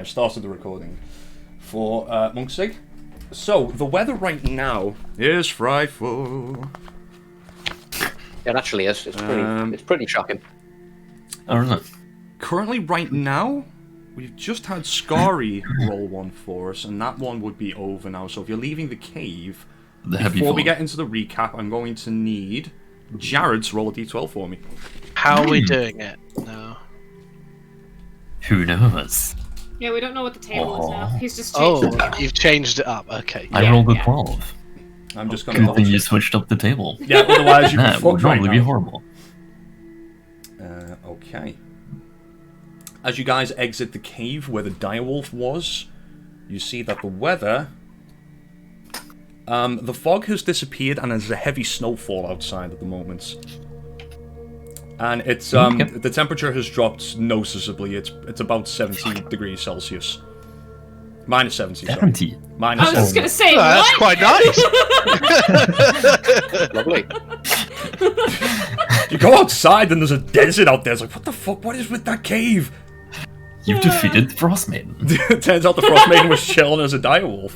I've started the recording for Monksig. So, the weather right now is frightful. It actually is. It's pretty shocking. I don't know. Currently, right now, we've just had Scary roll one for us, and that one would be over now. So if you're leaving the cave, before we get into the recap, I'm going to need Jared to roll a d12 for me. How are we doing it now? Who knows? Yeah, we don't know what the table is now. He's just changed the table. You've changed it up. Okay. I rolled a 12. I'm just going to... Good thing you switched up the table. Yeah, otherwise you'd be That would fucked right probably be now. horrible. Okay. As you guys exit the cave where the direwolf was, you see that the weather... the fog has disappeared and there's a heavy snowfall outside at the moment. And it's the temperature has dropped noticeably. It's about 17 degrees Celsius. Minus 70. 70. Minus I was just 70. gonna say, That's quite nice. Lovely. You go outside and there's a desert out there. It's like, what the fuck? What is with that cave? You've defeated the Frost Maiden. It turns out the Frost Maiden was chilling as a direwolf.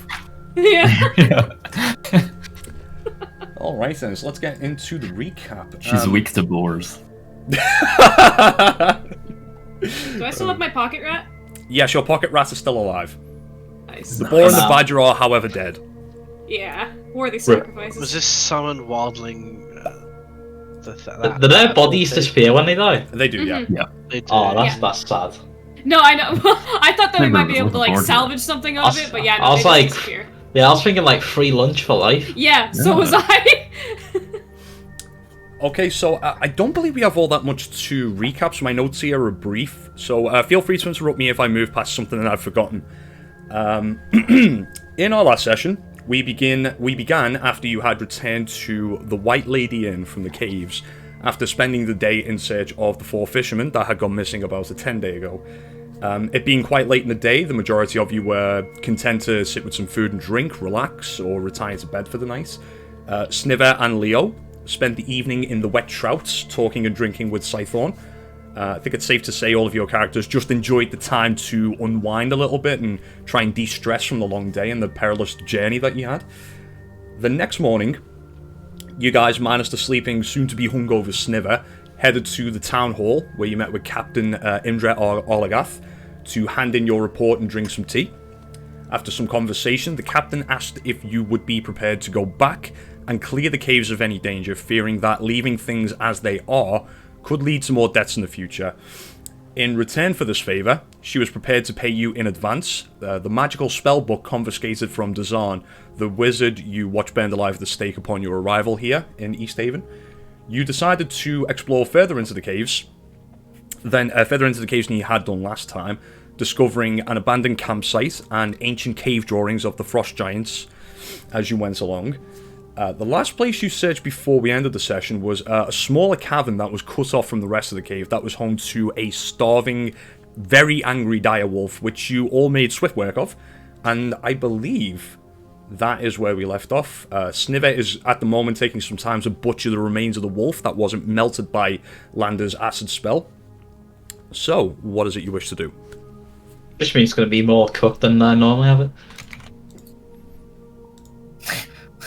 Yeah. Alright then, so let's get into the recap. She's weak to boars. Do I still have my pocket rat? Yes, your pocket rat is still alive. Nice. The boar and the badger are, however, dead. Yeah. Worthy sacrifices. Was this summoned wildling? Do their bodies disappear when they die? They do, yeah. Yeah. They do. Oh, that's sad. No, I know. I thought that we might be able to like Remember, salvage something out of it, but yeah, no, I was they like- just disappear. Yeah, I was thinking like free lunch for life. Yeah, so was I. Okay, so I don't believe we have all that much to recap, so my notes here are brief. So feel free to interrupt me if I move past something that I've forgotten. In our last session, we began after you had returned to the White Lady Inn from the caves, after spending the day in search of the 4 fishermen that had gone missing about a 10-day ago. It being quite late in the day, the majority of you were content to sit with some food and drink, relax, or retire to bed for the night. Sniver and Leo spent the evening in the Wet Trouts, talking and drinking with Scythorn. I think it's safe to say all of your characters just enjoyed the time to unwind a little bit and try and de-stress from the long day and the perilous journey that you had. The next morning, you guys, minus the sleeping, soon-to-be hungover Sniver, headed to the town hall, where you met with Captain Imdre Olagath to hand in your report and drink some tea. After some conversation, the captain asked if you would be prepared to go back and clear the caves of any danger, fearing that leaving things as they are could lead to more deaths in the future. In return for this favour, she was prepared to pay you in advance the magical spellbook confiscated from Dazan, the wizard you watched burned alive at the stake upon your arrival here in East Haven. You decided to explore further into the caves, than you had done last time, discovering an abandoned campsite and ancient cave drawings of the frost giants as you went along. The last place you searched before we ended the session was a smaller cavern that was cut off from the rest of the cave that was home to a starving, very angry direwolf, which you all made swift work of, and I believe that is where we left off. Sniver is at the moment taking some time to butcher the remains of the wolf that wasn't melted by Lander's acid spell. So, what is it you wish to do? Which means it's going to be more cooked than I normally have it.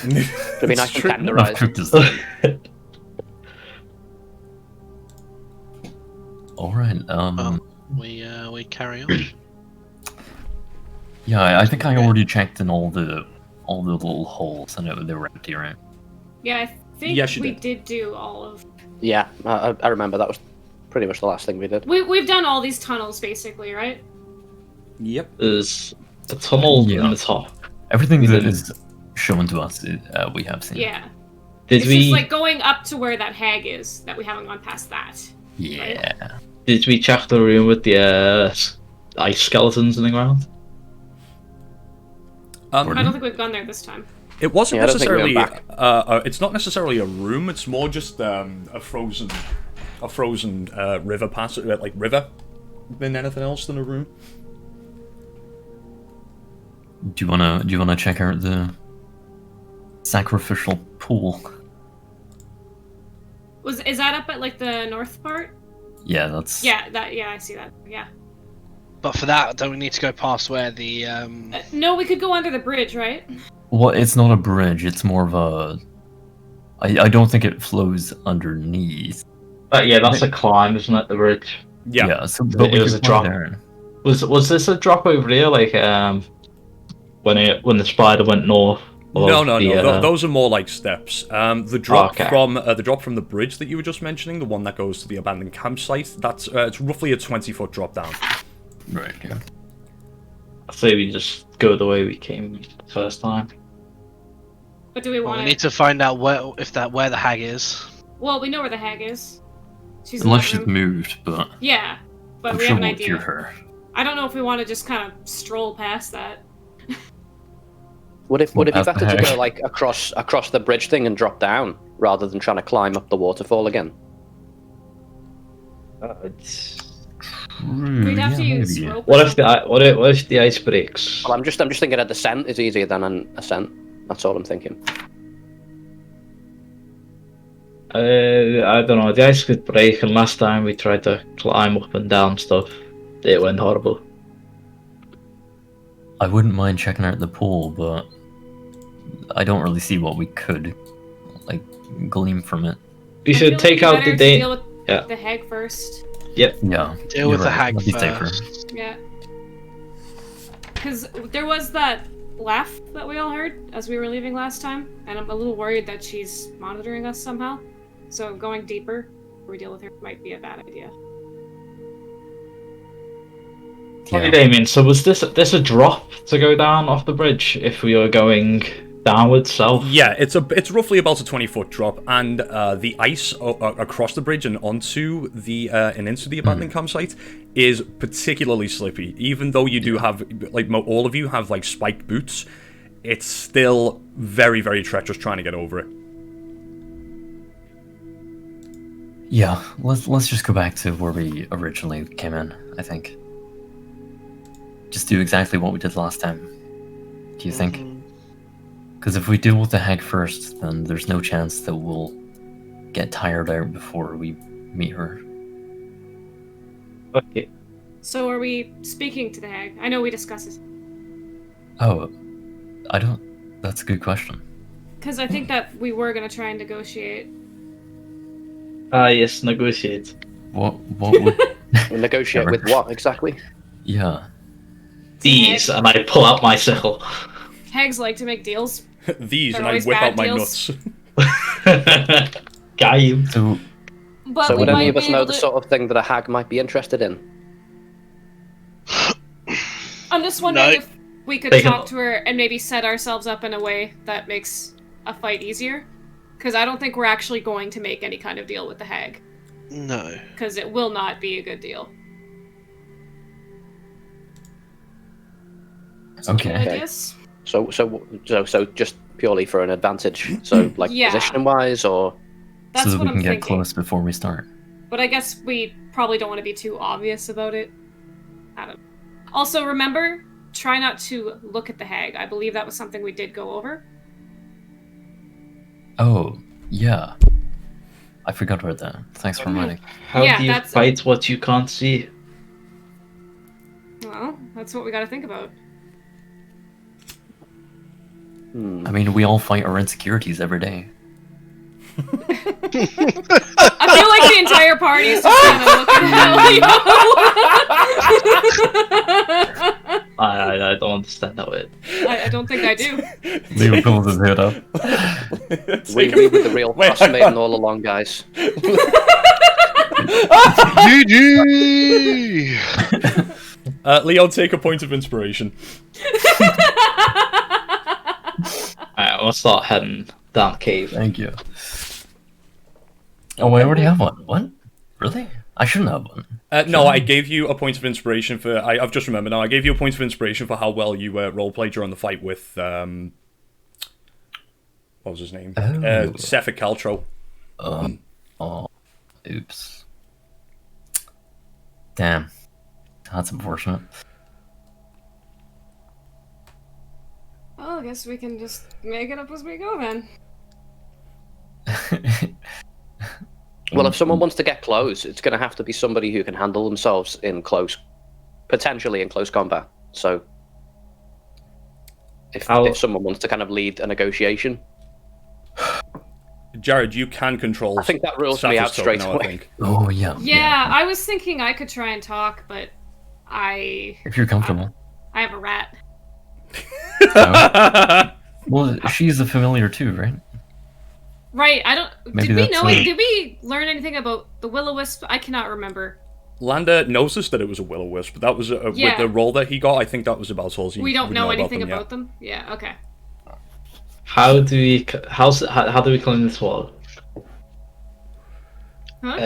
It'd be nice to Enough tenderize. cooked is that. Alright, We carry on. yeah, I think I already checked in all the little holes, and they were empty, right? Yeah, I think Yes, you we did. did do all of. Yeah, I remember that was pretty much the last thing we did. We've done all these tunnels basically, right? Yep. There's a tunnel Yeah. in the top. Everything We that didn't- is shown to us, we have seen. Yeah. Did It's we just like going up to where that hag is, that we haven't gone past that. Yeah. did we check the room with the ice skeletons in the ground? I don't think we've gone there this time. It wasn't Yeah, I don't think we necessarily. went It's not necessarily a room. It's more just a frozen river pass, like river, than anything else than a room. Do you wanna check out the sacrificial pool? Is that up at like the north part? Yeah, that's. Yeah, I see that. Yeah. But for that, don't we need to go past where the No, we could go under the bridge, right? Well, it's not a bridge. It's more of a. I don't think it flows underneath. Yeah, that's a climb, isn't it? The bridge. Yeah. So, but It was a drop. there. Was this a drop over here? Like when the spider went north? No. of the, Those are more like steps. The drop Okay. from the bridge that you were just mentioning, the one that goes to the abandoned campsite, that's it's roughly a 20-foot drop down. Right. Yeah. I say we just go the way we came the first time. But do we well, want we need to find out where the hag is. Well, we know where the hag is. She's Unless in she's that room. moved, but Yeah, but I'm we sure have an we'll idea. hear her. I don't know if we want to just kind of stroll past that. Would it be What better the to heck? go like across the bridge thing and drop down rather than trying to climb up the waterfall again? We'd have to use maybe. rope. or What if something. what if the ice breaks? Well, I'm just thinking a descent is easier than an ascent. That's all I'm thinking. I don't know. The ice could break, and last time we tried to climb up and down stuff, it went horrible. I wouldn't mind checking out the pool, but I don't really see what we could like glean from it. We I should feel take like out better the to day. deal with Yeah. the hag first. Yeah. Deal with the hag That'd be safer. first. Yeah. Because there was that laugh that we all heard as we were leaving last time, and I'm a little worried that she's monitoring us somehow. So going deeper before we deal with her might be a bad idea. Hey, Yeah. Damien, so was this a drop to go down off the bridge if we were going downwards south? Yeah, it's roughly about a 20-foot drop, and the ice across the bridge and onto the and into the abandoned campsite is particularly slippy. Even though you do have all of you have like spiked boots, it's still very, very treacherous trying to get over it. Yeah, let's just go back to where we originally came in, I think. Just do exactly what we did last time. Do you think? Because if we deal with the hag first, then there's no chance that we'll get tired out before we meet her. Okay. So are we speaking to the hag? I know we discussed this. Oh, I don't... That's a good question. Because I think that we were going to try and negotiate. Ah, yes, negotiate. What would... And negotiate with what exactly? Yeah. These, and I pull out my sickle. Hags like to make deals. These, They're and I always whip bad out my deals. nuts. Got him. So, But So we would any might of us be know able the to... sort of thing that a hag might be interested in? I'm just wondering No. if we could They can- talk to her and maybe set ourselves up in a way that makes a fight easier. Because I don't think we're actually going to make any kind of deal with the hag. No. Because it will not be a good deal. okay. Ideas? So just purely for an advantage. So like Yeah. positioning wise, or That's so that what we I'm can get thinking. close before we start. But I guess we probably don't want to be too obvious about it. I don't know. Also, remember, try not to look at the hag. I believe that was something we did go over. Oh, yeah. I forgot about that. Thanks for reminding. How Yeah, do you that's- fight what you can't see? Well, that's what we gotta think about. I mean, we all fight our insecurities every day. I feel like the entire party is just kind of looking at Leo. I don't understand that bit. I don't think I do. Leo pulls his head up. we were the real Wait, cross maiden all along, guys. GG! Leo, take a point of inspiration. Alright, we'll start heading down the cave. Thank you. Oh, I already have one. What? Really? I shouldn't have one. No, I gave you a point of inspiration for... I've just remembered now. I gave you a point of inspiration for how well you roleplayed during the fight with... what was his name? Oh. Seth Caltro. Oh, oops. Damn. That's unfortunate. Well, I guess we can just make it up as we go then. Well, if someone wants to get close, it's going to have to be somebody who can handle themselves in close potentially in close combat. So if someone wants to kind of lead a negotiation, Jared, you can control. I think that rules me out straight now, away. I think. Oh yeah. Yeah, I was thinking I could try and talk, but If you're comfortable. I have a rat. Well, she's a familiar too, right? Right, I don't. Maybe Did we that's know? a- Did we learn anything about the will-o-wisp? I cannot remember. Landa noticed that it was a will-o-wisp, but that was with the role that he got. I think that was about all he We don't would know anything about them, about them. Yeah. Okay. How do we climb this wall? Huh?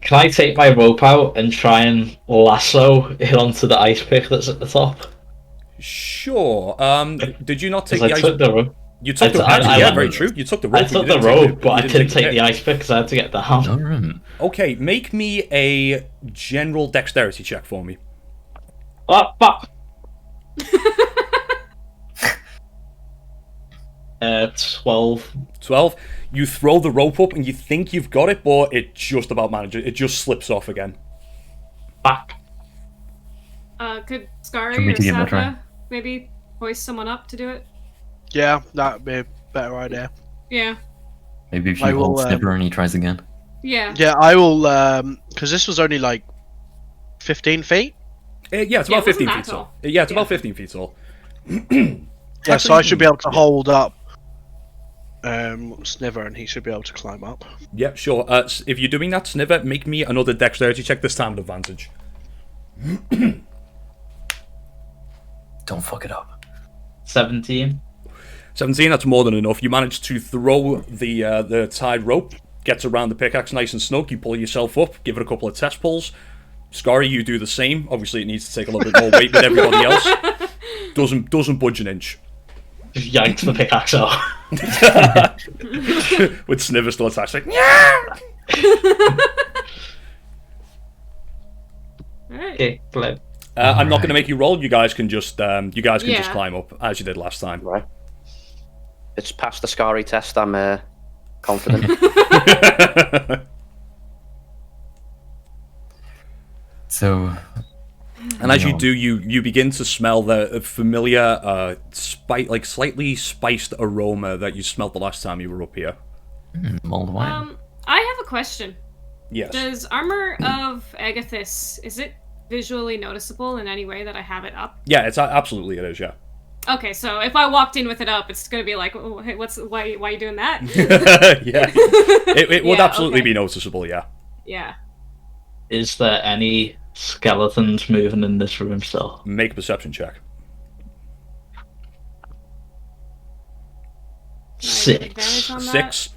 Can I take my rope out and try and lasso it onto the ice pick that's at the top? Sure. Did you not take the I ice? took the rope. You took the yeah, very true. You took the rope. I but took you the didn't take rope, but I didn't take the ice pick because I had to get down. Alright. Okay, make me a general dexterity check for me. Oh, fuck! 12. 12. You throw the rope up and you think you've got it, but it just about manages. It just slips off again. Fuck. Could Scary Should we or give it a try? Safa maybe hoist someone up to do it? Yeah, that'd be a better idea. Yeah. Maybe if I you will, hold Snipper and he tries again. Yeah. Yeah, I will. Because this was only like 15 feet. Yeah, it's Yeah, about it wasn't 15 that feet tall. tall. Yeah, it's Yeah. about 15 feet tall. Yeah, so I should be able to hold up Sniver, and he should be able to climb up. Yeah, sure. If you're doing that, Sniver, make me another dexterity check, this time with advantage. Don't fuck it up. 17. 17, that's more than enough. You manage to throw the tied rope, gets around the pickaxe nice and snug, you pull yourself up, give it a couple of test pulls. Scary, you do the same. Obviously, it needs to take a little bit more weight than everybody else. Doesn't budge an inch. Just yanked the pickaxe out. With Sniver still attached, like, yeah! Alright. Okay, flip. I'm not going to make you roll. You guys can just just Yeah. climb up as you did last time. Right. It's past the Scary test. I'm confident. So, And as you Yeah. do, you begin to smell the familiar, slightly spiced aroma that you smelled the last time you were up here. mulled wine. I have a question. Yes. Does Armor of Agathis, is it visually noticeable in any way that I have it up? Yeah, it's absolutely it is. Yeah. Okay, so if I walked in with it up, it's gonna be like, oh, hey, why are you doing that? Yeah. It would Yeah, absolutely okay. be noticeable. Yeah. Yeah. Is there any skeletons moving in this room still? Make a perception check. Can I get advantage 6. on that? 6.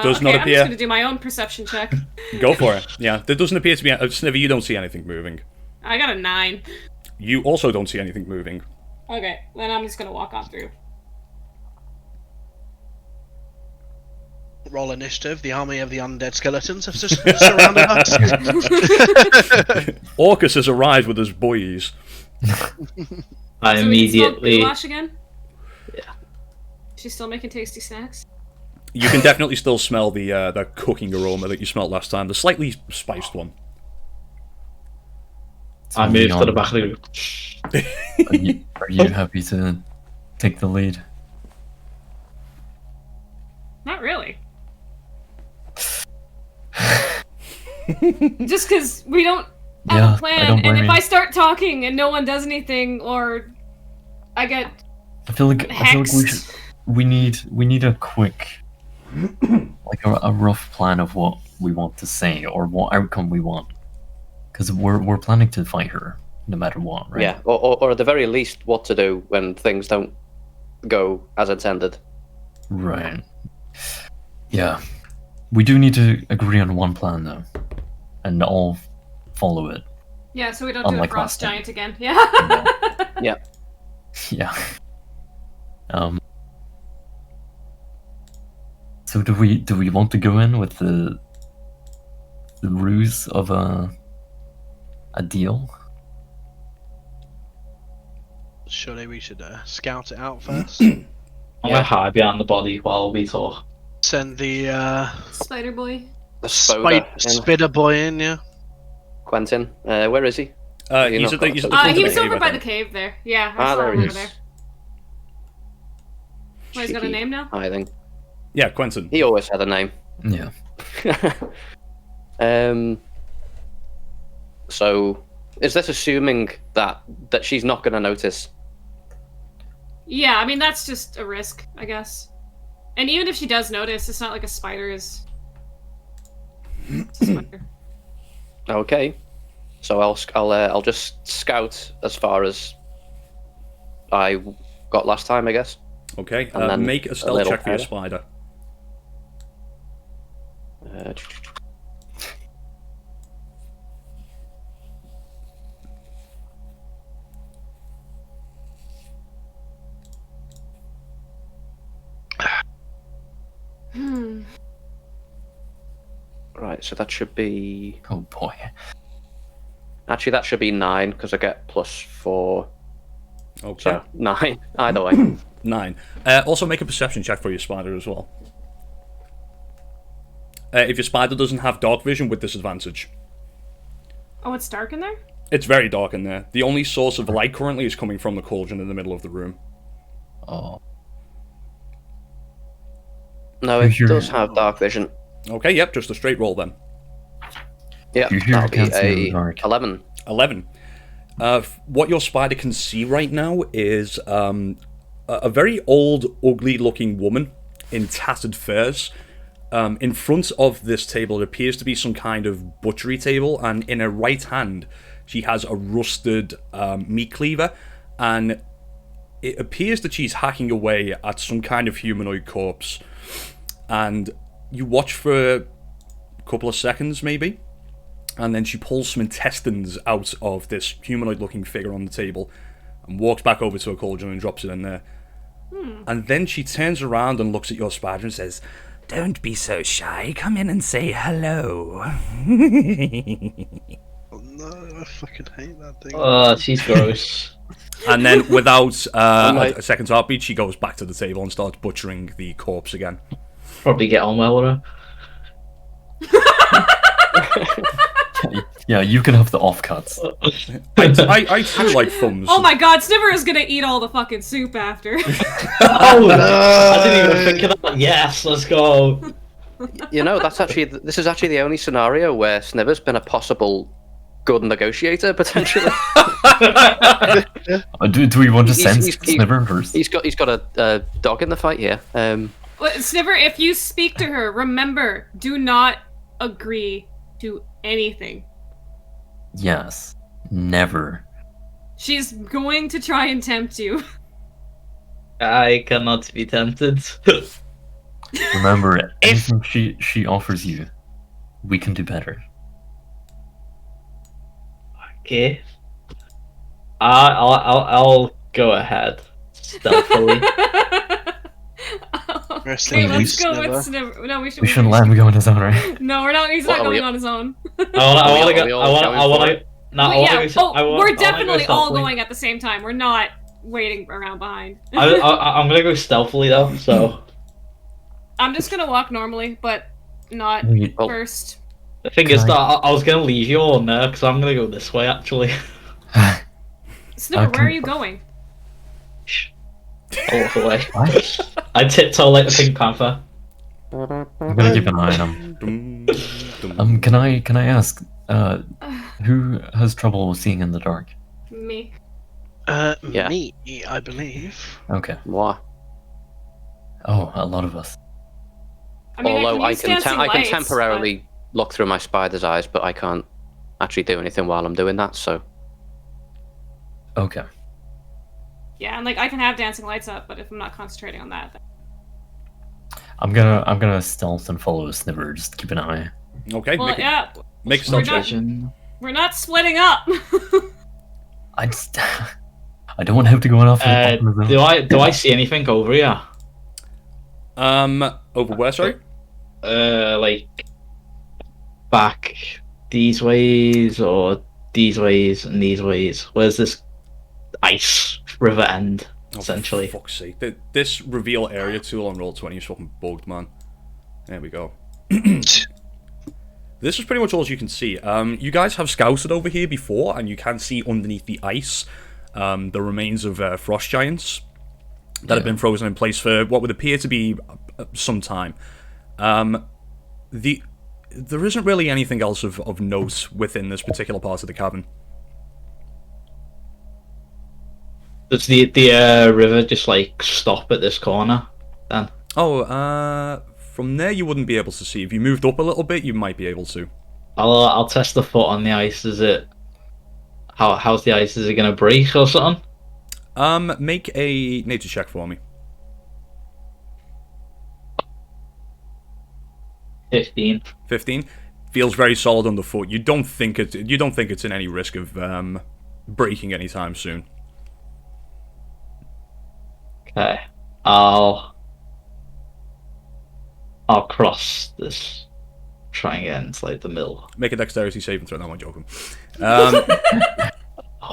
Does okay, not I'm appear. just gonna do my own perception check. Go for it. Yeah. There doesn't appear to be. Sniver, you don't see anything moving. I got a 9. You also don't see anything moving. Okay, then I'm just gonna walk on through. Roll initiative. The army of the undead skeletons have surrounded us. Orcus has arrived with his boys. I So we can smell immediately. goulash again? Yeah. She's still making tasty snacks? You can definitely still smell the cooking aroma that you smelled last time, the slightly spiced one. I moved to the back of the group. Are you happy to take the lead? Not really. Just because we don't have Yeah, a plan, I don't and blame if you. I start talking and no one does anything, or I get I feel like hexed. we need a quick, like a rough plan of what we want to say or what outcome we want, because we're planning to fight her no matter what, right? Yeah, or at the very least, what to do when things don't go as intended. Right. Yeah. We do need to agree on one plan though, and all follow it. Yeah, so we don't do a Unlike frost last time. giant again. Yeah. Yeah. Yeah. So do we want to go in with the ruse of a deal? Surely we should scout it out first. I'm gonna hide behind the body while we talk. Send the Spider boy. The Spoda. spider boy in, yeah. Quentin. Where is he? He's at the front He of was the over cave, by I the think. cave there. Yeah, I saw there him he over there. is. Well, he's got a Cheeky name now? hiding. Yeah, Quentin. He always had a name. Yeah. So, is this assuming that she's not going to notice? Yeah, I mean, that's just a risk, I guess. And even if she does notice, it's not like a spider is... It's a spider. Okay. So I'll just scout as far as I got last time, I guess. Okay, And then make a a stealth little check for your further. spider. Hmm. Right, so that should be... Oh boy. Actually, that should be 9, because I get +4. Okay, So, 9, either way. 9. Also make a perception check for your spider as well. If your spider doesn't have dark vision, with disadvantage. Oh, it's dark in there? It's very dark in there. The only source of light currently is coming from the cauldron in the middle of the room. Oh. No, You it hear- does have dark vision. Okay, yep, just a straight roll then. Yeah, You hear that'll it can't see in the be a dark. 11. 11. What your spider can see right now is a very old, ugly-looking woman in tattered furs. In front of this table, it appears to be some kind of butchery table, and in her right hand, she has a rusted meat cleaver, and it appears that she's hacking away at some kind of humanoid corpse. And you watch for a couple of seconds, maybe, and then she pulls some intestines out of this humanoid-looking figure on the table and walks back over to a cauldron and drops it in there. And then she turns around and looks at your spider and says, "Don't be so shy. Come in and say hello." Oh no, I fucking hate that thing. Oh, she's gross. And then, without Alright. a second's heartbeat, she goes back to the table and starts butchering the corpse again. Probably get on well with her. Yeah, you can have the offcuts. I do like thumbs. Oh my god, Sniver is gonna eat all the fucking soup after. Oh, I didn't even think of that. Yes, let's go. You know, this is actually the only scenario where Sniver's been a possible good negotiator, potentially. Do we want to He's- send he's- Sniver first? He's got a dog in the fight here. Well, Sniver, if you speak to her, remember, do not agree to anything. Yes. Never. She's going to try and tempt you. I cannot be tempted. Remember, anything she offers you, we can do better. Okay. I'll go ahead stealthily. Rest Wait, in let's peace, go Sniver. with Sniver. No, we We shouldn't let him go on his own, right? No, we're not. He's not What, are going we- on his own. I want to we go. all I going want for to. No, I Well, want yeah. to go. Oh, we're definitely all going at the same time. We're not waiting around behind. I'm gonna go stealthily though. So I'm just gonna walk normally, but not Wait, Oh. first. the thing is that I was gonna leave you all in there because I'm gonna go this way actually. Sniver, can- where are you going? Shh. I'll walk away. What? I tiptoe like the Pink Panther. I'm gonna keep an eye on him. Dum, dum. Can I ask, who has trouble seeing in the dark? Me. Yeah. Me, I believe. Okay. Moi. Oh, a lot of us. I mean, Although I use can dancing I can lights, temporarily look through my spider's eyes, but I can't actually do anything while I'm doing that. So Okay. but- Yeah, and like I can have dancing lights up, but if I'm not concentrating on that, then... I'm gonna stealth and follow Sniver. Just keep an eye. Okay, well, make, yeah, make a we're stealth not, check. Vision. we're not splitting up. I just I don't want him to go off. on his own. Do I see anything over here? Over where, sorry? Like back these ways or these ways and these ways. Where's this ice river end? Essentially. For fuck's sake. This reveal area tool on Roll20 is fucking bugged, man. There we go. This is pretty much all you can see. You guys have scouted over here before, and you can see underneath the ice the remains of frost giants that have been frozen in place for what would appear to be some time. There isn't really anything else of note within this particular part of the cavern. Does the river just like stop at this corner then? Oh, from there you wouldn't be able to see. If you moved up a little bit, you might be able to. I'll test the foot on the ice. Is it how's the ice? Is it gonna break or something? Make a nature check for me. 15. 15 feels very solid underfoot. You don't think it's in any risk of breaking anytime soon. Okay, I'll cross this. Try and get into like the middle. Make a dexterity saving throw. No, I'm joking.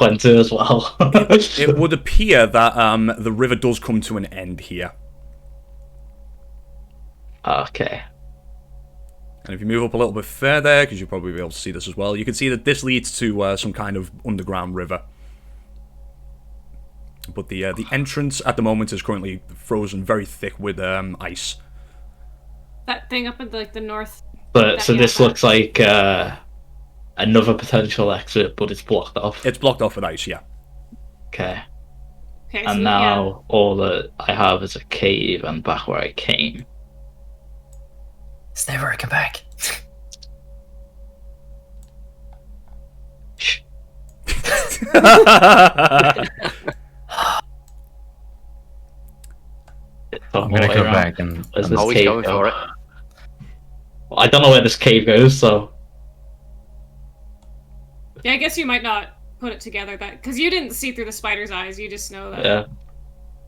Went to as well. It would appear that the river does come to an end here. Okay. And if you move up a little bit further, because you'll probably be able to see this as well, you can see that this leads to some kind of underground river. But the entrance at the moment is currently frozen very thick with ice. That thing up in like the north. But so this looks like another potential exit, but it's blocked off. It's blocked off with ice, yeah. Okay. Okay, And so, now all that I have is a cave and back where I came. Sniver, come back. Shh. I'm gonna go back and Where's this Always cave going go? for it. Well, I don't know where this cave goes, so Yeah, I guess you might not put it together that because you didn't see through the spider's eyes. You just know that. yeah.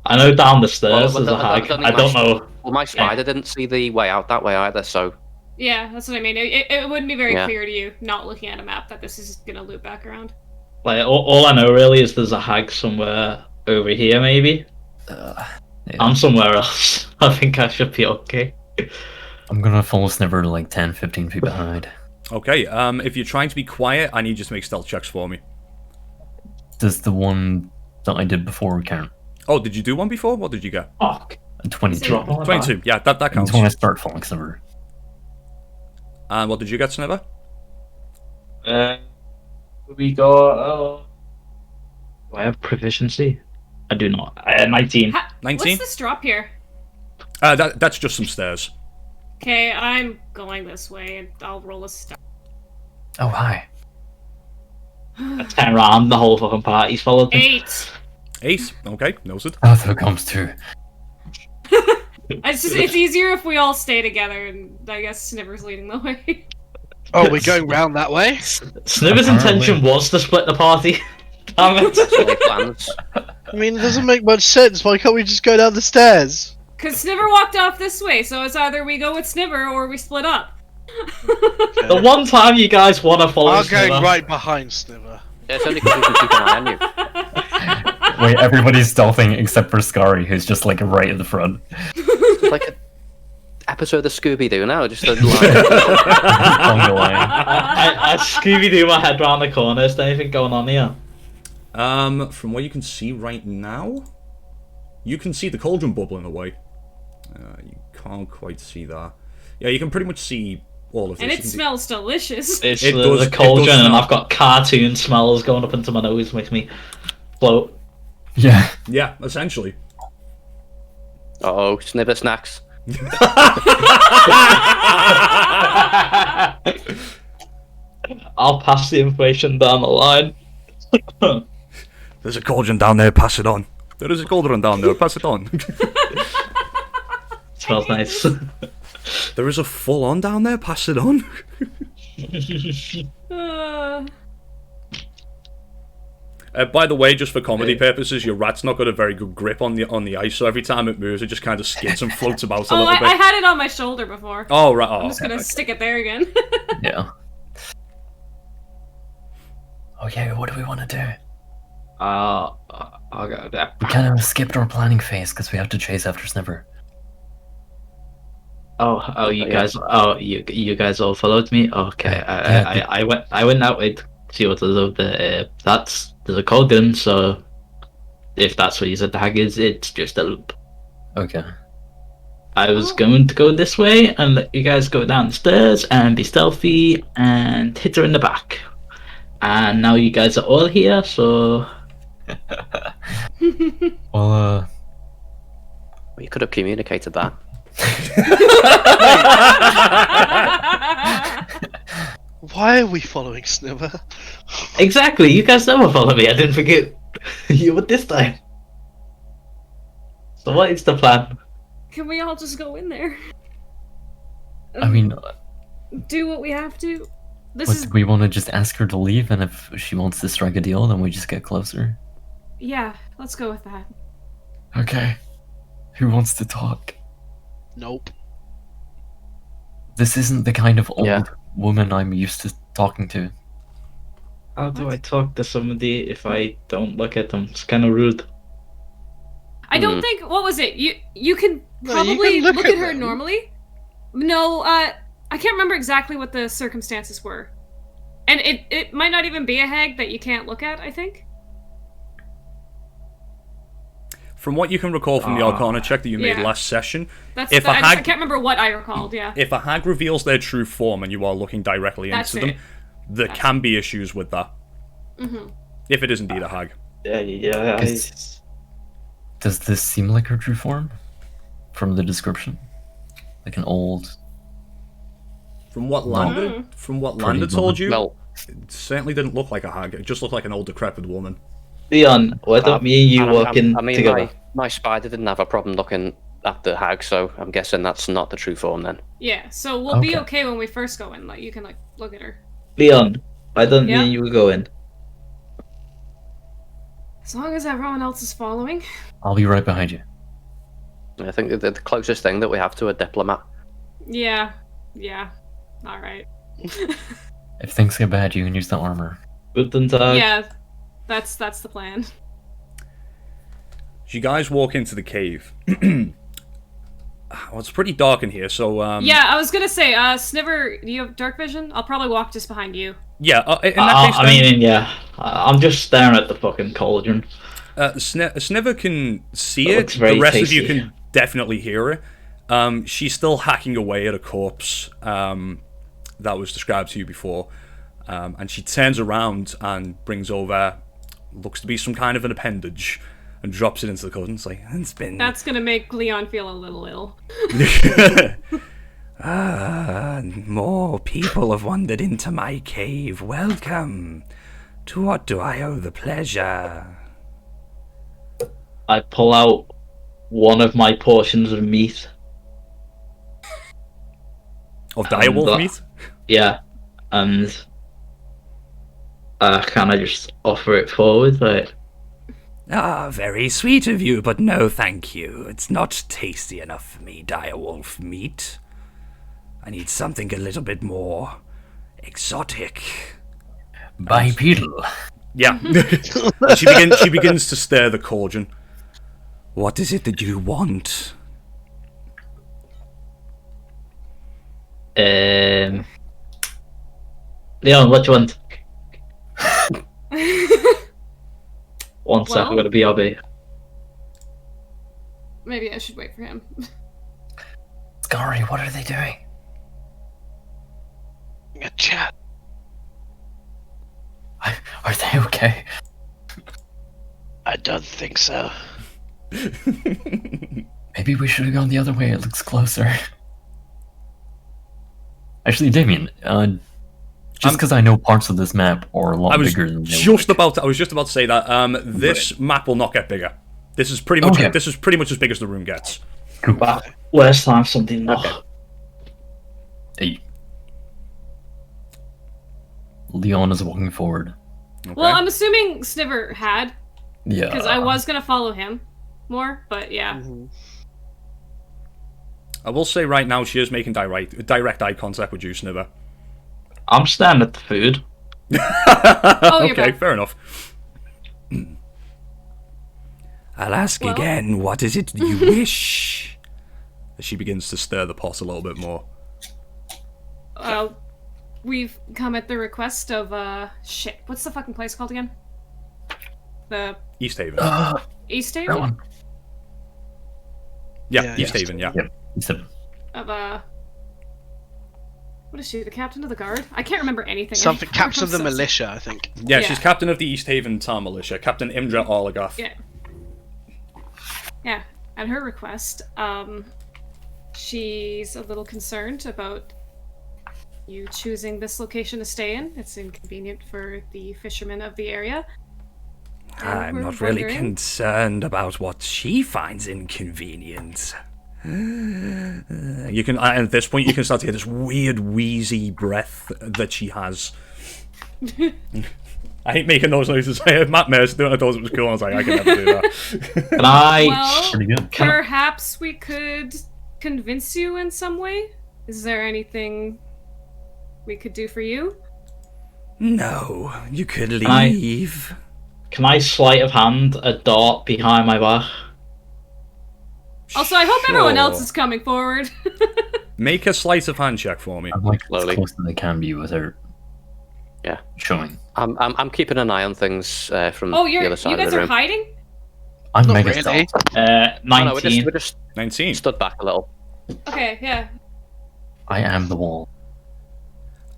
I know down the stairs Well, there's a hag. think I don't know. Well, my spider didn't see the way out that way either, so Yeah, that's what I mean. It wouldn't be very Yeah. clear to you, not looking at a map, that this is gonna loop back around. Like all I know really is there's a hag somewhere over here, maybe. yeah. I'm somewhere else. I think I should be okay. I'm gonna follow Sniver to like 10, 15 feet behind. Okay, if you're trying to be quiet, I need you to make stealth checks for me. Does the one that I did before count? Oh, did you do one before? What did you get? Fuck. 22. Drop on 22. Yeah, that That's counts. when I start following Sniver. And what did you get, Sniver? We got. Do I have proficiency? I do not. 19. 19? What's this drop here? That's just some stairs. Okay, I'm going this way, and I'll roll a star. Oh, hi. I turn around, the whole fucking party's followed me. 8. 8. Okay, noted. That's what it comes to. It's easier if we all stay together, and I guess Sniver's leading the way. Oh, we're going round that way? Sniver's intention was to split the party. Damn it. silly plans. I mean, it doesn't make much sense. Why can't we just go down the stairs? Because Sniver walked off this way, so it's either we go with Sniver or we split up. The one time you guys want to follow I'm Sniver. going right behind Sniver. Yeah, it's only because we can keep an eye on you. Wait, everybody's stealthing except for Scary, who's just like right at the front. It's like an episode of Scooby-Doo now, just a line. On the line. I Scooby-Doo my head round the corner. Is there anything going on here? From what you can see right now, you can see the cauldron bubbling away. You can't quite see that. Yeah, you can pretty much see all of this. And You it can see- smells delicious. It's It does- the it cauldron, does and smell. I've got cartoon smells going up into my nose, makes me float. Yeah. Yeah, essentially. Uh-oh, Sniver snacks. I'll pass the information down the line. There's a cauldron down there, pass it on. There is a cauldron down there, pass it on. Smells nice. There is a full on down there, pass it on. By the way, just for comedy purposes, your rat's not got a very good grip on the ice, so every time it moves, it just kind of skids and floats about a Oh, little I bit. had it on my shoulder before. Oh, right. I'm Oh, just gonna stick it there again. Yeah. Okay, what do we want to do? I'll go there. We kind of skipped our planning phase because we have to chase after Sniver. You guys. You guys all followed me. Okay. Yeah, I went that way to see what was up there. There's a cauldron. So if that's what you said the hag is, it's just a loop. Okay. I was going to go this way and let you guys go down the stairs and be stealthy and hit her in the back. And now you guys are all here, so Well, We could have communicated that. Why are we following Sniver? exactly. You guys never follow me. I didn't forget you would this time. So what is the plan? Can we all just go in there? I mean, Do what we have to. This what, is do we want to just ask her to leave, and if she wants to strike a deal, then we just get closer? yeah. Let's go with that. Okay. Who wants to talk? Nope. This isn't the kind of old Yeah. woman I'm used to talking to. How do I talk to somebody if I don't look at them? It's kind of rude. I don't think. What was it? You can No, probably you can look look at at her them. normally. No, I can't remember exactly what the circumstances were, and it might not even be a hag that you can't look at. I think. From what you can recall from the Arcana check that you made Yeah. last session, That's. If a I hag- can't remember what I recalled. Yeah. if a hag reveals their true form and you are looking directly That's into it. them, there can be issues with that. If it is indeed a hag. Yeah. Does this seem like her true form? From the description? Like an old... From what Landa, told you, Well, it certainly didn't look like a hag. It just looked like an old decrepit woman. Leon, why don't me and you walk in I mean, together? my spider didn't have a problem looking at the hag, so I'm guessing that's not the true form then. Yeah. So we'll be Okay. okay when we first go in. Like you can look at her. Leon, why don't me Yeah? and you go in? As long as everyone else is following. I'll be right behind you. I think the closest thing that we have to a diplomat. Yeah. Yeah. All right. If things get bad, you can use the armor. Guten Tag. Yeah. That's the plan. As you guys walk into the cave, well, it's pretty dark in here, so Yeah, I was gonna say, Sniver, do you have dark vision? I'll probably walk just behind you. yeah. In that case, I mean, yeah. I'm just staring at the fucking cauldron. Sniver can see It it. looks very The rest of you tasty. can definitely hear it. She's still hacking away at a corpse that was described to you before, and she turns around and brings over, looks to be some kind of an appendage, and drops it into the cauldron. It's like, it's been That's gonna make Leon feel a little ill. more people have wandered into my cave. Welcome. To what do I owe the pleasure? I pull out one of my portions of meat. Of direwolf that- meat? Yeah, and can I just offer it forward? Like, Ah, very sweet of you, but no thank you. It's not tasty enough for me, direwolf meat. I need something a little bit more exotic. Bipedal. Yeah. And she begins to stir the cauldron. What is it that you want? Leon, what do you want? One sec, Well- I'm gonna BRB. Maybe I should wait for him. Scary, what are they doing? A chat. Are they okay? I don't think so. Maybe we should have gone the other way, it looks closer. Actually, Damien, just because I know parts of this map are a lot I was bigger than they just look. about to say that. This map will not get bigger. This is pretty much Okay. as big as the room gets. Cool. Wow, worst time something more. Hey. Leon is walking forward. Okay? Well, I'm assuming Sniver had, Yeah. because I was gonna follow him more, but yeah. I will say right now she is making direct eye contact with you, Sniver. I'm staring at the food. Oh, you're Okay, back. fair enough. I'll ask Well- again, what is it you wish? as she begins to stir the pot a little bit more. We've come at the request of, shit, what's the fucking place called again? The... East Haven. East That Haven? one. Yeah, East Haven, yeah. Yep. Except Of, what is she, the captain of the guard? I can't remember anything. Something anymore. captain of the I'm so militia, I think. Yeah, Yeah. she's captain of the East Haven Tar Militia, Captain Imdra Arlagoth. Yeah. Yeah, at her request, she's a little concerned about you choosing this location to stay in. It's inconvenient for the fishermen of the area. I'm we're not really wondering- concerned about what she finds inconvenient. You can, at this point, you can start to hear this weird, wheezy breath that she has. I hate making those noises. Matt Mears doing it, I thought it was cool. I was like, I can never do that. Can I? Well, pretty good. perhaps we could convince you in some way? Is there anything we could do for you? No, you could I- leave. Can I sleight of hand a dart behind my back? Also, I hope everyone else Sure. is coming forward. Make a sleight of hand check for me. I'm like as Slowly. close as they can be without Yeah. showing. I'm keeping an eye on things from Oh, the you other side guys of the are room. hiding? I'm Not mega really. stealth. Oh, no, 19. we just 19. stood back a little. Okay, yeah. I am the wall.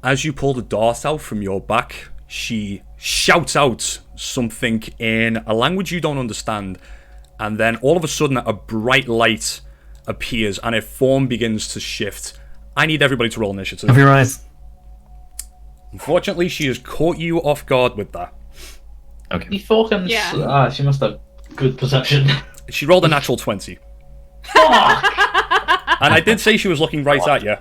As you pull the dart out from your back, she shouts out something in a language you don't understand, and then all of a sudden a bright light appears and a form begins to shift. I need everybody to roll initiative. Cover your eyes. Unfortunately, she has caught you off guard with that. You Okay. fucking. Yeah. She must have good perception. She rolled a natural 20. Fuck! And I did say she was looking right at you. I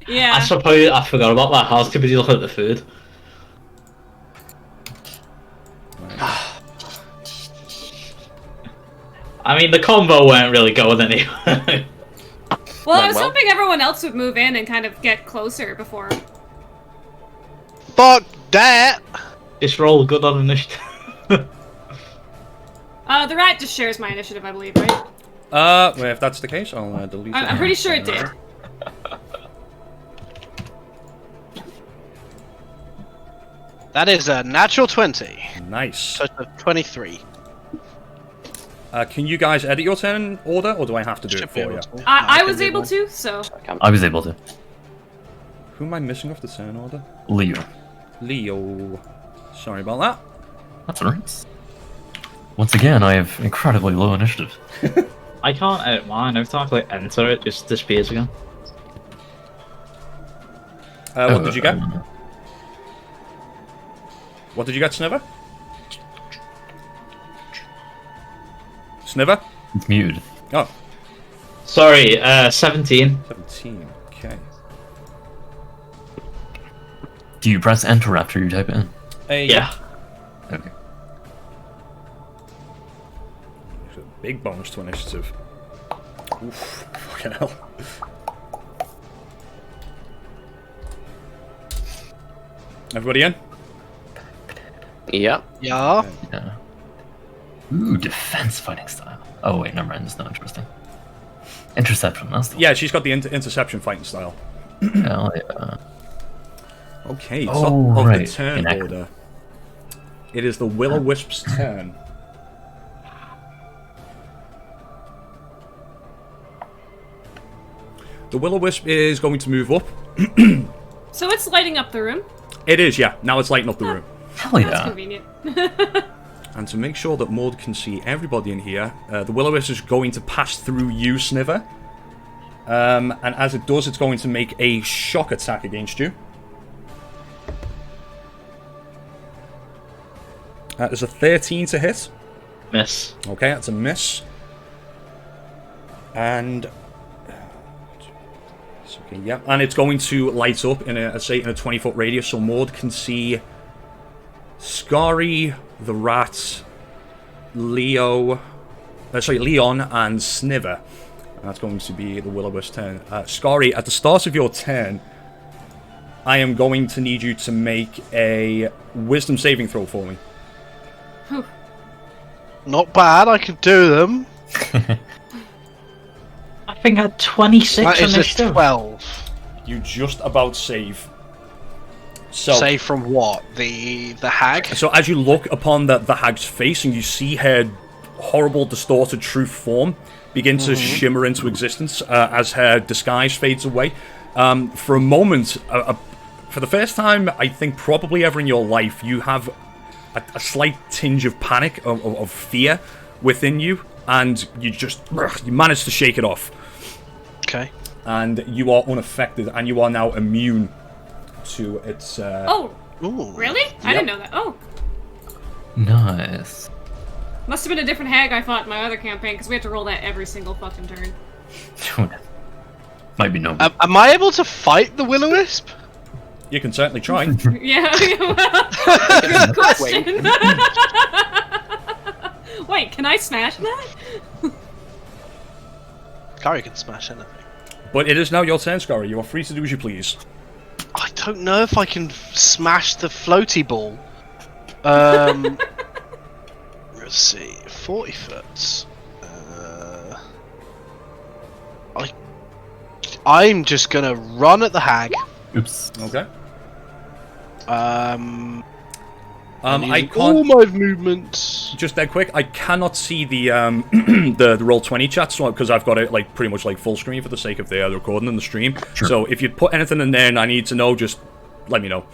Yeah. suppose I forgot about that. I was too busy looking at the food. I mean, the combo weren't really going anywhere. Well, I was well. hoping everyone else would move in and kind of get closer before. Fuck that! Just roll good on initiative. The rat just shares my initiative, I believe, right? Well, if that's the case, I'll delete it. I'm pretty sure it did. That is a natural 20. Nice. So it's a 23. Can you guys edit your turn in order, or do I have to do it Should be for you? able to. I can was do able mine. to, so. I was able to. Who am I missing off the turn order? Leo. Leo. Sorry about that. That's alright. Once again, I have incredibly low initiative. I can't edit mine. Every time I click enter, it just disappears again. What did you get? Um, What did you get, Sniver? Sniver? It's muted. Oh, Sorry, 17. 17. Okay. Do you press enter after you type it in? Yeah. Okay. There's a big bonus to initiative. Oof, fucking hell. Everybody in? Yeah. Yeah. Yeah. Ooh, defense fighting style. Oh wait, never mind. That's not interesting. Interception. That's the Yeah, she's got the interception fighting style. hell yeah. Okay, top Oh, of right. the turn Inaccurate. order. It is the Will-O-Wisp's turn. The Will-O-Wisp is going to move up. So it's lighting up the room. It is, yeah. Now it's lighting up the room. Hell That's yeah. convenient. And to make sure that Maud can see everybody in here, the Will-O-Wisp is going to pass through you, Sniver. And as it does, it's going to make a shock attack against you. There's a 13 to hit. Miss. Okay, that's a miss. And it's okay, yeah, and it's going to light up in a 20-foot radius, so Maud can see Scary, the rat, Leon, and Sniver. And that's going to be the Will-O-Wisp's turn. Scary, at the start of your turn, I am going to need you to make a Wisdom saving throw for me. Not bad, I can do them. I think I had 26 That is a initiative. 12. You just about save. So, Save from what? The hag? so as you look upon the hag's face and you see her horrible, distorted, truth form begin to shimmer into existence as her disguise fades away. For a moment, for the first time, I think probably ever in your life, you have a slight tinge of panic, of fear within you, and you manage to shake it off. Okay. And you are unaffected, and you are now immune to its... Oh, Ooh. really? I didn't know that. Oh, Nice. must have been a different hag I fought in my other campaign, because we had to roll that every single fucking turn. Might be no. Am I able to fight the Will-O-Wisp? You can certainly try. Yeah, well, good question. Wait, can I smash that? Gary can smash anything. But it is now your turn, Scary. You are free to do as you please. I don't know if I can smash the floaty ball. Let's see, 40 foot. I'm just gonna run at the hag. Oops. Okay. I I all can't... my movements. Just dead quick, I cannot see the the Roll20 chat, so because I've got it like pretty much like full screen for the sake of the recording and the stream. Sure. So if you put anything in there and I need to know, just let me know.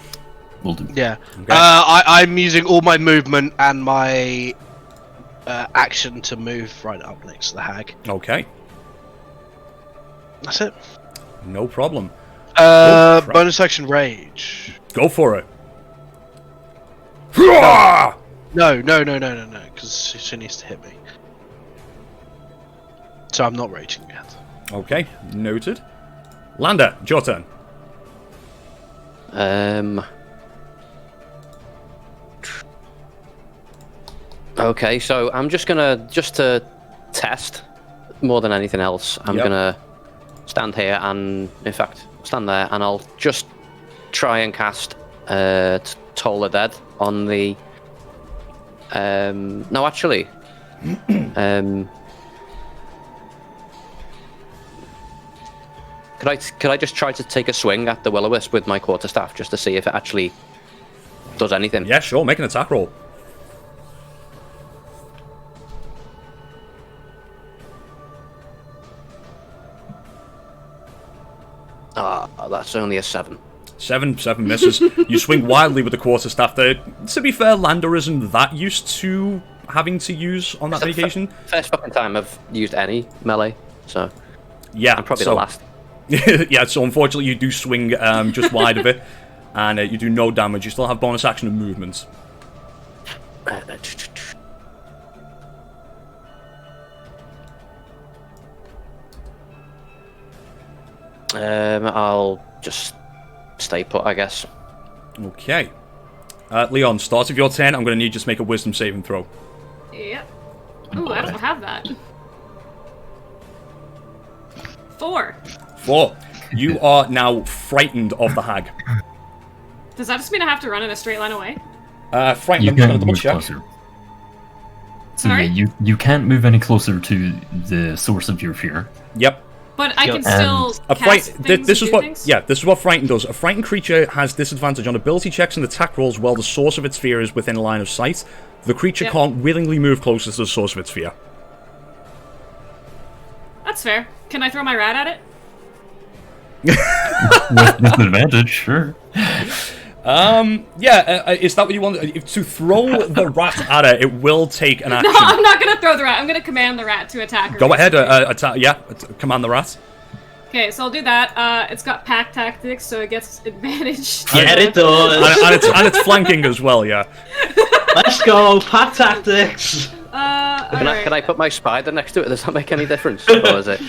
Will do. Yeah. Okay. I'm using all my movement and my action to move right up next to the hag. Okay. That's it. No problem. crap. Bonus action rage. Go for it. No, because she needs to hit me. So I'm not raging yet. Okay, noted. Lander, it's your turn. Okay, so I'm just to test more than anything else, I'm Yep. gonna stand here and, in fact, stand there, and I'll just try and cast Toll the Dead on the. No, actually. Could I just try to take a swing at the Will-O-Wisp with my quarterstaff just to see if it actually does anything? Yeah, sure, make an attack roll. That's only a 7. Seven misses. You swing wildly with the quarterstaff there. To be fair, Lander isn't that used to having to use on that vacation. First fucking time I've used any melee, so Yeah, I'm probably so, the last. yeah, so unfortunately you do swing just wide of it, and you do no damage. You still have bonus action and movement. I'll just stay put, I guess. Okay. Leon, start of your turn. I'm going to need you to make a wisdom saving throw. Yep. Ooh, I don't have that. 4. 4. You are now frightened of the hag. Does that just mean I have to run in a straight line away? Frightened, You I'm just going to can't double move check. closer. So Sorry? yeah, you can't move any closer to the source of your fear. Yep. But I can And still A cast things this and is do what things? this is what frightened does. A frightened creature has disadvantage on ability checks and attack rolls while the source of its fear is within line of sight. The creature Yep. can't willingly move closer to the source of its fear. That's fair. Can I throw my rat at it? With disadvantage, sure. Is that what you want? To throw the rat at her, it will take an action. No, I'm not gonna throw the rat. I'm gonna command the rat to attack her. Go ahead, basically. attack. Yeah, command the rat. Okay, so I'll do that. It's got pack tactics, so it gets advantage. Yeah, it does. and it's flanking as well. Yeah. Let's go, pack tactics. Can I put my spider next to it? Does that make any difference? Or is it?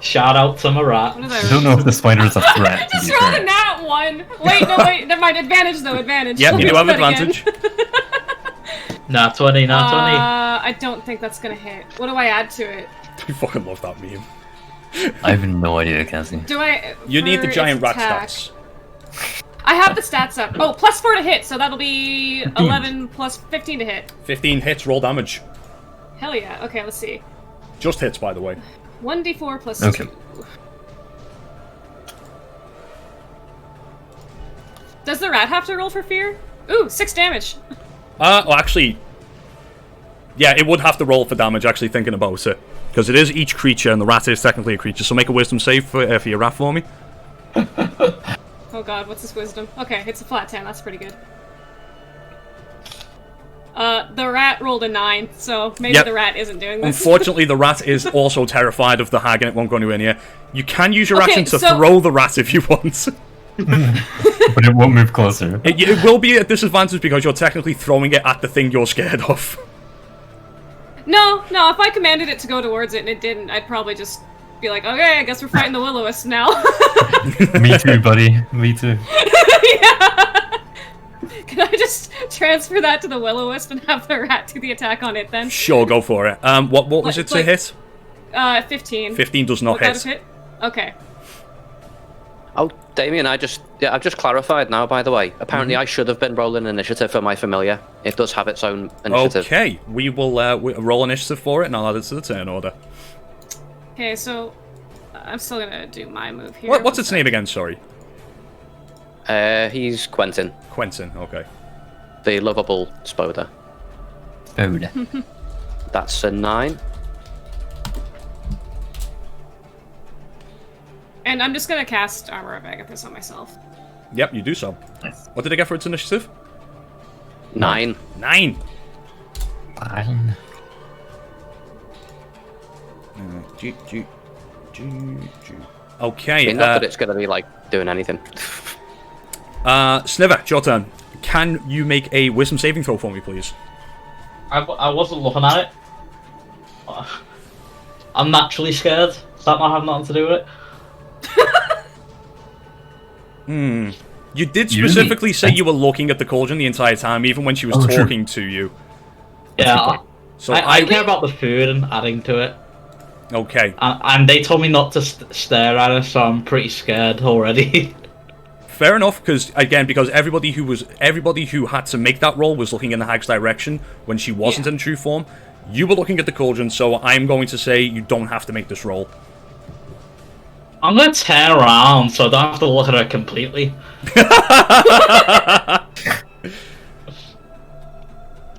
Shout out to my rat. What did I don't know if the spider is a threat. I To just be rolled a fair. nat 1. Wait, never mind. Advantage though, advantage. Yep, you do have Let's do that advantage. again. Nah, 20, nah, 20. I don't think that's gonna hit. What do I add to it? I fucking love that meme. I have no idea, Cassie. Do I? You need the for giant its rat attack- stats. I have the stats up. Oh, +4 to hit, so that'll be 11 plus 15 to hit. 15 hits, roll damage. Hell yeah. Okay, let's see. Just hits, by the way. 1d4 plus Okay. 2. Does the rat have to roll for fear? Ooh, 6 damage. Well, actually, yeah, it would have to roll for damage, actually, thinking about it. Because it is each creature, and the rat is technically a creature, so make a wisdom save for your rat for me. Oh god, what's his wisdom? Okay, it's a flat 10, that's pretty good. The rat rolled a 9, so maybe Yep. the rat isn't doing this. Unfortunately, the rat is also terrified of the hag, and it won't go anywhere near. You can use your Okay, action to so- throw the rat if you want. But it won't move closer. It will be at disadvantage because you're technically throwing it at the thing you're scared of. No, if I commanded it to go towards it and it didn't, I'd probably just be like, okay, I guess we're fighting the Will-O-Wisp now. Me too, buddy. Me too. Yeah. Can I just transfer that to the Will-O-Wisp and have the rat do the attack on it then? Sure, go for it. What was Like- it to like- hit? 15. 15 does not Would that hit. have hit? Okay. Oh, Damien, I've just clarified now, by the way. Apparently I should have been rolling initiative for my familiar. It does have its own initiative. Okay, we will roll initiative for it, and I'll add it to the turn order. Okay, so I'm still gonna do my move here. What's its name again, sorry? He's Quentin, Quentin, okay. the lovable Spoda. Ode. That's a 9. And I'm just gonna cast Armor of Agathis on myself. Yep, you do so. Nice. What did I get for its initiative? 9. 9! Fine. Okay, I mean, not that it's going to be, like, doing anything. Sniver, it's your turn. Can you make a wisdom saving throw for me, please? I wasn't looking at it. I'm naturally scared. Does that not have nothing to do with it? You did You specifically need- say you were looking at the cauldron the entire time, even when she was Oh, true. talking to you. Yeah, So I care about the food and adding to it. Okay, And they told me not to stare at it, so I'm pretty scared already. fair enough. Because everybody who had to make that roll was looking in the hag's direction when she wasn't Yeah. in true form. You were looking at the cauldron, so I'm going to say you don't have to make this roll. I'm gonna turn around so I don't have to look at her completely.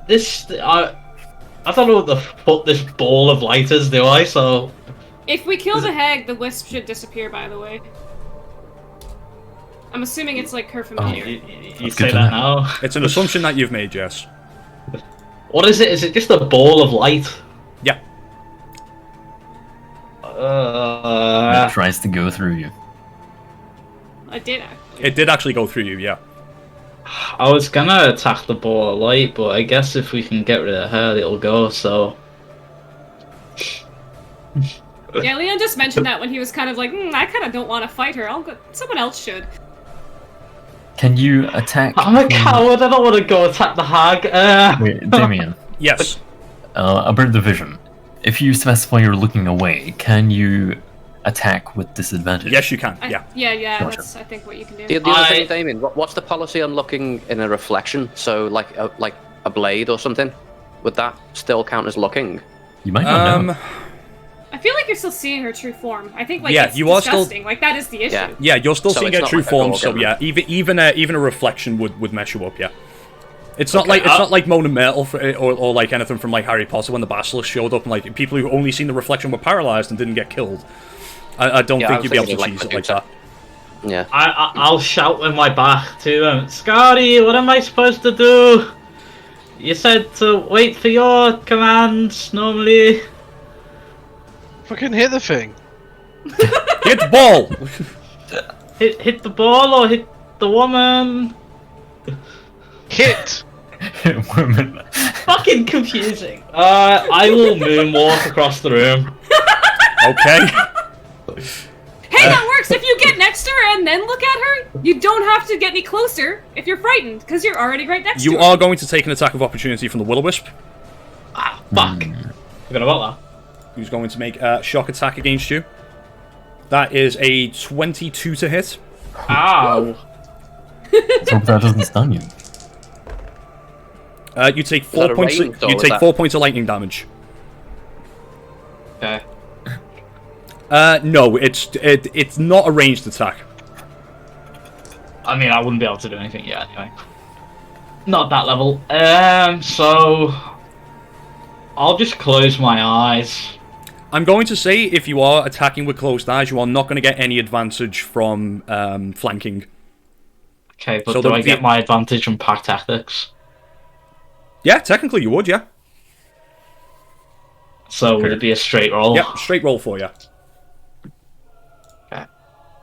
I don't know what the fuck this ball of light is, do I? So If we kill the hag, the wisp should disappear, by the way. I'm assuming it's like her familiar. you That's say good to that know. now. It's an assumption that you've made, yes. What is it? Is it just a ball of light? Yeah. It tries to go through you. I did actually. It did actually go through you, yeah. I was gonna attack the ball of light, but I guess if we can get rid of her, it'll go. So Yeah, Leon just mentioned that when he was kind of like, I kind of don't want to fight her. I'll go. Someone else should. Can you attack? I'm a coward. I don't want to go attack the hag. Wait, Damien. Yes. About the vision. If you specify you're looking away, can you attack with disadvantage? Yes, you can, yeah. Yeah. Gotcha. That's I think what you can do. The other thing, Damien, what's the policy on looking in a reflection? So, like a blade or something? Would that still count as looking? You might not know. I feel like you're still seeing her true form. I think like Yeah, it's you are still- disgusting. Like that is the issue. Yeah. Yeah, you're still So seeing it's her not true like a form, so gorgon. yeah, even a reflection would mess you up, yeah. It's not Okay, like Mona Myrtle or like anything from like Harry Potter when the basilisk showed up and like people who only seen the reflection were paralyzed and didn't get killed. I don't Yeah, I think was you'd be able to thinking cheese like it like that. Yeah. I'll shout with my back to them. Scotty, what am I supposed to do? You said to wait for your commands normally. Fucking hit the thing. Hit the ball! Hit the ball or hit the woman. Hit! Women. Fucking confusing. I will moonwalk across the room. Okay. Hey, that works. If you get next to her and then look at her, you don't have to get any closer if you're frightened because you're already right next to You her. are going to take an attack of opportunity from the Will-O-Wisp, Ah, fuck. Forgot about who's going to make a shock attack against you. That is a 22 to hit. that. Ow. Let's hope that doesn't stun you. You take that 4 a points. ranged or You is take that- 4 points of lightning damage. Okay. No, it's not a ranged attack. I mean, I wouldn't be able to do anything yet anyway. Not at that level. So I'll just close my eyes. I'm going to say if you are attacking with closed eyes, you are not going to get any advantage from flanking. Okay, but So do I get my advantage from pack tactics? Yeah, technically you would, yeah. So would it be a straight roll? Yep, straight roll for you. Okay.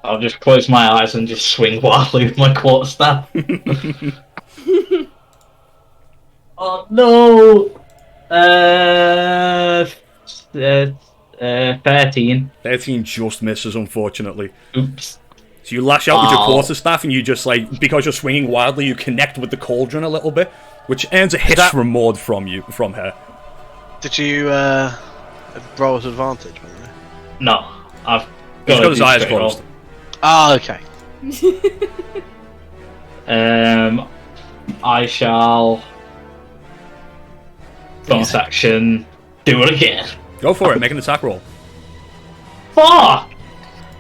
I'll just close my eyes and just swing wildly with my quarterstaff. Oh no! 13. 13 just misses, unfortunately. Oops. So you lash out with your quarterstaff, and you just, like, because you're swinging wildly, you connect with the cauldron a little bit, which earns a hit reward from her. Did you roll at advantage, by the way? No, I've He's got his do eyes straight roll. closed. Ah, okay. I shall bonus action do it again. Go for it, make an attack roll. Fuck!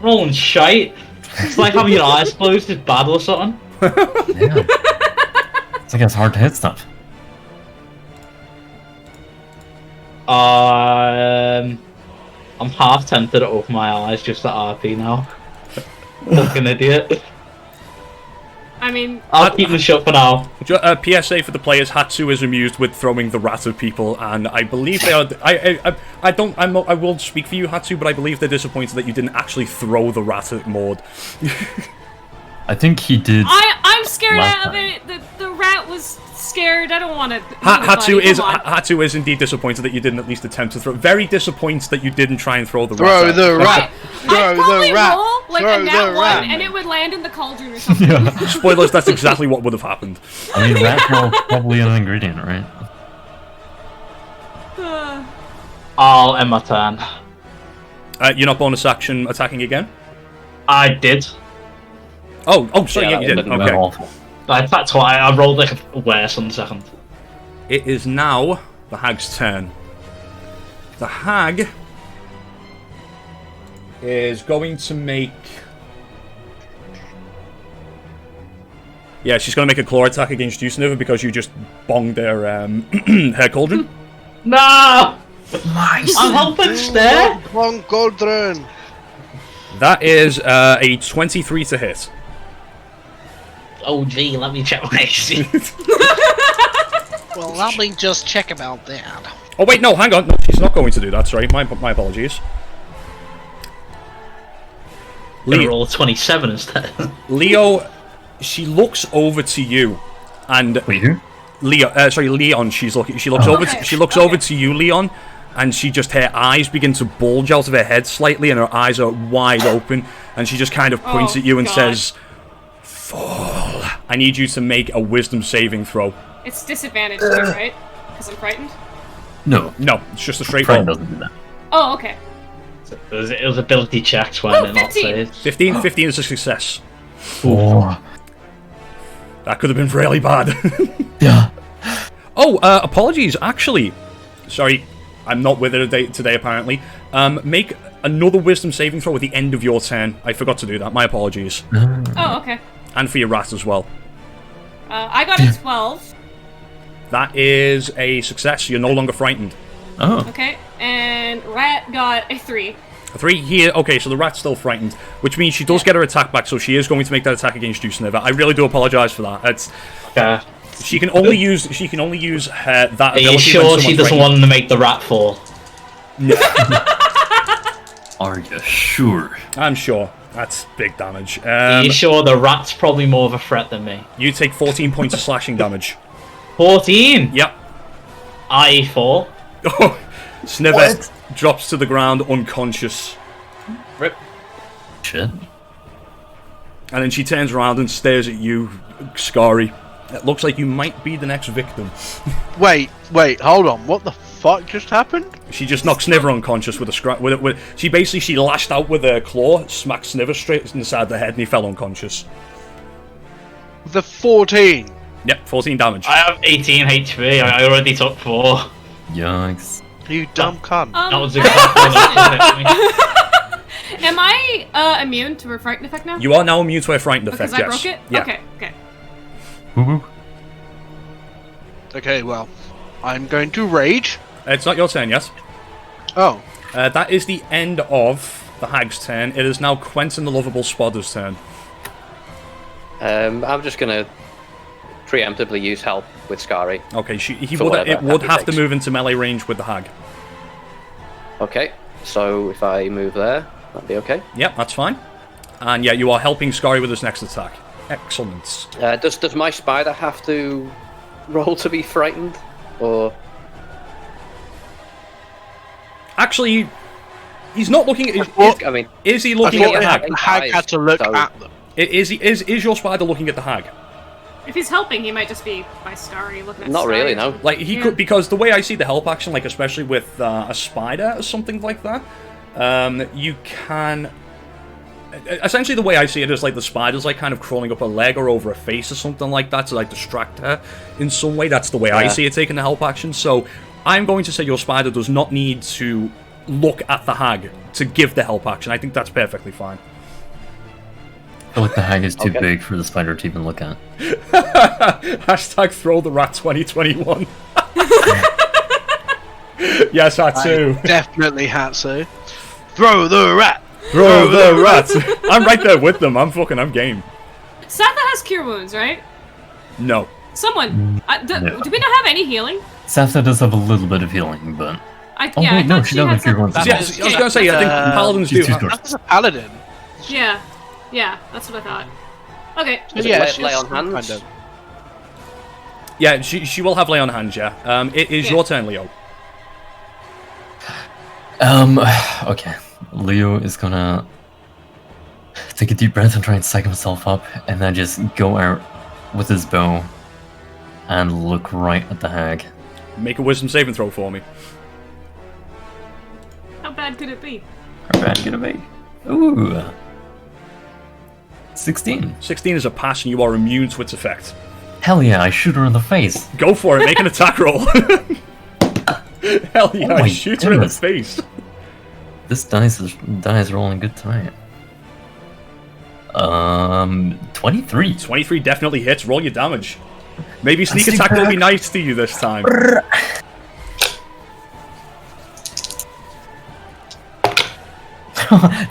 Rolling shite. It's like having your eyes closed is bad or something. Yeah. It's like it's hard to hit stuff. I'm half tempted to open my eyes just at RP now. Fucking idiot. I mean, I'll keep them shut for now. PSA for the players: Hatsu is amused with throwing the rat at people, and I believe they are. I won't speak for you, Hatsu, but I believe they're disappointed that you didn't actually throw the rat at Maud. I think he did. I'm scared last of it. The rat was scared. I don't want to. Hatsu is indeed disappointed that you didn't at least attempt to throw. Very disappointed that you didn't try and throw the rat. Throw the rat. I'd probably roll like Throw a nat the one, rat. and it would land in the cauldron or something. Yeah. Spoilers, that's exactly what would have happened. I mean, rat roll probably an ingredient, right? I'll end my turn. You're not bonus action attacking again? I did. Oh, sorry, yeah, that you did. would've been Okay. Awful. That's why I rolled like a worse on the second. It is now the hag's turn. The hag is going to make... Yeah, she's going to make a claw attack against you, Sniver, because you just bonged her cauldron. No! I'm helping stare. Wrong cauldron. That is a 23 to hit. Oh gee, let me check my AC. Well, let me just check about that. Oh wait, no, hang on. No, she's not going to do that, sorry. My apologies. Gonna roll a 27 instead. Leo, she looks over to you, and Wait, who? Leon. She looks over to you, Leon, and her eyes begin to bulge out of her head slightly, and her eyes are wide open, and she just kind of points at you and says, "Fall." I need you to make a wisdom saving throw. It's disadvantage, too, right? Because I'm frightened. No. No, it's just a straight Friend roll. doesn't do that. Oh, okay. It was ability checks when it not 15. saved. 15 is a success. Oh. That could have been really bad. Yeah. Oh, apologies, actually. Sorry, I'm not with her today, apparently. Make another wisdom saving throw at the end of your turn. I forgot to do that, my apologies. Oh, okay. And for your rat as well. I got a 12. That is a success, you're no longer frightened. Oh. Okay. And rat got a 3. A 3 here, okay, so the rat's still frightened, which means she does get her attack back, so she is going to make that attack against you, Sniver. I really do apologise for that. She can only use her that ability. Are you sure when she someone's doesn't frightened. want to make the rat fall? Are you sure? I'm sure. That's big damage. Are you sure the rat's probably more of a threat than me? You take 14 points of slashing damage. 14? Yep. I fall. Oh, Sniver drops to the ground unconscious. Rip. Shit. And then she turns around and stares at you, Scary. It looks like you might be the next victim. Wait, hold on. What the fuck just happened? She just knocked Sniver unconscious with a scrap. She lashed out with her claw, smacked Sniver straight inside the head, and he fell unconscious. The 14. Yep, 14 damage. I have 18 HP. I already took 4. Yikes. You dumb cunt. That was exactly what I Am I immune to her frightened effect now? You are now immune to a frightened effect, Because I yes. broke it? Yeah. Okay. Woo-woo. Okay, well, I'm going to rage. It's not your turn yet. Oh, That is the end of the hag's turn. It is now Quentin the Lovable Spodder's turn. I'm just gonna preemptively use help with Scary. Okay, it For would whatever have to takes. move into melee range with the hag. Okay, so if I move there, that'd be okay. Yep, that's fine. And yeah, you are helping Scary with his next attack. Excellent. Does my spider have to roll to be frightened, or Actually, he's not looking at. I mean, Is he I looking thought at the hag? the hag had to look So- at them. Is your spider looking at the hag? If he's helping, he might just be by Starry looking at Not Starry really, or no. something. Like he Yeah. could, because the way I see the help action, like especially with a spider or something like that, you can. Essentially, the way I see it is like the spider's like kind of crawling up a leg or over a face or something like that to like distract her in some way. That's the way I Yeah. see it taking the help action. So I'm going to say your spider does not need to look at the hag to give the help action. I think that's perfectly fine. I feel like the hag is too Okay. big for the spider to even look at. Hashtag throw the rat 2021. Yes, Hatsu. Definitely Hatsu. Throw the rat! Throw the rat. I'm right there with them. I'm game. Satha has cure wounds, right? No. Someone. Do we not have any healing? Safta does have a little bit of healing, but I oh yeah, wait, I no, thought she had doesn't cure some- wounds. Yeah, I was going to say, I think paladins do. she's too have- short. That's a paladin. Yeah, that's what I thought. Okay. Is it Yeah, lay, she lay has on some hands? kind of- Yeah, she will have lay on hands. Yeah. It is Yeah. your turn, Leo. Okay. Leo is gonna take a deep breath and try and psych himself up, and then just go out with his bow and look right at the hag. Make a wisdom saving throw for me. How bad could it be? How bad could it be? Ooh. 16. 16 is a pass, and you are immune to its effect. Hell yeah, I shoot her in the face. Go for it. Make an attack roll. Hell yeah! Oh my Shoot her in the goodness. face. This dice is rolling good tonight. 23. 23 definitely hits. Roll your damage. Maybe sneak sneak attack will be attack. nice to you this time.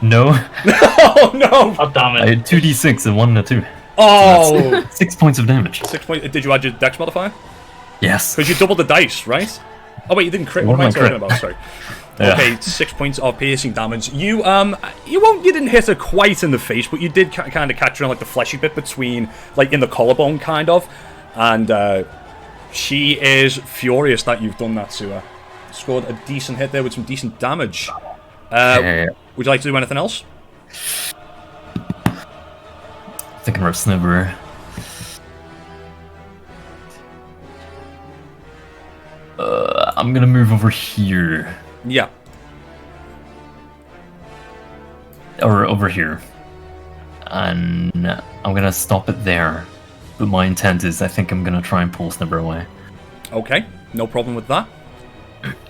No. Oh no! Oh, damn I it. had 2d6 and 1 and a 2. Oh! 6 points of damage. 6 points. Did you add your dex modifier? Yes. Because you doubled the dice, right? Oh wait, you didn't crit. What What am I am I talking crit? about? Sorry. Yeah. Okay, 6 points of piercing damage. You didn't hit her quite in the face, but you did kind of catch her in like the fleshy bit between, like in the collarbone, kind of. And she is furious that you've done that to her. Scored a decent hit there with some decent damage. Yeah. Would you like to do anything else? Thinking about Snibber. I'm gonna move over here. Yeah. Or over here. And I'm gonna stop it there. But my intent is I think I'm gonna try and pull Snibber away. Okay, no problem with that.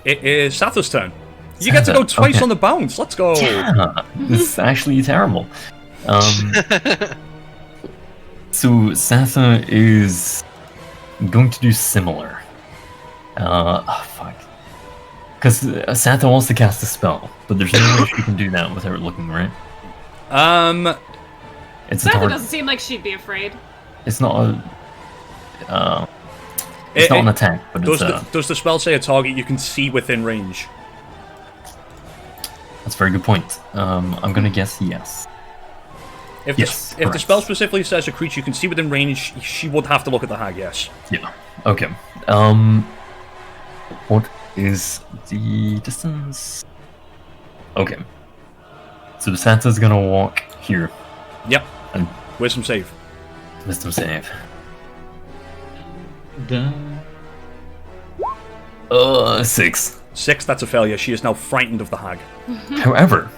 It is Satha's turn. You get to go twice Okay. on the bounce. Let's go. Yeah, this is actually terrible. So Satha is going to do similar. Fuck. Because Satha wants to cast a spell, but there's no way she can do that without looking, right? It's a Satha target. doesn't seem like she'd be afraid. It's not a. It's not an attack, but it's Does the spell say a target you can see within range? That's a very good point. I'm gonna guess yes. If Yes, if the correct. spell specifically says a creature you can see within range, she would have to look at the hag, yes. Yeah. Okay. What is the distance? Okay. So Santa's gonna walk here. Yep. And Wisdom save. wisdom save. Dun. 6. 6, that's a failure. She is now frightened of the hag. However,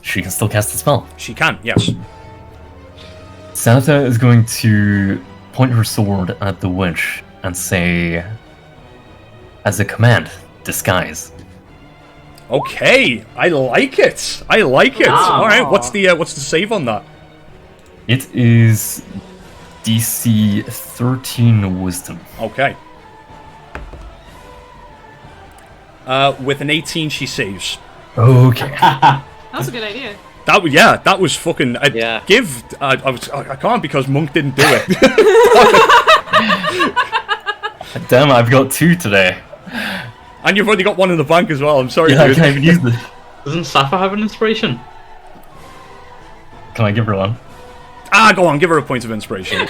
she can still cast the spell. She can, yes. Santa is going to point her sword at the witch and say, as a command, disguise. Okay, I like it. I like it. Wow. All right, what's the save on that? It is DC 13 Wisdom. Okay. With an 18, she saves. Okay. That was a good idea. That was fucking. Yeah. I can't because Monk didn't do it. Damn, I've got 2 today. And you've already got one in the bank as well. I'm sorry, Yeah, I dude. can't even use this. Doesn't Safa have an inspiration? Can I give her one? Go on, give her a point of inspiration.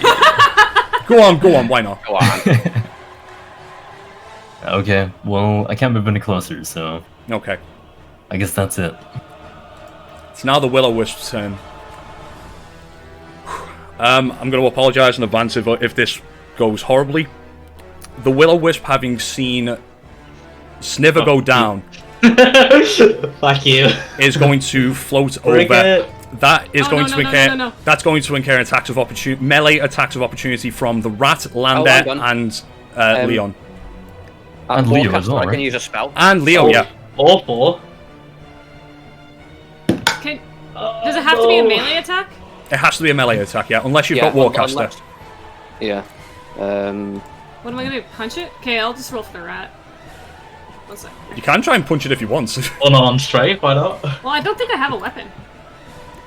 Go on, why not? Go on. Okay, well, I can't move any closer, so Okay. I guess that's it. It's now the Will-O-Wisp's turn. I'm going to apologise in advance if this goes horribly. The Will-O-Wisp, having seen Sniver go down, Fuck you. is going to float Bring over. it. That is Oh, going no, to no, no, incur. no, no. That's going to incur attacks of opportunity, melee attacks of opportunity from the Rat, Lander, hang on. and Leon, And Leo Warcaster, as well, I can right? use a spell. and Leo. Oh. Yeah, Or 4. Does it have to be a melee attack? it has to be a melee attack. Yeah, unless you've Yeah, got Warcaster. unless- Yeah. What am I gonna do? Punch it? Okay, I'll just roll for the rat. One sec. You can try and punch it if you want. Unarmed strike, why not? Well, I don't think I have a weapon.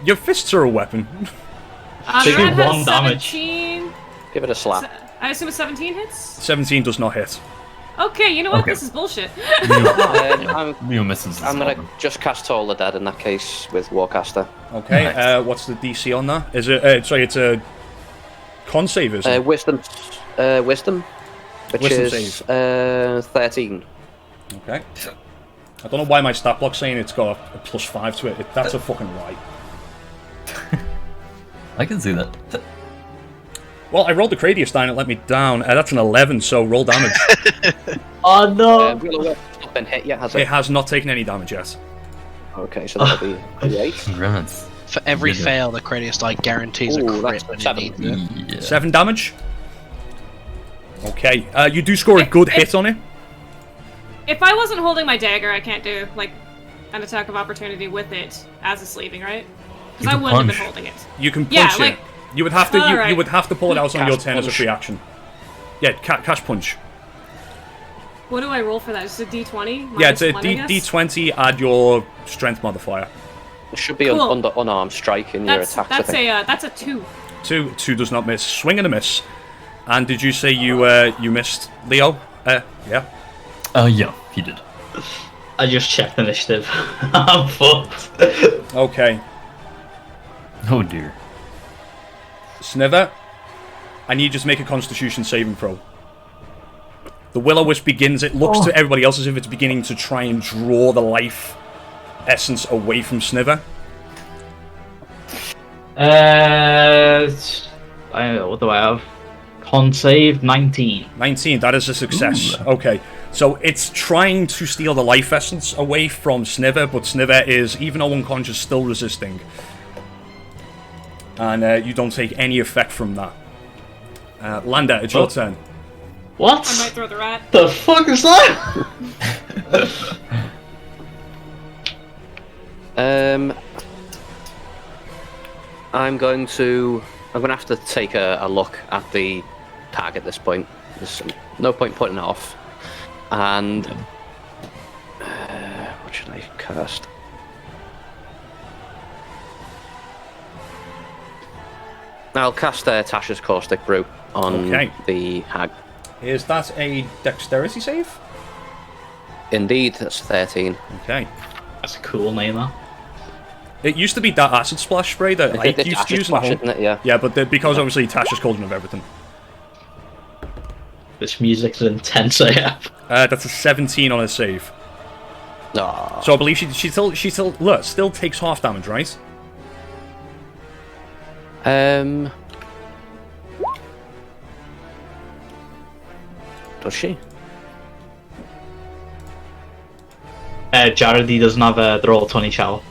Your fists are a weapon. Take The rat has 1 damage. 17. Give it a slap. I assume it's 17 hits? 17 does not hit. Okay, you know what? Okay. This is bullshit. Leo misses. I'm gonna just cast Toll the Dead in that case with Warcaster. Okay, Nice. what's the DC on that? Is it? Sorry, it's a con save, isn't it? Wisdom, which Wisdom is save. 13. Okay. I don't know why my stat block's saying it's got a +5 to it. That's a fucking lie. I can see that. Well, I rolled the Cradius die and it let me down. That's an 11, so roll damage. Oh no! Will-O-Wisp's not been hit yet, has It it? has not taken any damage yet. Okay, so that'll be 8. Congrats. For every You did it. fail, the Cranius die guarantees a Ooh, crit that's when you 7. need it. Yeah. 7 damage. Okay, you do score a good hit on it. If I wasn't holding my dagger, I can't do, like, an attack of opportunity with it as it's leaving, right? Because I can wouldn't have been punch. holding it. You can punch Yeah, it. like- You would have to. You Alright. would have to pull it out on your Cast turn as a punch. free action. Yeah, cash punch. What do I roll for that? Just a d20? Yeah, it's a Minus 1, I guess? D20. Add your strength modifier. It should be Cool. under unarmed strike in your attacks, I think. That's a 2. 2 does not miss. Swing and a miss. And did you say you missed, Leo? Yeah. Yeah, he did. I just checked initiative. I'm fucked. Okay. Oh dear. Sniver, I need you to make a Constitution saving throw. The Will-O-Wisp begins. It looks to everybody else as if it's beginning to try and draw the life essence away from Sniver. What do I have? Con save 19. 19. That is a success. Okay. So it's trying to steal the life essence away from Sniver, but Sniver is, even though unconscious, still resisting. And you don't take any effect from that. Lander, it's your turn. What? I might throw the rat. The fuck is that? I'm going to have to take a look at the tag at this point. There's no point putting it off. And what should I cast? I'll cast Tasha's Caustic Brew on Okay. the hag. Is that a dexterity save? Indeed, that's 13. Okay. That's a cool name, that. It used to be that acid splash spray that I It's used to Acid use in the Splash, home. isn't it? Yeah. Yeah, but because obviously Tasha's cauldron of everything. This music's intense, I have. That's a 17 on a save. Oh. So I believe she still takes half damage, right? Does she? Jared, he doesn't have the roll 20 shell.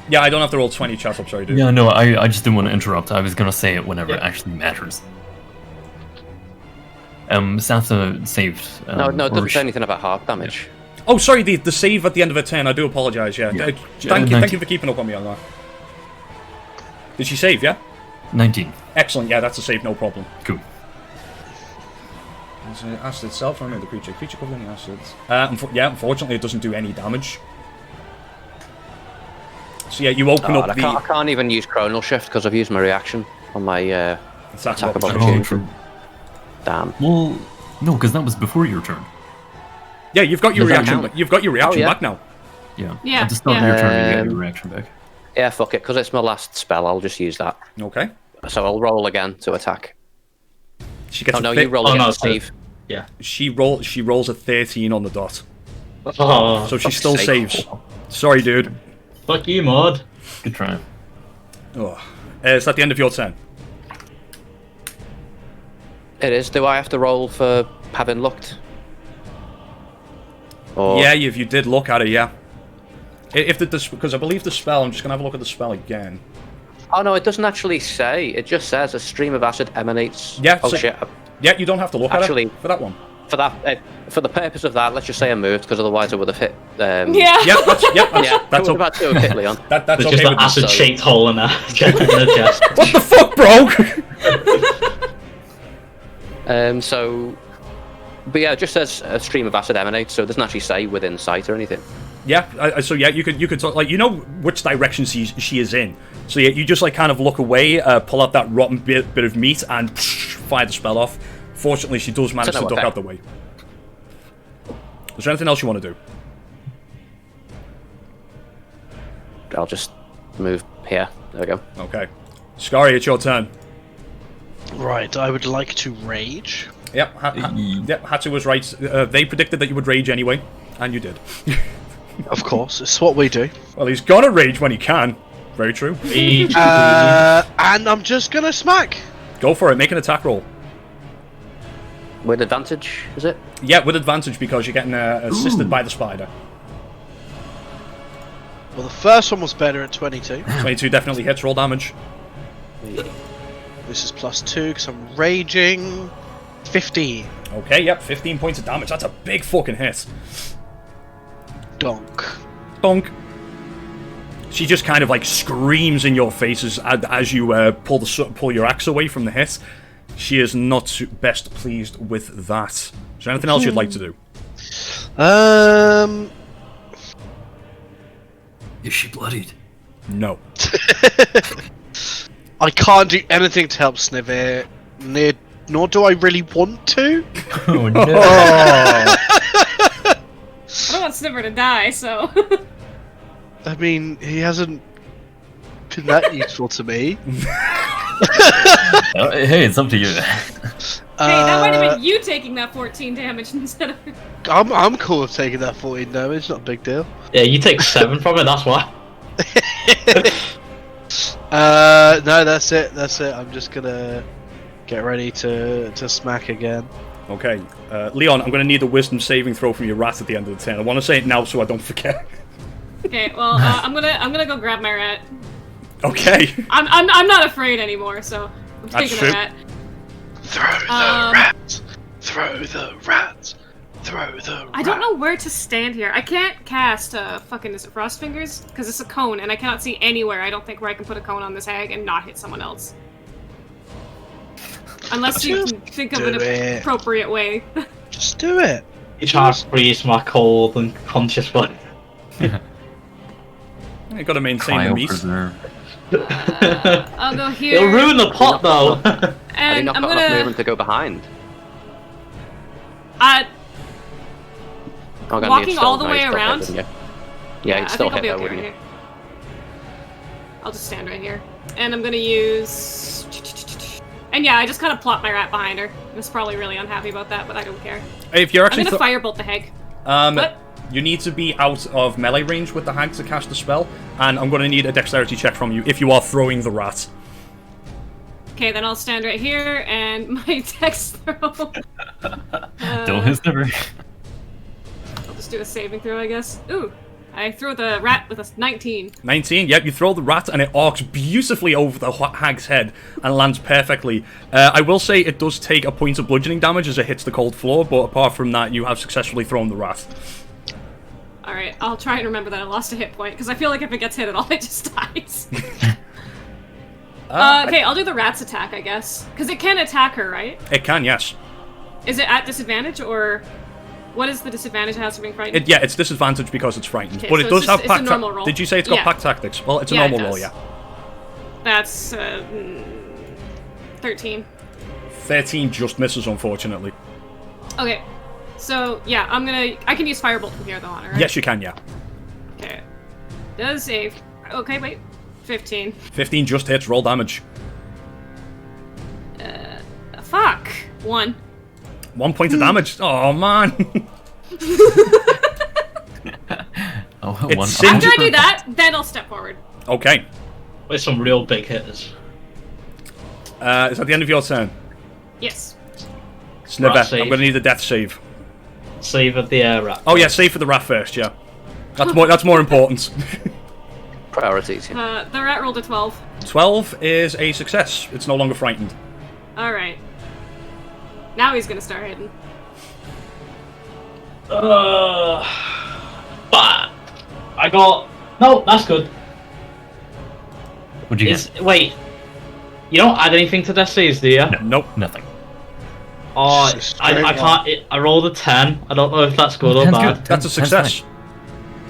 Yeah, I don't have to roll 20 chats. I'm sorry, dude. Yeah, no, I just didn't want to interrupt. I was gonna say it whenever it actually matters. Santa saved. No, it or doesn't sh- say anything about half damage. Oh, sorry, the save at the end of her turn. I do apologise. Yeah. Yeah. Thank you for keeping up on me on that. Did she save? Yeah. 19. Excellent. Yeah, that's a save. No problem. Cool. Acid itself. Remember the creature. Creature covered in acids. Unfortunately, it doesn't do any damage. So yeah, you open up the. I can't even use Chronal Shift because I've used my reaction on my attack of Oh, opportunity. true. Damn. Well, no, because that was before your turn. Yeah, you've got your Does that reaction. count? You've got your reaction yeah. back now. Yeah. Yeah, At the start of yeah. your turn, you get your reaction back. Yeah, fuck it, because it's my last spell. I'll just use that. Okay. So I'll roll again to attack. She gets. Oh no, a you roll Oh, again, no, Steve. Yeah. She rolls a 13 on the dot, Oh, so she fuck's still sake. saves. Sorry, dude. fuck you, Maud. Good try. Oh. Is that the end of your turn? It is. Do I have to roll for having looked? Or... Yeah, if you did look at it, yeah. Because I believe the spell. I'm just gonna have a look at the spell again. Oh no, it doesn't actually say. It just says a stream of acid emanates. Yeah. Oh so- shit. Yeah, you don't have to look Actually- at it for that one. For that, for the purpose of that, let's just say I moved because otherwise I would have hit. Yeah. Yeah, that's Yeah, that's we're about to have hit Leon. that's There's okay just an with me. acid-shaped hole in her in the chest. What the fuck, bro? But yeah, it just says a stream of acid emanates, so it doesn't actually say within sight or anything. Yeah, so yeah, you could talk, like, you know which direction she is in. So yeah, you just like kind of look away, pull out that rotten bit of meat, and fire the spell off. Fortunately, she does manage to no duck effect. out the way. Is there anything else you want to do? I'll just move here. There we go. Okay, Scary, it's your turn. Right, I would like to rage. Yep, Hatsu was right. They predicted that you would rage anyway, and you did. Of course, it's what we do. Well, he's gonna rage when he can. Very true. Rage, And I'm just gonna smack. Go for it. Make an attack roll. With advantage, is it? Yeah, with advantage because you're getting assisted by the spider. Well, the first one was better at 22. 22 definitely hits. Roll damage. This is +2 because I'm raging. 15. Okay, yep, 15 points of damage. That's a big fucking hit. Donk. Bonk. She just kind of like screams in your face as you pull your axe away from the hit. She is not best pleased with that. Is there anything else you'd like to do? Is she bloodied? No. I can't do anything to help Snivy, nor do I really want to. Oh no. I don't want Snipper to die, so. I mean, he hasn't been that useful to me. Hey, it's up to you. Hey, that might have been you taking that 14 damage instead of. I'm cool with taking that 14 damage, not a big deal. yeah, you take 7 from it, that's why. No, that's it. I'm just gonna get ready to smack again. Okay. Leon, I'm going to need a wisdom saving throw from your rat at the end of the turn. I want to say it now so I don't forget. Okay, well, I'm gonna go grab my rat. Okay. I'm not afraid anymore, so I'm That's taking true. the rat. Throw the rat! Throw the rat! Throw the rat! I don't know where to stand here. I can't cast fucking is it Frost Fingers? Because it's a cone, and I cannot see anywhere. I don't think where I can put a cone on this hag and not hit someone else. Unless you can think of an do it. appropriate way. Just do it. You try to freeze my cold and conscious one. You got to maintain the meat. Cryopreserve. I'll go here. It'll ruin the pot though. Have you and not I'm got enough gonna. movement to go behind? Uh, Oh, God, Walking you'd still- all the no, way you'd still hit, around? wouldn't you? Yeah, you'd I still think I'll hit be though, okay wouldn't right you? here. I'll just stand right here, and I'm gonna use. And yeah, I just kind of plop my rat behind her. I was probably really unhappy about that, but I don't care. If you're I'm actually gonna firebolt the hag. What? you need to be out of melee range with the hag to cast the spell, and I'm going to need a dexterity check from you if you are throwing the rat. Okay, then I'll stand right here, and my dex throw. Don't hit never. I'll just do a saving throw, I guess. Ooh, I throw the rat with a 19. 19, yep, you throw the rat and it arcs beautifully over the hag's head and lands perfectly. I will say it does take a point of bludgeoning damage as it hits the cold floor, but apart from that, you have successfully thrown the rat. Alright, I'll try and remember that I lost a hit point, because I feel like if it gets hit at all, it just dies. Okay, I'll do the rat's attack, I guess. Because it can attack her, right? It can, yes. Is it at disadvantage, or what is the disadvantage it has for being frightened? Yeah, it's disadvantage because it's frightened. Okay, But so it does it's have just- it's a pack normal roll. Did you say it's got Yeah. pack tactics? Well, it's a Yeah, normal it roll, does. yeah. That's 13. 13 just misses, unfortunately. Okay, so yeah, I can use Firebolt from here though on her, right? Yes, you can, yeah. Okay. Does save. Okay, wait. 15. 15 just hits, roll damage. Fuck. 1. 1 point of damage. Oh, man. Oh, It's one. sin- After I do that, then I'll step forward. Okay. With some real big hitters. Is that the end of your turn? Yes. Snibber, Rat save. I'm going to need a death save. Save of the rat. Oh, yeah, save for the rat first, yeah. That's more important. Priorities. Yeah. The rat rolled a 12. 12 is a success. It's no longer frightened. Alright. Now he's gonna start hitting. But I got no. That's good. What'd you get? Wait, you don't add anything to death saves, do you? Nope. Nothing. Oh, Just I straight can't. I rolled a 10. I don't know if that's good or 10's bad. good. That's a 10's success.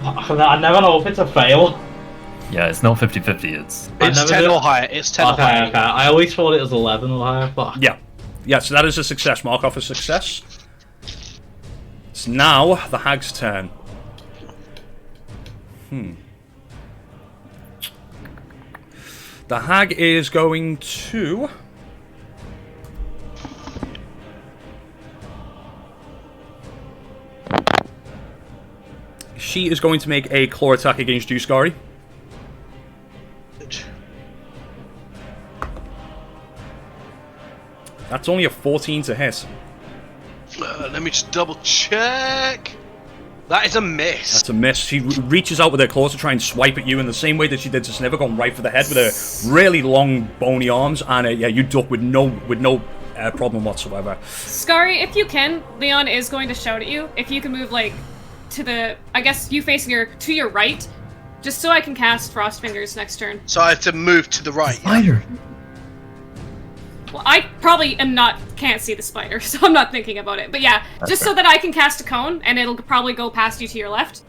I never know if it's a fail. fine. Yeah, it's not 50-50. It's I It's never 10 did. or higher. It's 10 or Okay, higher. okay. I always thought it was 11 or higher. Fuck. Yeah. Yeah, so that is a success. Mark off a success. It's now the hag's turn. The hag is going to... She is going to make a claw attack against you, Scary. That's only a 14 to hit. Let me just double check. That is a miss. That's a miss. She reaches out with her claws to try and swipe at you in the same way that she did to Sniver, going right for the head with her really long, bony arms, and yeah, you duck with no problem whatsoever. Scary, if you can, Leon is going to shout at you. If you can move, like, to the... I guess you facing to your right, just so I can cast Frost Fingers next turn. So I have to move to the right. spider. Well, I probably can't see the spider, so I'm not thinking about it. But yeah, just so that I can cast a cone, and it'll probably go past you to your left.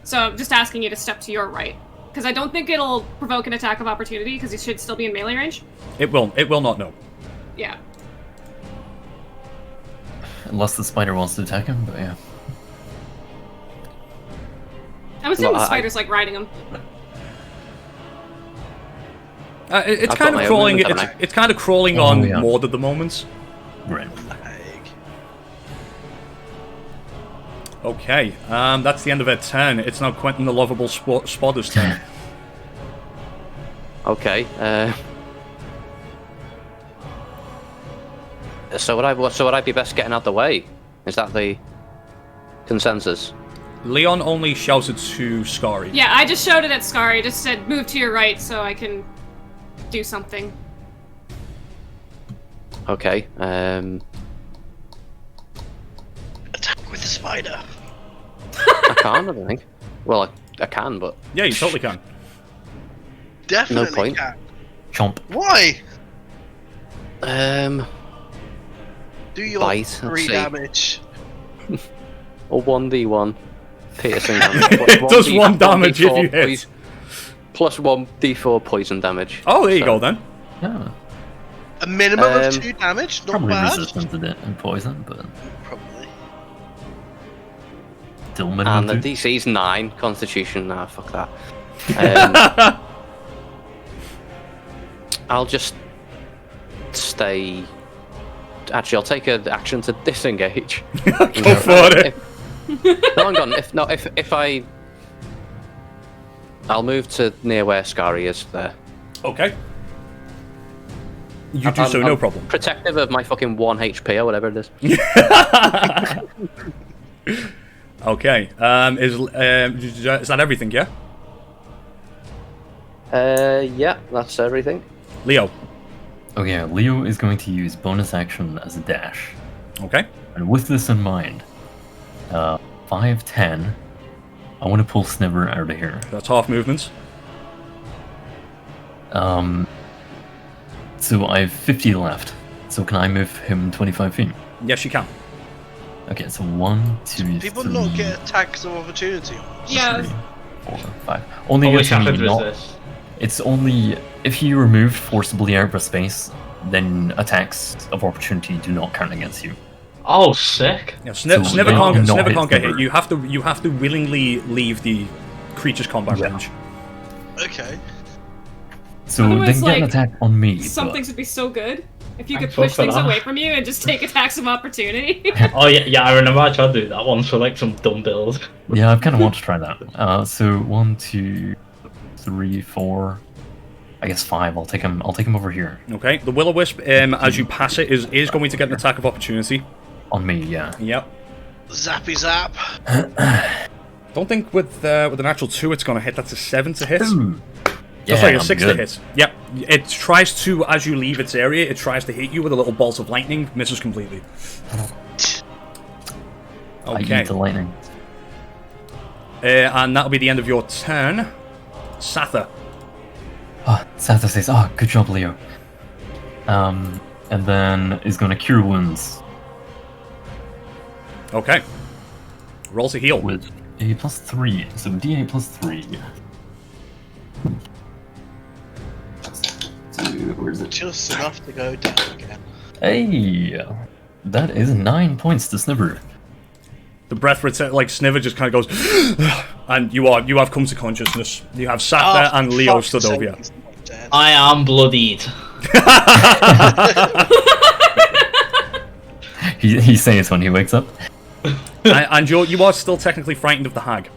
So I'm just asking you to step to your right. Because I don't think it'll provoke an attack of opportunity, because you should still be in melee range. It will not, no. Yeah. Unless the spider wants to attack him, but yeah. I'm assuming Well, the spider's, like, riding him. It's I've kind got of my own crawling. movement, haven't It's kind of crawling Oh, on yeah. Maud at the moment. Right. Okay, that's the end of her turn. It's now Quentin the Lovable Spotter's turn. Okay. So would I be best getting out the way? Is that the consensus? Leon only shouted to Scary. Yeah, I just shouted at Scary, just said, move to your right so I can do something. Okay. Attack with the spider. I can't. I don't think. Well, I can, but Yeah, you totally can. Definitely No point. can. Chomp. Why? Do your Bite, let's 3 see. damage. or 1d1 piercing damage. It does 1 damage if you 1d4 hit. Plus 1d4 poison damage. Oh, there you So- go then. Yeah. A minimum of Um, 2 damage. Not Probably bad. resistant to it and poison, but Probably. still minimum And the 2. DC's 9. Constitution, nah, fuck that. I'll just stay. Actually, I'll take an action to disengage. Go for it. No, hang on. If I'll move to near where Scary is there. Okay. You do so, no I'm problem. Protective of my fucking 1 HP or whatever it is. Okay. Is that everything? Yeah. Yeah, that's everything. Leo. Okay, Leo is going to use bonus action as a dash. Okay. And with this in mind, 5, 10, I want to pull Sniver out of here. That's half movement. So I have 50 left. So can I move him 25 feet? Yes, you can. Okay, so 1, 2, People 3, not get attacks of opportunity. Yeah. 3, 4, 5. Only Which against me, happens not... is this. It's only if you removed forcibly out of space, then attacks of opportunity do not count against you. Oh, sick. Yeah, So Sniver you can't, cannot Sniver hit can't get hit. Sniver. You have to willingly leave the creature's combat range. Okay. So Otherwise, they can get an like, attack on me. Some but- things would be so good if you I'm could so push for things that. away from you and just take attacks of opportunity. Oh yeah, I remember I tried to do that once for like some dumb build. Yeah, I kind of want to try that. So 1, 2, 3, 4. I guess 5. I'll take him over here. Okay, the Will-O-Wisp, as you pass it, is going to get an attack of opportunity. On me, yeah. Yep. Zappy zap. Don't think with a natural 2 it's going to hit. That's a 7 to hit. Ooh. That's like a I'm 6 to good. hit. Yep. It tries to, as you leave its area, it tries to hit you with a little bolt of lightning. Misses completely. I Okay. eat the lightning. And that'll be the end of your turn. Satha. Oh, Santa says, "Oh, good job, Leo." And then is going to cure wounds Okay. Roll to heal. with a +3. So D8 +3. Where is it? Just enough to go down again. Hey, that is 9 points to Sniver. The breath return, like Sniver just kind of goes, and you have come to consciousness. You have sat there, and Leo fuck's stood over you. sake, he's not dead. I am bloodied. He says when he wakes up. And you are still technically frightened of the hag.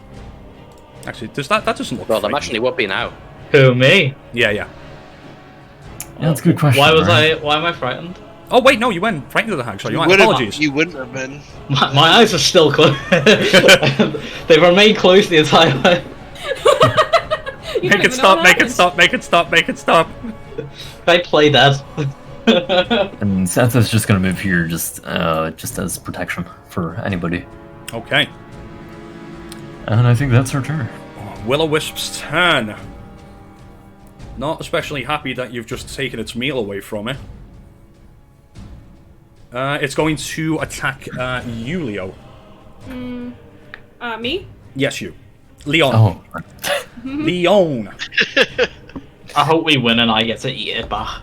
Actually, that doesn't look. Well, I'm frightening. actually would be now. Who, me? Yeah. Yeah, that's a good question. Why am I frightened? Oh wait, no, you weren't frightened of the hag. Sorry, you weren't. Wouldn't- Apologies. You wouldn't have been. My eyes are still closed. They've remained closed the entire way. You Make don't it even know stop! what Make it happened. stop! Make it stop! Make it stop! I play dead. And Santa's just gonna move here, just as protection for anybody. Okay. And I think that's our turn. Will-O-Wisp's turn. Not especially happy that you've just taken its meal away from it. It's going to attack you, Leo. Me? Yes, you. Leon. Oh, Leon. I hope we win and I get to eat it back.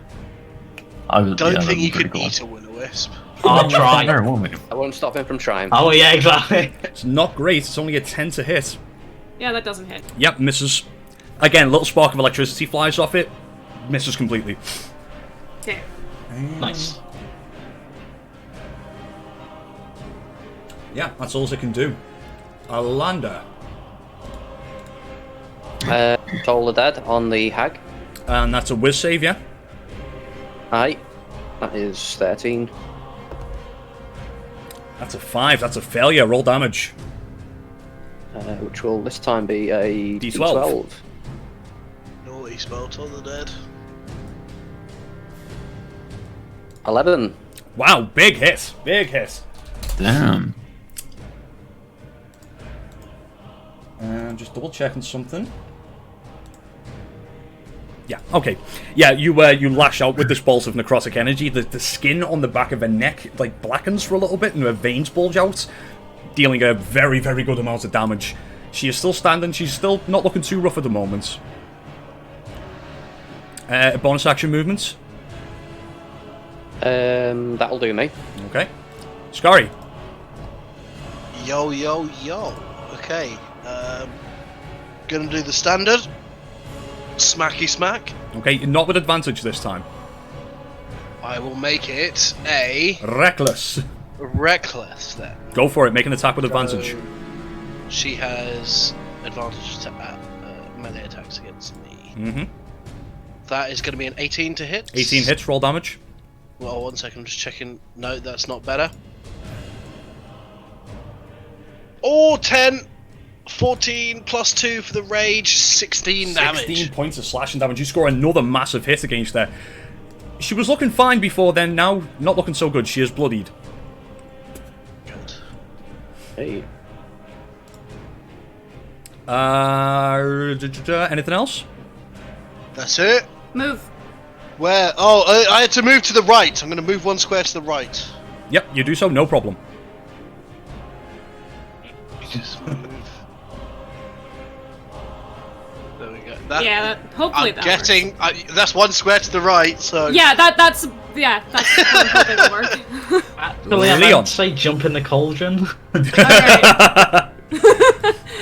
Don't Don't think you could eat a will-o-wisp. I'll try. There, won't we? I won't stop him from trying. Oh yeah, exactly. It's not great. It's only a 10 to hit. Yeah, that doesn't hit. Yep, misses. Again, little spark of electricity flies off it. Misses completely. Okay. Nice. Yeah, that's all it can do. Alanda. Toll the dead on the hag. And that's a whiz save, yeah? Aye. That is 13. That's a 5. That's a failure. Roll damage. Which will this time be a D12. Naughty spell, toll the dead. 11. Wow, big hit. Big hit. Damn. And just double checking something. Yeah, okay. Yeah, you lash out with this bolt of necrotic energy. The skin on the back of her neck like blackens for a little bit and her veins bulge out, dealing a very, very good amount of damage. She is still standing. She's still not looking too rough at the moment. Bonus action movements. That'll do me. Okay. Scary. Yo, yo, yo. Okay. Gonna do the standard. Smacky smack. Okay, not with advantage this time. I will make it a Reckless. reckless then. Go for it. Make an attack with advantage. So, she has advantage to melee attacks against me. Mm-hmm. That is going to be an 18 to hit. 18 hits. Roll damage. Well, 1 second, I'm just checking. No, that's not better. Oh, 10, 14 plus 2 for the rage, 16 damage. 16 points of slashing damage. You score another massive hit against her. She was looking fine before then. Now, not looking so good. She is bloodied. Good. Hey. Anything else? That's it. Move. Where? Oh, I had to move to the right. I'm going to move 1 square to the right. Yep, you do so, no problem. Just move. There we go. That, Yeah, hopefully I'm that getting. works. That's 1 square to the right. So. Yeah, that's what I'm hoping will work. Actually, I Leon. might say jump in the cauldron. Alright.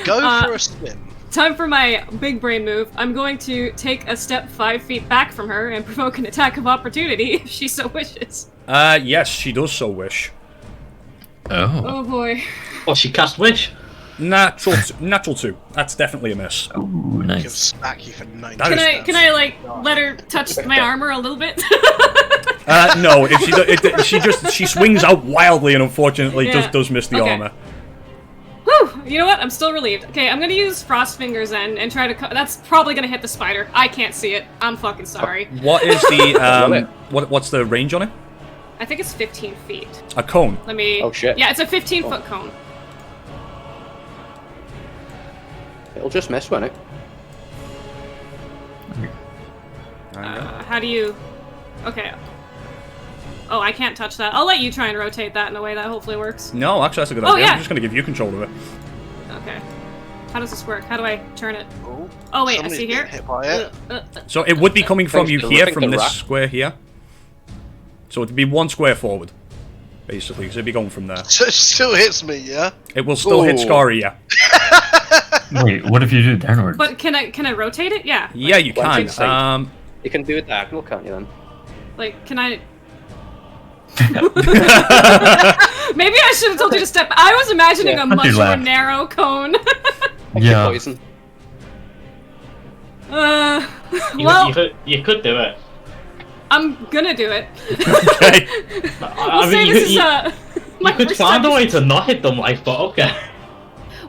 Go for a spin. Time for my big brain move. I'm going to take a step 5 feet back from her and provoke an attack of opportunity if she so wishes. Yes, she does so wish. Oh. Oh boy. Oh, she cast wish. Natural 2. That's definitely a miss. Ooh, Can nice. smack you for 90. That is- Can I like let her touch my armor a little bit? No, if she swings out wildly and unfortunately Yeah. does miss the Okay. armor. Whew, you know what? I'm still relieved. Okay, I'm gonna use Frost Fingers then and try to. That's probably gonna hit the spider. I can't see it. I'm fucking sorry. What is the what's the range on it? I think it's 15 feet. A cone. Let me. Oh, shit. Yeah, it's a 15-foot cone. It'll just miss, won't it? How do you? Okay. Oh, I can't touch that. I'll let you try and rotate that in a way that hopefully works. No, actually that's a good Oh, idea. yeah. I'm just gonna give you control of it. Okay. How does this work? How do I turn it? Oh, Oh wait, I somebody's see here. getting hit by it. So it would be coming from you Thanks to here, ripping from the this rat. square here. So it'd be 1 square forward, basically, because it'd be going from there. So it still hits me, yeah? It will still hit Ooh. Scary, yeah. Wait, what if you do it downward? But can I rotate it? Yeah. Yeah, you One can. thing safe. You can do it diagonal, can't you then? Like, can I? Maybe I should have told you to step. I was imagining Yeah. a much You more laugh. narrow cone. Yeah. Poison. Well, You could do it. I'm gonna do it. Okay. We'll say this is my You could first find a time. way to not hit them, like, but okay.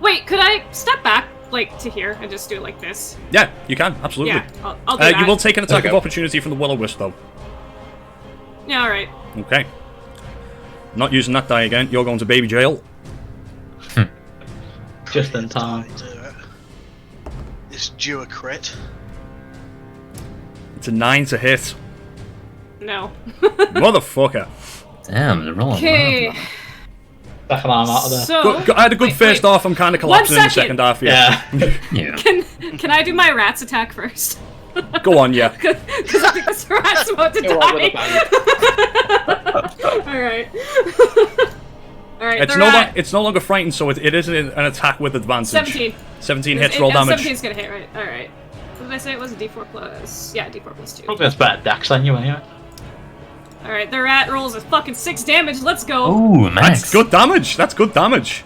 Wait, could I step back like to here and just do it like this? Yeah, you can, absolutely. Yeah, I'll do that. You will take an attack Okay. of opportunity from the Will-O-Wisp, though. Yeah, all right. Okay. Not using that die again. You're going to baby jail. Just in time. Do it. It's due a crit. It's a 9 to hit. No. Motherfucker. Damn, they're rolling. Okay. well. Back I'm out of there. So I had a good wait, first wait. half. I'm kind of collapsing in the second. second half. Yeah. Yeah. Yeah. Can I do my rat's attack first? Go on, yeah. Because I think this rat's about to Go on with a die. bang. All right. All right. It's the no, rat. it's no longer frightened, so it is an attack with advantage. 17. 17 hits, roll damage. 17's gonna hit, right? All right. What did I say? It was a D4 plus. Yeah, D4 plus 2. Probably has better dex than you anyway. All right. The rat rolls a fucking 6 damage. Let's go. Ooh, max. That's good damage. That's good damage.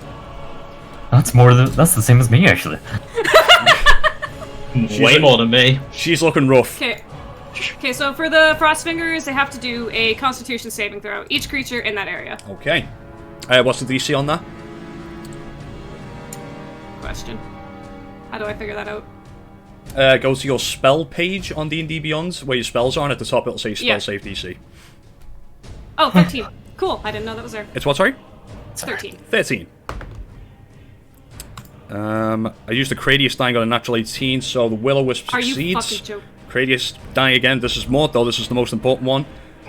That's more than that's the same as me actually. Way more than me. She's looking rough. Okay. Okay, so for the Frost Fingers, they have to do a Constitution saving throw. Each creature in that area. Okay. What's the DC on that? Question. How do I figure that out? Go to your spell page on D&D Beyond, where your spells are, and at the top it'll say spell Yeah. save DC. Oh, 13. Cool. I didn't know that was there. It's what, sorry? It's 13. 13. I used the Cradius die and got a natural 18, so the Will-O-Wisp Are you succeeds. fucking joking? Cradius die again. This is more, though. This is the most important one.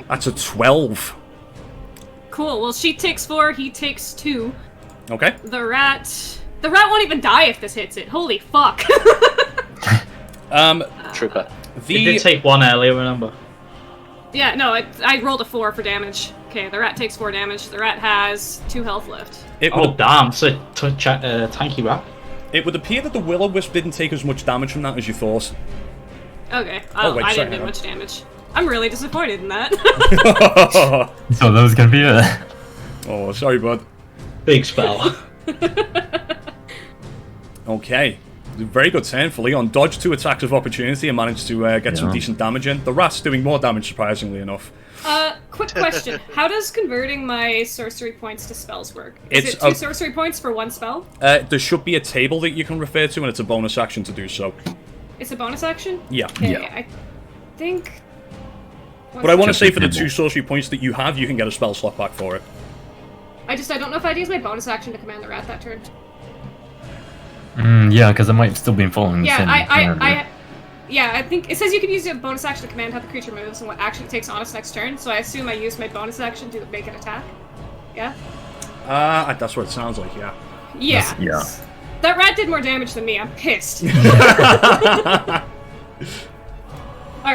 That's a 12. Cool. Well, she takes 4, he takes 2. Okay. The rat won't even die if this hits it. Holy fuck. Trooper. You did take one earlier, remember? Yeah, no, I rolled a 4 for damage. Okay, the rat takes 4 damage. The rat has 2 health left. It Oh would, damn, so tanky rat. it would appear that the Will-O-Wisp didn't take as much damage from that as you thought. Okay. Oh, wait, I sorry, didn't do hang on. much damage. I'm really disappointed in that. So that was gonna be it. Oh, sorry, bud. Big spell. Okay. Very good turn for Leon. Dodged 2 attacks of opportunity and managed to get some Yeah. decent damage in. The rat's doing more damage, surprisingly enough. Quick question. How does converting my sorcery points to spells work? Is It's it 2 a- sorcery points for 1 spell? There should be a table that you can refer to, and it's a bonus action to do so. It's a bonus action? Yeah. Okay, Yeah. I think... But I want to Just say a for the table. 2 sorcery points that you have, you can get a spell slot back for it. I don't know if I'd use my bonus action to command the rat that turn. Yeah, because it might still be following the Yeah, same commander. Yeah, I think it says you can use your bonus action to command how the creature moves and what action it takes on its next turn. So I assume I use my bonus action to make an attack. Yeah. That's what it sounds like. Yeah. Yeah. Yeah. That rat did more damage than me. I'm pissed. All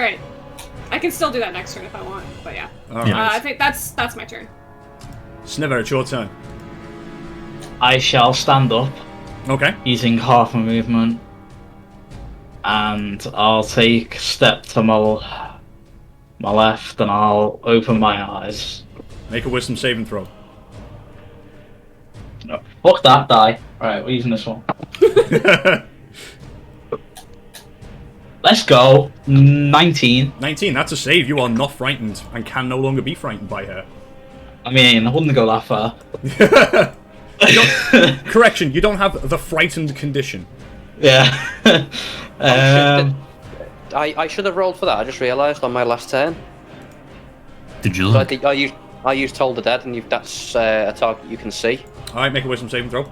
right. I can still do that next turn if I want, but yeah. All right. I think that's my turn. Sniver, it's your turn. I shall stand up Okay. using half my movement, and I'll take a step to my left, and I'll open my eyes. Make a wisdom saving throw. No, fuck that die. Alright, we're using this one. Let's go. 19. 19. That's a save. You are not frightened and can no longer be frightened by her. I mean, I wouldn't go that far. Correction. You don't have the frightened condition. Yeah. I should have rolled for that. I just realised on my last turn. Did you So look? I used Toll the Dead, and that's a target you can see. All right. Make a wisdom saving throw.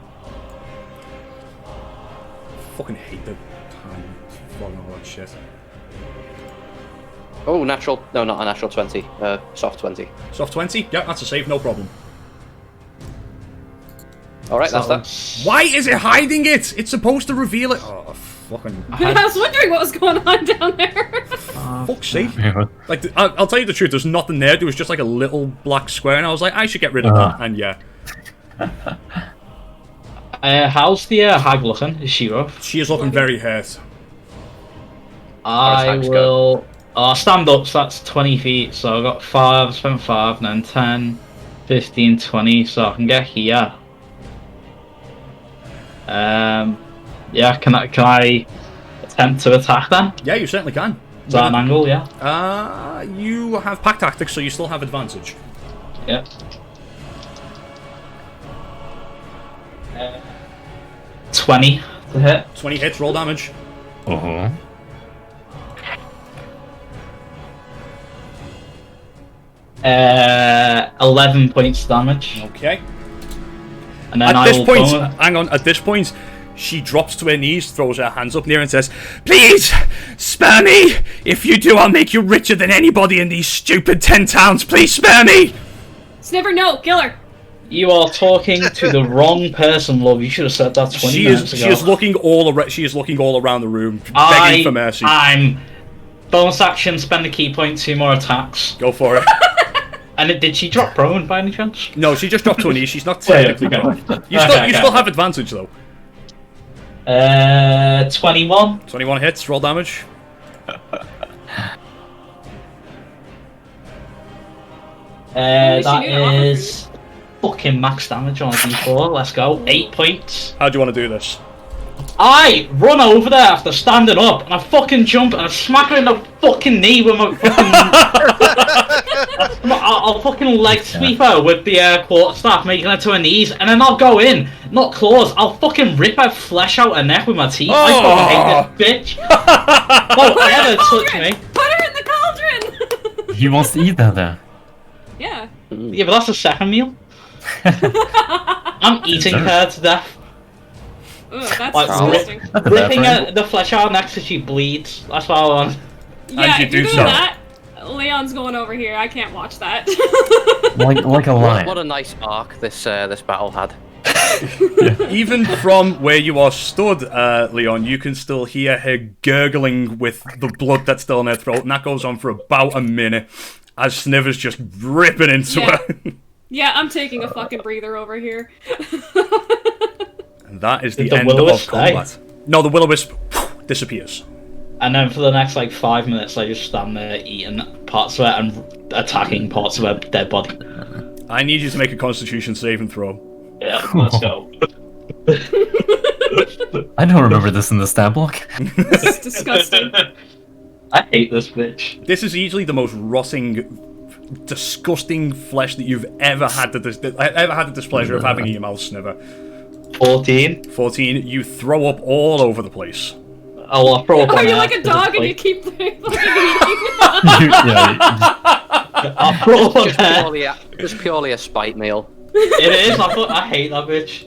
Fucking hate the time and all that shit. Oh, natural. No, not a natural 20. Soft 20. Soft 20. Yeah, that's a save. No problem. Alright, that's that. Why is it hiding it? It's supposed to reveal it. Oh, fucking. I was wondering what was going on down there. Fuck's sake. Yeah. Like, I'll tell you the truth, there's nothing there. There was just like a little black square, and I was like, I should get rid of that. And yeah. How's the hag looking? Is she rough? She is looking very hurt. I hags will stand up, so that's 20 feet. So I've got 5, spent 5, and then 10, 15, 20, so I can get here. Yeah, can I attempt to attack then? Yeah, you certainly can. Is that an angle, yeah? You have pack tactics, so you still have advantage. Yeah. 20 to hit. 20 hits, roll damage. Uh-huh. Uh, 11 points damage. Okay. And then At this point, hang on, at this point, she drops to her knees, throws her hands up in the air and says, "Please, spare me! If you do, I'll make you richer than anybody in these stupid 10 towns. Please spare me!" Sniver, no, kill her. You are talking to the wrong person, love. You should have said that 20 minutes ago. She is looking all around the room, begging for mercy. I'm bonus action, spend a key point, 2 more attacks. Go for it. And did she drop prone by any chance? No, she just dropped to her knees. She's not technically prone. You still have advantage though. 21. 21 hits, roll damage. That is fucking max damage on a d4. Let's go. 8 points. How do you want to do this? I run over there after standing up, and I fucking jump, and I smack her in the fucking knee with my fucking... I'll fucking leg sweep her with the quarterstaff, making her to her knees, and then I'll go in, not claws, I'll fucking rip her flesh out her neck with my teeth. I fucking hate this bitch. Don't ever touch me. Put her in the cauldron. He wants to eat that there. Yeah. Yeah, but that's a second meal. I'm eating her to death. Ugh, that's Like, disgusting. ripping the flesh out next to she bleeds. That's what I want. Yeah, you if do you're doing so. that, Leon's going over here. I can't watch that. Like a lion. What a nice arc this battle had. Even from where you are stood, Leon, you can still hear her gurgling with the blood that's still in her throat, and that goes on for about a minute as Sniver's just ripping into Yeah. her. Yeah, I'm taking a fucking breather over here. And that is the Did the end of will-o-wisp combat. No, the will-o-wisp disappears. And then for the next like 5 minutes, I just stand there eating parts of it and attacking parts of her dead body. I need you to make a Constitution saving throw. Yeah, let's go. I don't remember this in the stat block. It's disgusting. I hate this bitch. This is easily the most rotting, disgusting flesh that you've ever had the displeasure of having in your mouth, Sniver. 14. 14, you throw up all over the place. I'll throw up Are on you her like a after dog this and you fight. keep fucking eating? I'll throw up on her. Just purely a spite meal. It is. I hate that bitch.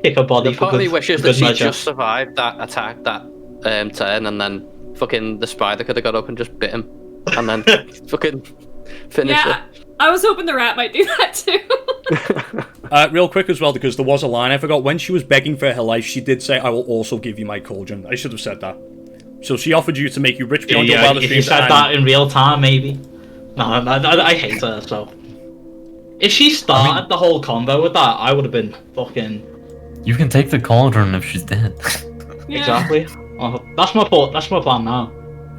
Kick a body The for part of me good, wishes for that good she measure. just survived that attack, that turn, and then fucking the spider could have got up and just bit him, and then fucking finished Yeah, I was hoping the rat might do that too. Real quick as well, because there was a line I forgot. When she was begging for her life, she did say, "I will also give you my cauldron." I should have said that. So she offered you to make you rich beyond your Yeah, wildest if you dreams. said and- that in real time, maybe. No, I hate her, so... If she started the whole combo with that, I would have been fucking... You can take the cauldron if she's dead. Yeah. Exactly. That's my plan now.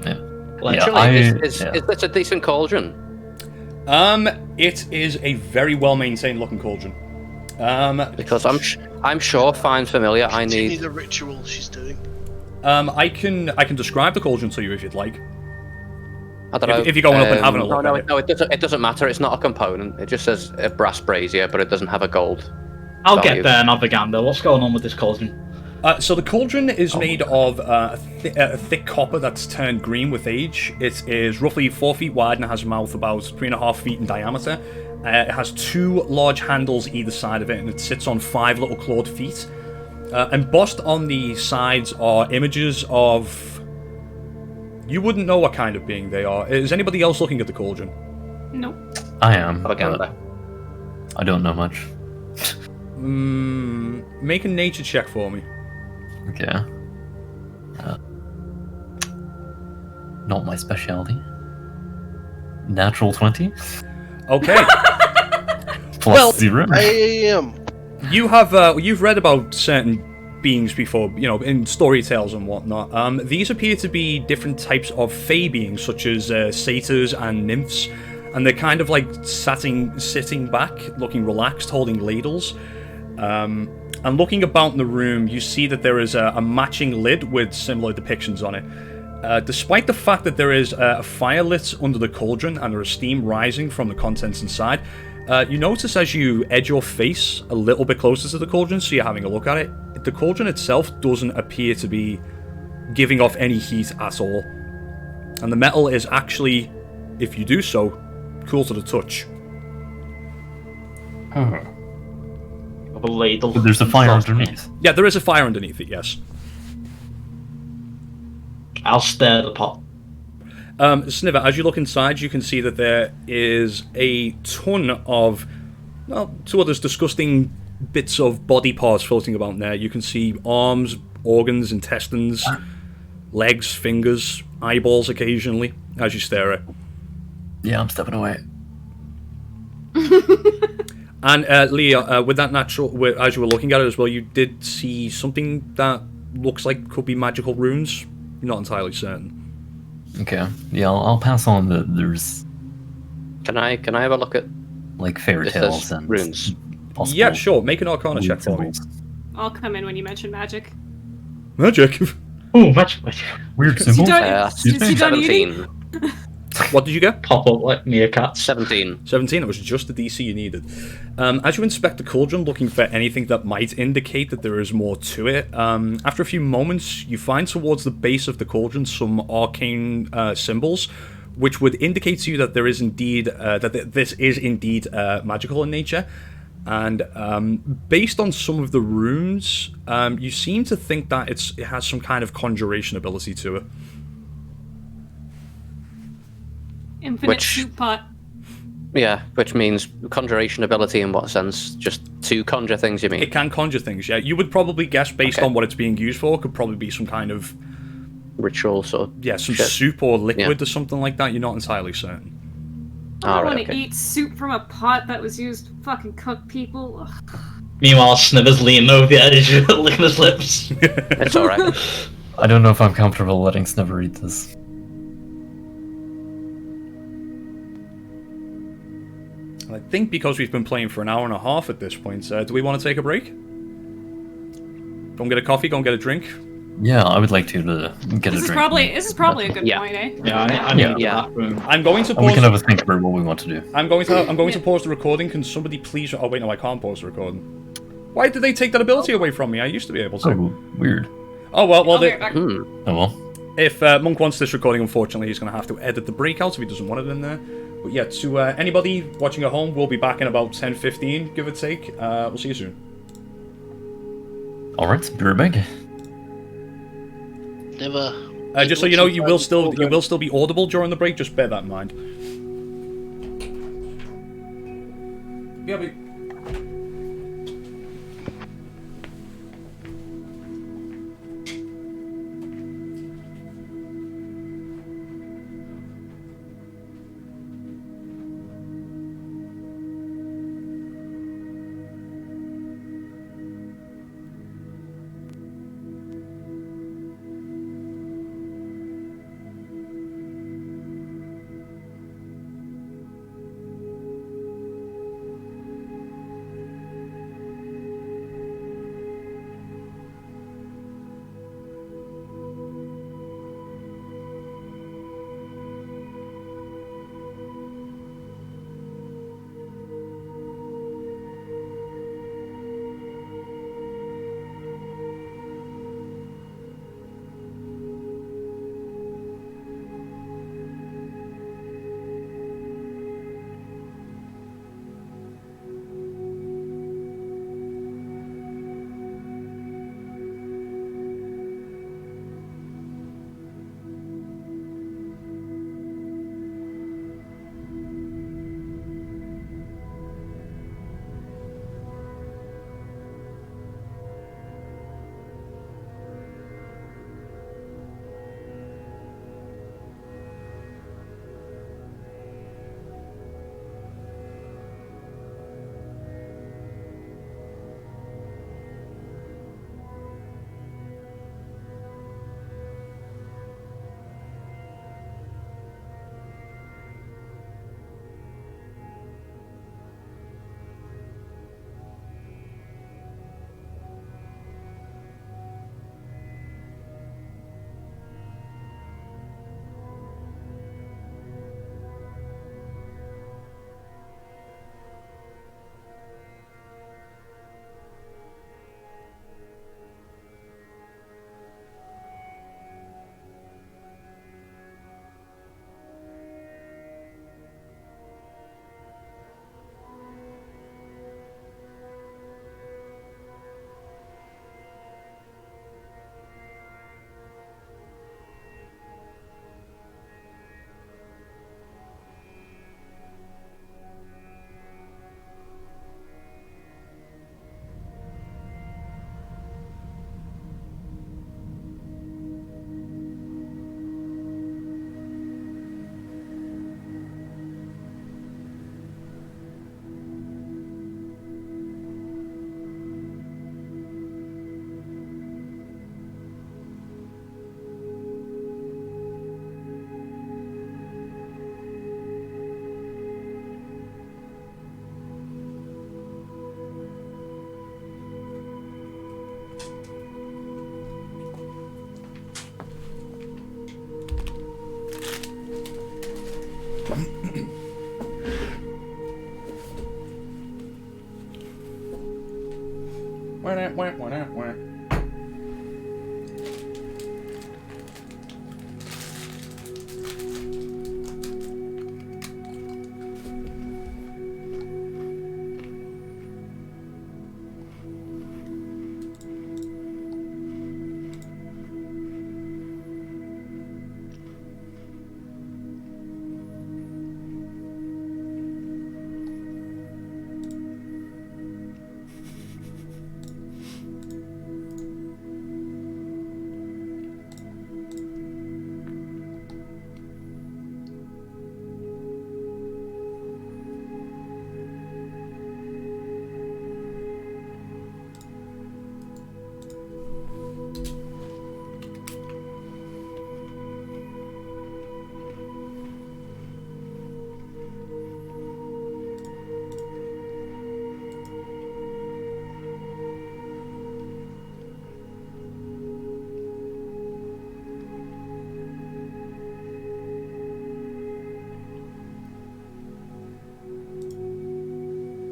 Yeah. Like, Yeah, Actually, is yeah. this a decent cauldron? It is a very well maintained looking cauldron. Because I'm sure finds familiar. I Continue need. the ritual she's doing. I can describe the cauldron to you if you'd like. I don't know. If you're going up and having a look no, at it. no, it doesn't matter. It's not a component. It just says a brass brazier, but it doesn't have a gold. I'll value. get there, Naviganda. What's going on with this cauldron? So the cauldron is made of a thick copper that's turned green with age. It is roughly 4 feet wide and has a mouth about 3.5 feet in diameter. It has 2 large handles either side of it, and it sits on 5 little clawed feet. Embossed on the sides are images of... You wouldn't know what kind of being they are. Is anybody else looking at the cauldron? Nope. I am. Propaganda. but I don't know much. Make a nature check for me. Okay. Not my specialty. Natural 20 Okay. plus Well, 0. Damn. You've read about certain beings before, you know, in story tales and whatnot. These appear to be different types of fey beings, such as satyrs and nymphs, and they're kind of like sitting back, looking relaxed, holding ladles. And looking about in the room, you see that there is a matching lid with similar depictions on it. Despite the fact that there is a fire lit under the cauldron and there is steam rising from the contents inside, you notice as you edge your face a little bit closer to the cauldron, so you're having a look at it, the cauldron itself doesn't appear to be giving off any heat at all. And the metal is actually, if you do so, cool to the touch. Of a ladle. But there's a fire underneath. Yeah, there is a fire underneath it, yes. I'll stir the pot. Sniver, as you look inside, you can see that there is a ton of, well, to others, disgusting bits of body parts floating about in there. You can see arms, organs, intestines, legs, fingers, eyeballs occasionally, as you stare at it. Yeah, I'm stepping away. And Leah, with that as you were looking at it as well, you did see something that looks like could be magical runes. You're not entirely certain. Okay. Yeah, I'll pass on that there's Can I have a look at? like fairy This tales says and runes. possible Yeah, sure. Make an Arcana weird check for me. symbols. I'll come in when you mention magic. Magic. Ooh, magic. Weird Is he symbols? done, is he done eating? 17. What did you get? Pop up like meerkats. 17. 17. It was just the DC you needed. As you inspect the cauldron, looking for anything that might indicate that there is more to it, after a few moments, you find towards the base of the cauldron some arcane symbols, which would indicate to you that there is indeed this is indeed magical in nature. And based on some of the runes, you seem to think that it has some kind of conjuration ability to it. Infinite Which- soup pot. Yeah, which means conjuration ability in what sense? Just to conjure things, you mean? It can conjure things, yeah. You would probably guess, based Okay. on what it's being used for, could probably be some kind of, Ritual sort of. yeah, some shit. soup or liquid Yeah. or something like that. You're not entirely certain. I don't Alright, want to okay. eat soup from a pot that was used to fucking cook people. Ugh. Meanwhile, Sniver's leaning over the edge, licking his lips. It's alright. I don't know if I'm comfortable letting Sniver eat this. I think because we've been playing for an hour and a half at this point, do we want to take a break? Go and get a coffee, go and get a drink. Yeah, I would like to get a This drink. is probably a good Yeah. point, eh? Yeah, I need Yeah. that room. I'm going to And we pause. can have a think about what we want to do. I'm going to pause the recording. Can somebody please? Oh wait, no, I can't pause the recording. Why did they take that ability away from me? I used to be able to. Oh, weird. Oh well, I'll be right back. Oh well. If Monk wants this recording, unfortunately, he's going to have to edit the breakout if he doesn't want it in there. But yeah, to anybody watching at home, we'll be back in about 10:15, give or take. We'll see you soon. All right, be right back. Never. Just so you know, you will still be audible during the break. Just bear that in mind. Yeah, but...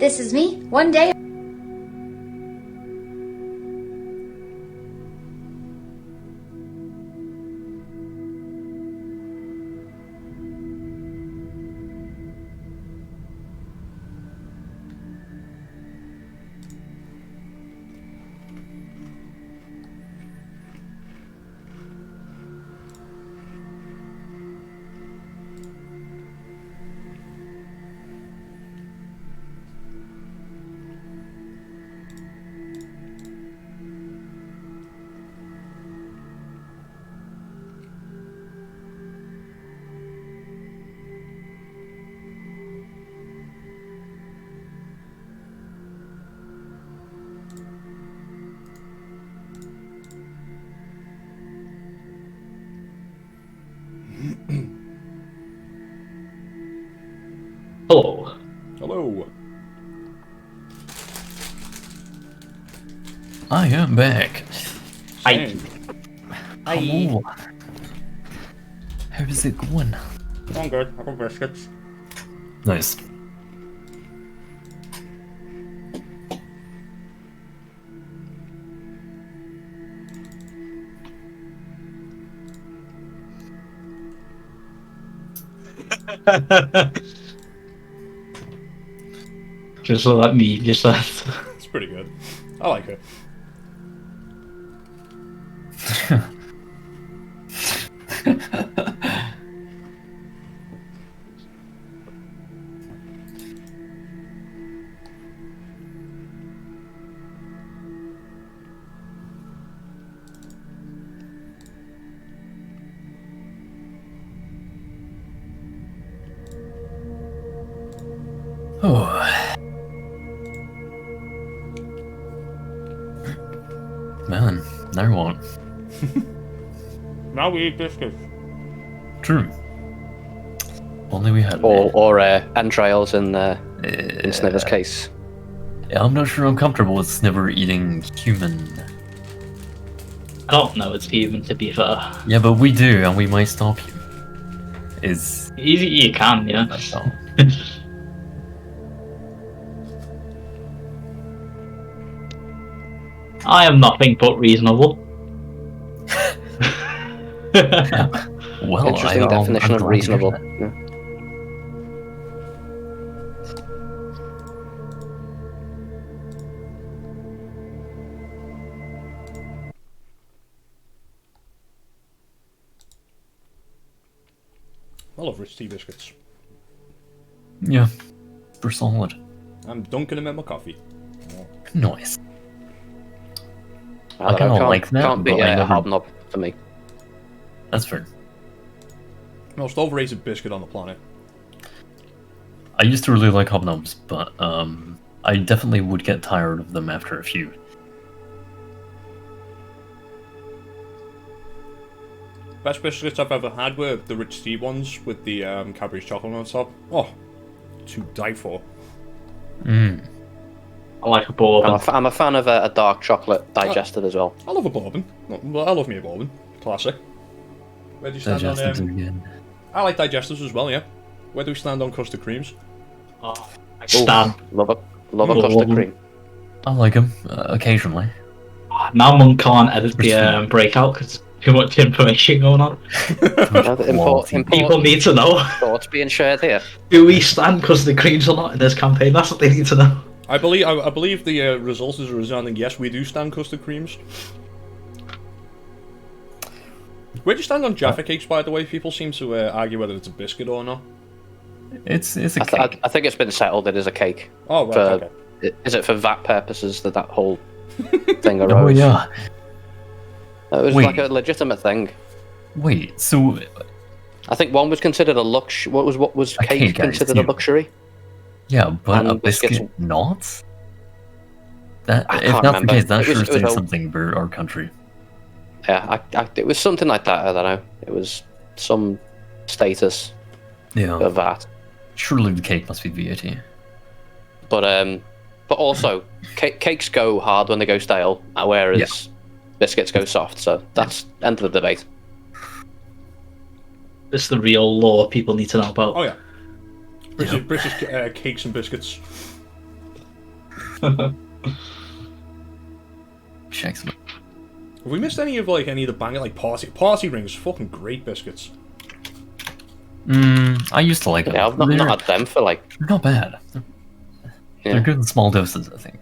This is me. One day. go. I am back. I. Hello. How's it going? I'm good. I got biscuits. Nice. Just like me, just that. It's pretty good. I like it. Oh. Man, now what? Now we eat biscuits. True. Only we had. Or entrails in Sniver's case. Yeah, I'm not sure I'm comfortable with Sniver eating human. I don't know it's human, to be fair. Yeah, but we do, and we might stop you. Is You can, yeah. that's all. I am nothing but reasonable. Well, Interesting definition I'm of glad to hear reasonable. that. Yeah. I love rich tea biscuits. Yeah, super solid. I'm dunking them in my coffee. Nice. I kinda can't, like that, can't be but I a never- hobnob for me. That's fair. Most overrated biscuit on the planet. I used to really like hobnobs, but I definitely would get tired of them after a few. Best biscuits I've ever had were the rich tea ones with the Cadbury's chocolate on top. Oh, to die for. Mm. I like a bourbon. I'm a fan of a dark chocolate digested as well. I love a bourbon. Well, I love me a bourbon. Classic. Where do you stand Digestives on again. I like digestives as well, yeah. Where do we stand on custard creams? Oh, I stand. Love a Ooh. custard cream. I like them occasionally. Now Monk can't edit the Respect. breakout because too much information going on. Yeah, the Quality. People need to know. thoughts being shared here. Do we stand custard creams or not in this campaign? That's what they need to know. I believe the result is a resounding yes, we do stand custard creams. Where do you stand on Jaffa cakes, by the way? People seem to argue whether it's a biscuit or not. It's a I cake. think it's been settled it is a cake. Oh, right, For- okay. Is it for VAT purposes that whole thing arose? Oh yeah. It was Wait. like a legitimate thing. Wait. So I think one was considered a luxury. What was A cake cake, I considered a assume. luxury? yeah, but a And biscuits- biscuit not. That I if can't that's the remember. case, that It was- sure it was says a- something about our country. Yeah, it was something like that. I don't know. It was some status Yeah. of that. Surely the cake must be VAT. But also cakes go hard when they go stale, whereas biscuits go soft. So that's end of the debate. This is the real law people need to know about. Oh, yeah. British cakes and biscuits. Shakes. Have we missed any of any of the banger party rings? Fucking great biscuits. I used to like them. Yeah, I've not had them for like. They're not bad. Yeah. They're good in small doses, I think.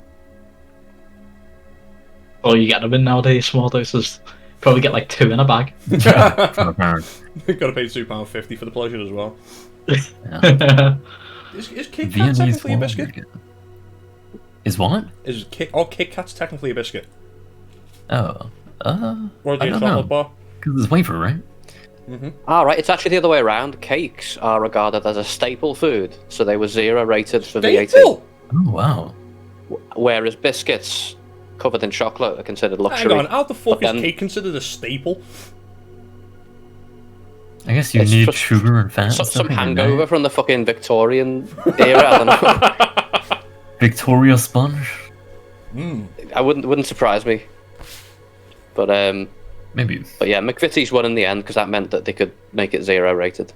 Oh, you get them in nowadays, small doses. Probably get like 2 in a bag. From a parent. Gotta pay £2.50 for the pleasure as well. Yeah. Is Kit Kat Viennese technically a wine biscuit? again. Is what? Is Kit Kat's technically a biscuit? Oh. Or is I it a don't chocolate know. bar? Because it's wafer, right? Right, it's actually the other way around. Cakes are regarded as a staple food, so they were 0 rated for VAT. Staple? Oh, wow. Whereas biscuits covered in chocolate are considered Hang luxury. on, how the fuck But is then- cake considered a staple? I guess you It's need just sugar and fat. Some in your hangover diet. from the fucking Victorian era. I don't know. Victoria sponge? I wouldn't surprise me. But Maybe. yeah, McVitie's won in the end because that meant that they could make it 0 rated.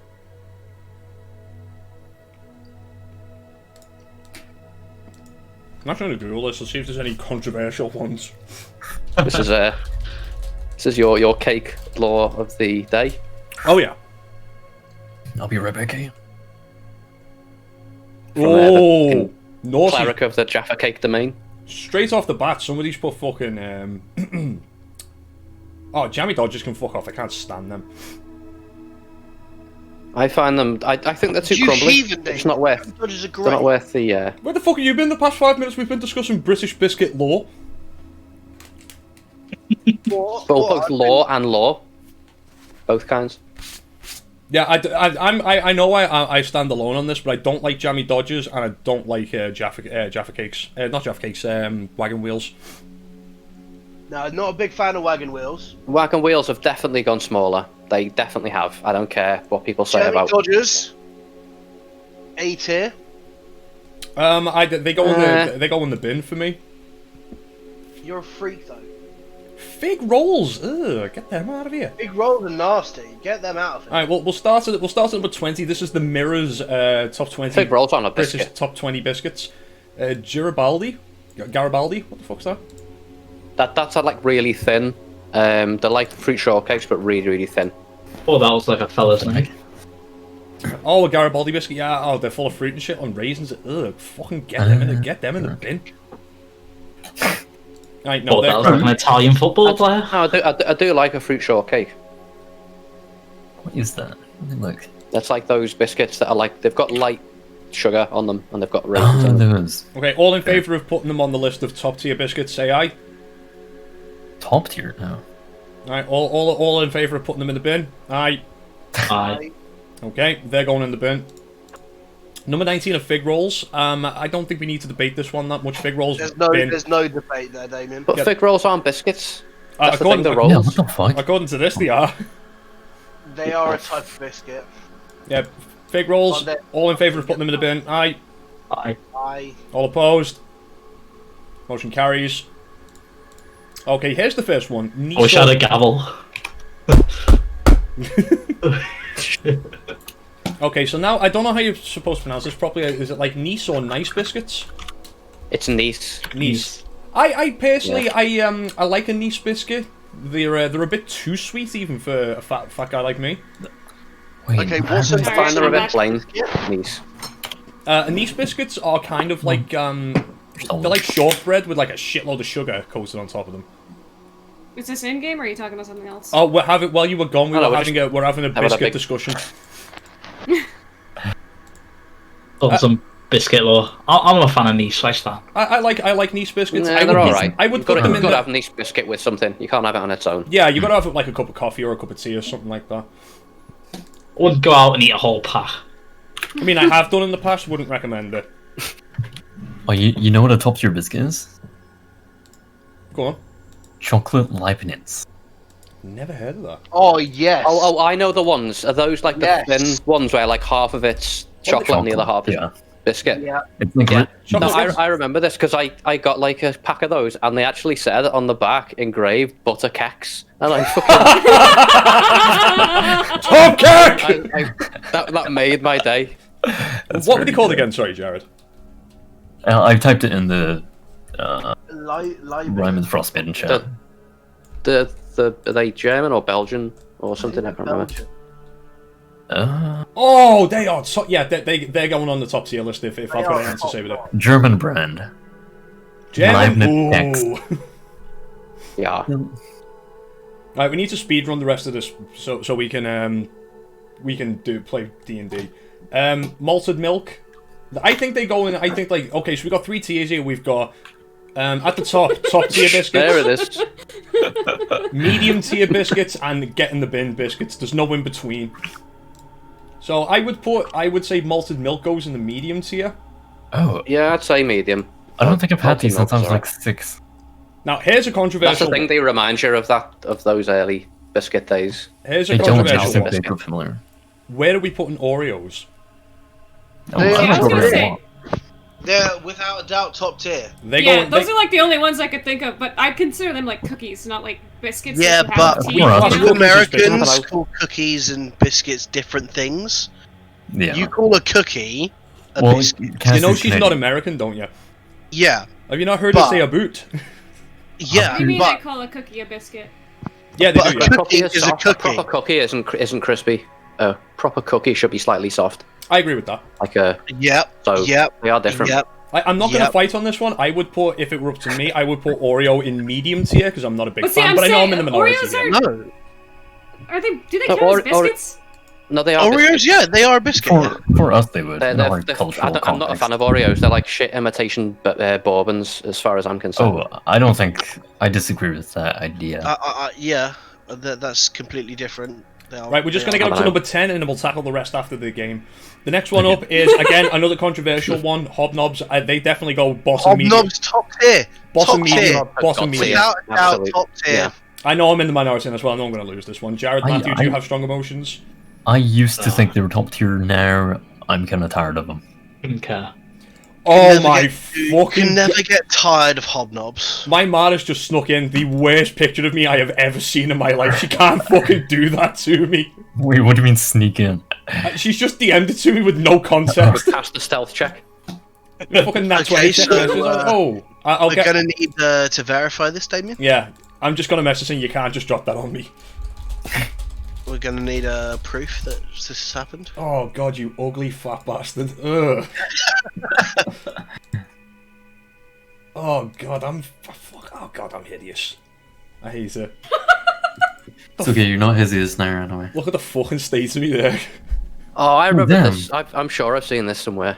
I'm not trying to Google this. Let's see if there's any controversial ones. This is your cake lore of the day. Oh yeah. I'll be right back, eh? Oh, naughty. Cleric of the Jaffa Cake domain. Straight off the bat, somebody's put fucking oh, jammy dodgers can fuck off. I can't stand them. I find them. I think they're too You crumbly. heathen, It's not worth. Dodgers are They're not great. worth the. Where the fuck have you been the past 5 minutes? We've been discussing British biscuit law. Both law and law. Both kinds. Yeah, I know I stand alone on this, but I don't like jammy dodgers and I don't like Jaffa cakes. Not Jaffa cakes. Wagon wheels. No, not a big fan of wagon wheels. Wagon wheels have definitely gone smaller. They definitely have. I don't care what people say Jammy about. Dodgers. A tier. They go in the bin for me. You're a freak though. Fig rolls. Ugh, get them out of here. Big rolls are nasty. Get them out of it. All right, we'll start at number 20. This is the Mirror's top 20. Fig rolls on a British biscuit. top 20 biscuits. Garibaldi. What the fuck's that? That's like really thin. They're like fruit shortcakes, but really, really thin. Oh, that was like a fella's name. Oh, a Garibaldi biscuit. Yeah. Oh, they're full of fruit and shit on raisins. Ugh, fucking get them in the bin. Right, no, Oh, that was like an Italian football player. No, I do like a fruit shortcake. What is that? Let me look. That's like those biscuits that are like they've got light sugar on them and they've got raisins Oh, in them. those. Okay, all in favour of putting them on the list of top tier biscuits, say aye. Top tier? No. Alright, all in favour of putting them in the bin? Aye. Aye. Okay, they're going in the bin. Number 19 are fig rolls. I don't think we need to debate this one that much. Fig rolls. There's bin. no debate there, Damien. But Yeah. fig rolls aren't biscuits. That's the according thing, the to- rolls. Yeah, what the fuck? According to this, they are. They are a type of biscuit. Yeah, fig rolls. On the- All in favour of putting them in the bin? Aye. Aye. All opposed? Motion carries. Okay, here's the first one. I wish I had a gavel. Okay, so now I don't know how you're supposed to pronounce this properly. Is it like Nice or Nice biscuits? It's Nice. Nice. I personally I like a Nice biscuit. They're a bit too sweet even for a fat guy like me. Wait, Okay, what's where- the I find they're a bit plain. biscuit? Nice. Nice biscuits are kind of like they're like shortbread with like a shitload of sugar coated on top of them. Is this in game or are you talking about something else? Oh, while you were gone, No, we're having a about a biscuit big- discussion. Done some biscuit law. I'm a fan of Nice. I stand. I like Nice biscuits. Nah, I they're would, alright. I would You've put got them to in the, have a nice biscuit with something. You can't have it on its own. yeah, you gotta have like a cup of coffee or a cup of tea or something like that. I wouldn't go out and eat a whole pack. I mean, I have done in the past. Wouldn't recommend it. Oh, you know what a top tier biscuit is? Go on. Chocolate Leibniz. Never heard of that. Oh yes. Oh, I know the ones. Are those like the Yes. thin ones where like half of it's chocolate and the other half is Yeah. biscuit? Yeah. It's like Yeah. No, Chocolate I remember this because I got like a pack of those and they actually said on the back engraved butter keks and I fucking Top cake! that made my day. What were they called again? Sorry, Jared. I typed it in the Leibniz. Rime and Frostbitten chat. Are they German or Belgian or something? I can't remember. Oh, they are. So, yeah, they're going on the top tier list if I've got anything to say with it. German brand. German. Leibniz Ooh. Yeah. Right, we need to speedrun the rest of this so we can play D&D. Malted milk. I think they go in. I think like okay, so we got 3 tiers here. We've got at the top tier biscuits, There it is. medium tier biscuits, and get in the bin biscuits. There's no in between. So I would say malted milk goes in the medium tier. Oh, Yeah, I'd say medium. I don't think I've had these Malted since I was milk's like 6. Now here's a That's controversial. the thing. They remind you of those early biscuit days. Here's a I don't controversial think one. they look familiar. Where are we putting Oreos? Oh, Yeah, I I was don't gonna know. say. They're without a doubt top tier. They Yeah, go. those they- are like the only ones I could think of, but I consider them like cookies, not like biscuits. Yeah, that you have but with tea, we are you you know? Americans Hello. call cookies and biscuits different things. Yeah. You call a cookie a well, biscuit. You Cassie's know she's Canadian. not American, don't you? Yeah, Have you not heard her But- say a boot? yeah, What do you mean I but call a cookie a biscuit? Yeah, they But do. a Yeah. cookie is a soft. cookie. proper cookie isn't crispy. A proper cookie should be slightly soft. I agree with that. Like a yep, so yep, they are different. yep. I'm not going to Yep. fight on this one. I would put, if it were up to me, I would put Oreo in medium tier because I'm not a big But see, fan. I'm But I know I'm in saying the minority. Oreos here. are- No, Are they? Do they No, count as Ore- biscuits? No, they are. Oreos, biscuits. yeah, they are a biscuit. For us, they would. In our They're- cultural I'm not a context. fan of Oreos. They're like shit imitation bourbons, as far as I'm concerned. Oh, I don't think I disagree with that idea. Yeah, that's completely different. They are- Right, we're just they going to are- get up to number 10 and then we'll tackle the rest after the game. The next one up is, again, another controversial one. Hobnobs. They definitely go boss and medium. Hobnobs top tier. Boss top and tier. medium. Boss and Top medium. tier. Without a doubt, Absolutely. top tier. Yeah. I know I'm in the minority in this one. I know I'm going to lose this one. Jared, Matthew, do you I- have strong emotions? I used to think they were top tier. Now I'm kind of tired of them. Okay. Oh Never my You fucking... can never get tired of hobnobs. My mom has just snuck in the worst picture of me I have ever seen in my life. She can't fucking do that to me. Wait, what do you mean sneak in? She's just DM'd it to me with no context. Pass the stealth check. Fucking that's Okay, what so, she's like, oh, I'll We're get... gonna need to verify this, Damien. Yeah, I'm just going to message saying you can't just drop that on me. We're gonna need proof that this has happened. Oh god, you ugly fat bastard. Ugh. Oh god, I'm hideous. I hate it. It's okay, you're not hideous now anyway. Look at the fucking state of me there. Oh, I remember damn. this. I'm sure I've seen this somewhere.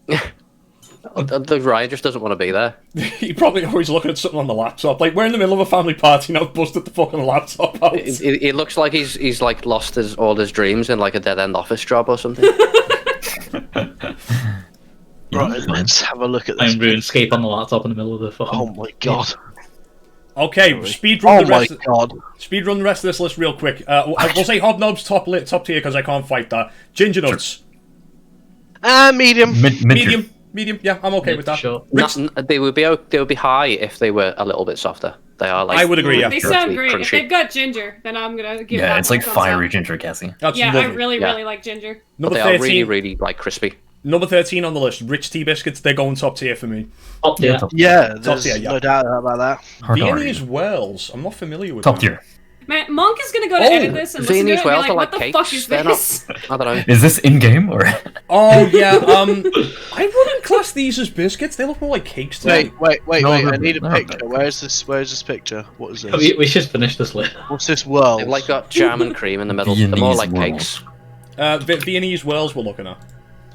The Ryan just doesn't want to be there. He probably always looking at something on the laptop. Like, we're in the middle of a family party and I've busted the fucking laptop out. It looks like he's like lost all his dreams in like a dead end office job or something. Right, let's have a look at this. I'm RuneScape on the laptop in the middle of the fucking. Oh my god. Okay, Oh speedrun the my rest. god. Speedrun the rest of this list real quick. We'll say Hobnob's top tier because I can't fight that. Ginger nuts, Medium. medium. Yeah, I'm okay with that. Sure. They would be high if they were a little bit softer. They are like. I would agree. Yeah, They sure. sound great. If Crunchy. they've got ginger, then I'm gonna give Yeah, that it's like one a thumbs fiery up. ginger, Cassie. That's Yeah, lovely. I really, Yeah. really like ginger. But Number they are 13. really like crispy. Number 13 on the list. Rich tea biscuits. They're going top tier for me. Top tier. Yeah, there's tier, yeah. no doubt about that. Hard to Viennese argue. Wells. I'm not familiar with Top them. tier. Man, Monk is gonna go to Oh, edit this and listen to it Viennese and be Wells like, are what like the fuck cakes. is They're this? I don't know. Is this in game or? Oh yeah. I wouldn't class these as biscuits. They look more like cakes to me. Wait. No, I they're- need a they're picture. not. Where's this picture? What is this? We should finish this later. What's this world? They've like got jam and cream in the middle. They're more like Viennese cakes. Viennese Wells we're looking at.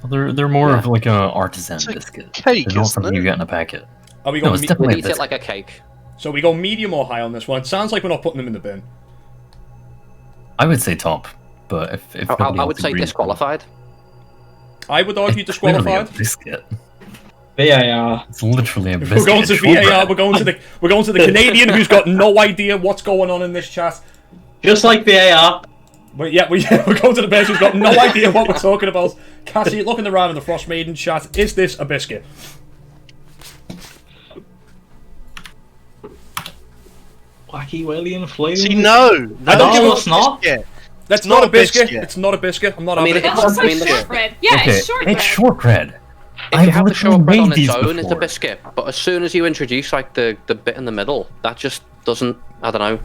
They're more of like a artisan It's a biscuit. cake, They're not isn't something it? you get in a packet. Are we No, going? it's Me- definitely They a eat it biscuit. like a cake. so we go medium or high on this one. It sounds like we're not putting them in the bin. I would say top, but if I nobody would else say agrees, disqualified. I would argue it's literally a disqualified. biscuit. VAR. It's literally a biscuit. We're going to It's VAR. shortbread. We're going to the Canadian who's got no idea what's going on in this chat. Just like VAR. But yeah, we're going to the person who's got no idea what we're talking about. Cassie, looking around in the Frost Maiden chat, is this a biscuit? Wacky William Flame. See, no, I don't give a- it's not. biscuit. That's not not a a biscuit. biscuit. It's not a biscuit. I'm not I mean, having It it. looks I like mean, the- shortbread. Yeah, Okay, it's shortbread. it's shortbread. If I've you have the literally shortbread on made its these own, it's a before. biscuit. But as soon as you introduce like the bit in the middle, that just doesn't. I don't know.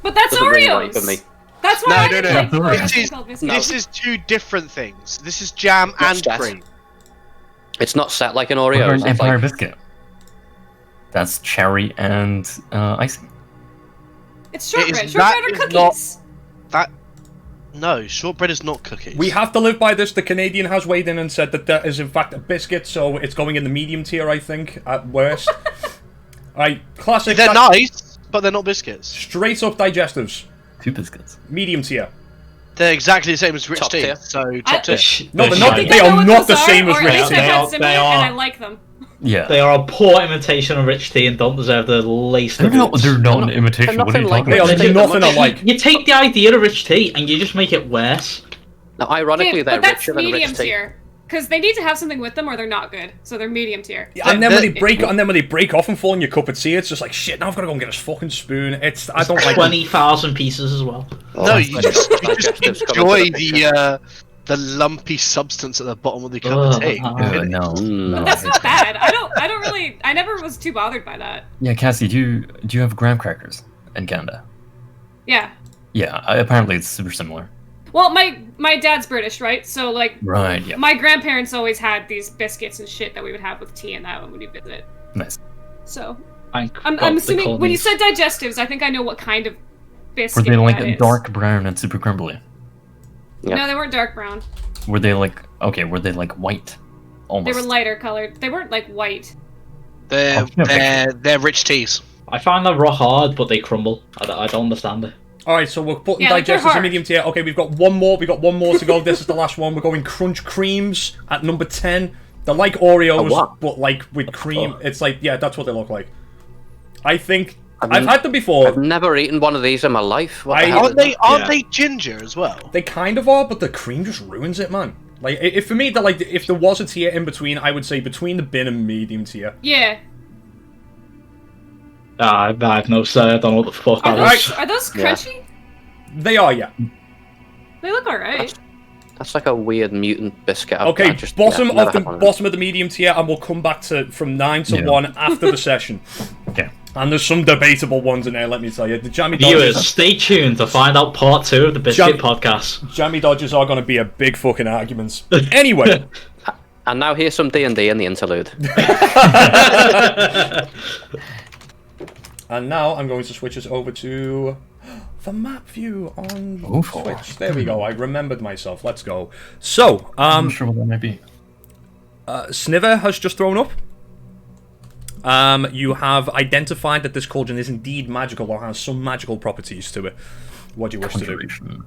But that's Doesn't really Oreos. work for me. That's No, why I no, didn't no. like Oreos. Oreos. This is- called biscuits. This is two different things. This is jam Not and set. cream. It's not set like an What about Oreo. an It's Empire like biscuit? That's cherry and icing. It's shortbread. is- Shortbread that or is cookies. No, shortbread is not cookies. We have to live by this. The Canadian has weighed in and said that that is in fact a biscuit, so it's going in the medium tier, I think, at worst. Classic. They're nice, but they're not biscuits. Straight up digestives. 2 biscuits. Medium tier. They're exactly the same as rich Top tea. tier. So top tier. No, they're I not. think They I know are what not those the same are, as or at Rich least Tea. I've They had are- similar they and are. I like them. Yeah. They are a poor imitation of rich tea and don't deserve the least They're of not, it. they're not an they're imitation. What are you nothing like talking They about? are They- nothing alike. You take the idea of rich tea and you just make it worse. Now, ironically, Okay, they're but that's richer than medium rich tea. tier. Because they need to have something with them or they're not good. So they're medium tier. And then when they break off and fall in your cup of tea, it's just like shit. Now I've got to go and get a fucking spoon. I don't like 20,000 pieces as well. No, you just Digestive's coming to enjoy the lumpy substance at the bottom of the cup of tea. No. Mm. That's not bad. I don't really. I never was too bothered by that. Yeah, Cassie, do you have graham crackers in Canada? Yeah. Yeah, apparently it's super similar. Well, my dad's British, right? So like, Right. Yeah. my grandparents always had these biscuits and shit that we would have with tea and that when we visit. Nice. So Thank I'm God they assuming call when you these- said digestives, I think I know what kind of Were biscuit they like that is. dark brown and super crumbly? Yeah. No, they weren't dark brown. Were they like white? Almost. They were lighter colored. They weren't like white. They're rich teas. I find them rock hard, but they crumble. I don't understand it. Alright, so we're putting Yeah, like they're digestives in hard. medium tier. Okay, we've got one more to go. This is the last one. We're going crunch creams at number 10. They're like Oreos, what? but like with cream. It's like, yeah, that's what they look like. I think I mean, I've had them before. I've never eaten one of these in my life. What the hell Aren't is they? that? Aren't Yeah. they ginger as well? They kind of are, but the cream just ruins it, man. Like, if for me, they're like, if there was a tier in between, I would say between the bin and medium tier. Yeah. I have no say. I don't know what the fuck Are that those, is. are those Yeah. crunchy? They are, yeah. They look alright. That's like a weird mutant biscuit. Okay, bottom never of the had one of bottom of the medium tier, and we'll come back to from 9 to Yeah. 1 after the session. Okay. And there's some debatable ones in there, let me tell you. The Jammy Viewers, Dodgers, stay tuned to find out part 2 of the Biscuit Jam- podcast. Jammy Dodgers are going to be a big fucking arguments. Anyway, And now here's some D&D in the interlude. and now I'm going to switch us over to the map view on Oof. Twitch. There we go. I remembered myself. Let's go. So, I'm not sure what that might be. Sniver has just thrown up. You have identified that this cauldron is indeed magical or has some magical properties to it. What do you wish to do? Conjuration.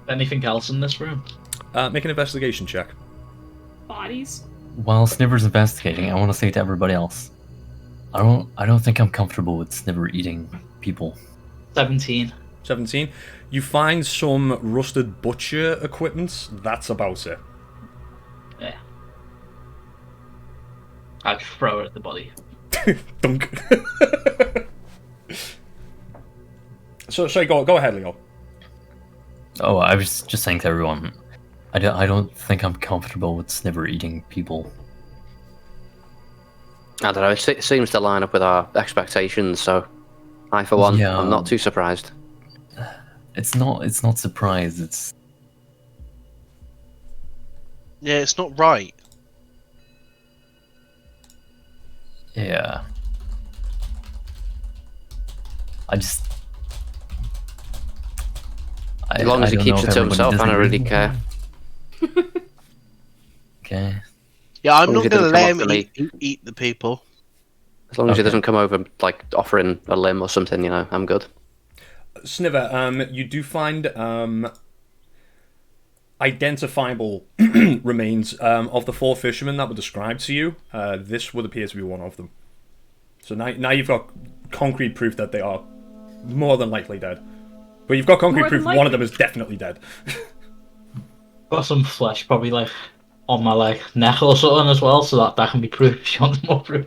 Anything else in this room? Make an investigation check. Bodies. While Sniver's investigating, I want to say to everybody else, I don't think I'm comfortable with Sniver eating people. 17. 17. You find some rusted butcher equipment. That's about it. Yeah. I'd throw it at the body. Dunk. So, sorry, go ahead, Leo. Oh, I was just saying to everyone, I don't think I'm comfortable with Sniver eating people. I don't know, it seems to line up with our expectations, so I, for one, Yeah. I'm not too surprised. It's not surprise. It's Yeah, it's not right. yeah. As long as he don't keeps know it if to everybody himself, I don't disagrees really with care. me. Okay. Yeah, I'm As long not as it gonna doesn't let come him after eat the people. As long as he Okay. doesn't come over, like, offering a limb or something, you know, I'm good. Sniver, you do find identifiable remains of the 4 fishermen that were described to you. This would appear to be one of them. So now you've got concrete proof that they are more than likely dead. But you've got concrete More than proof one of them likely. is definitely dead. Got some flesh, probably like on my like neck or something as well, so that can be proof if you want more proof.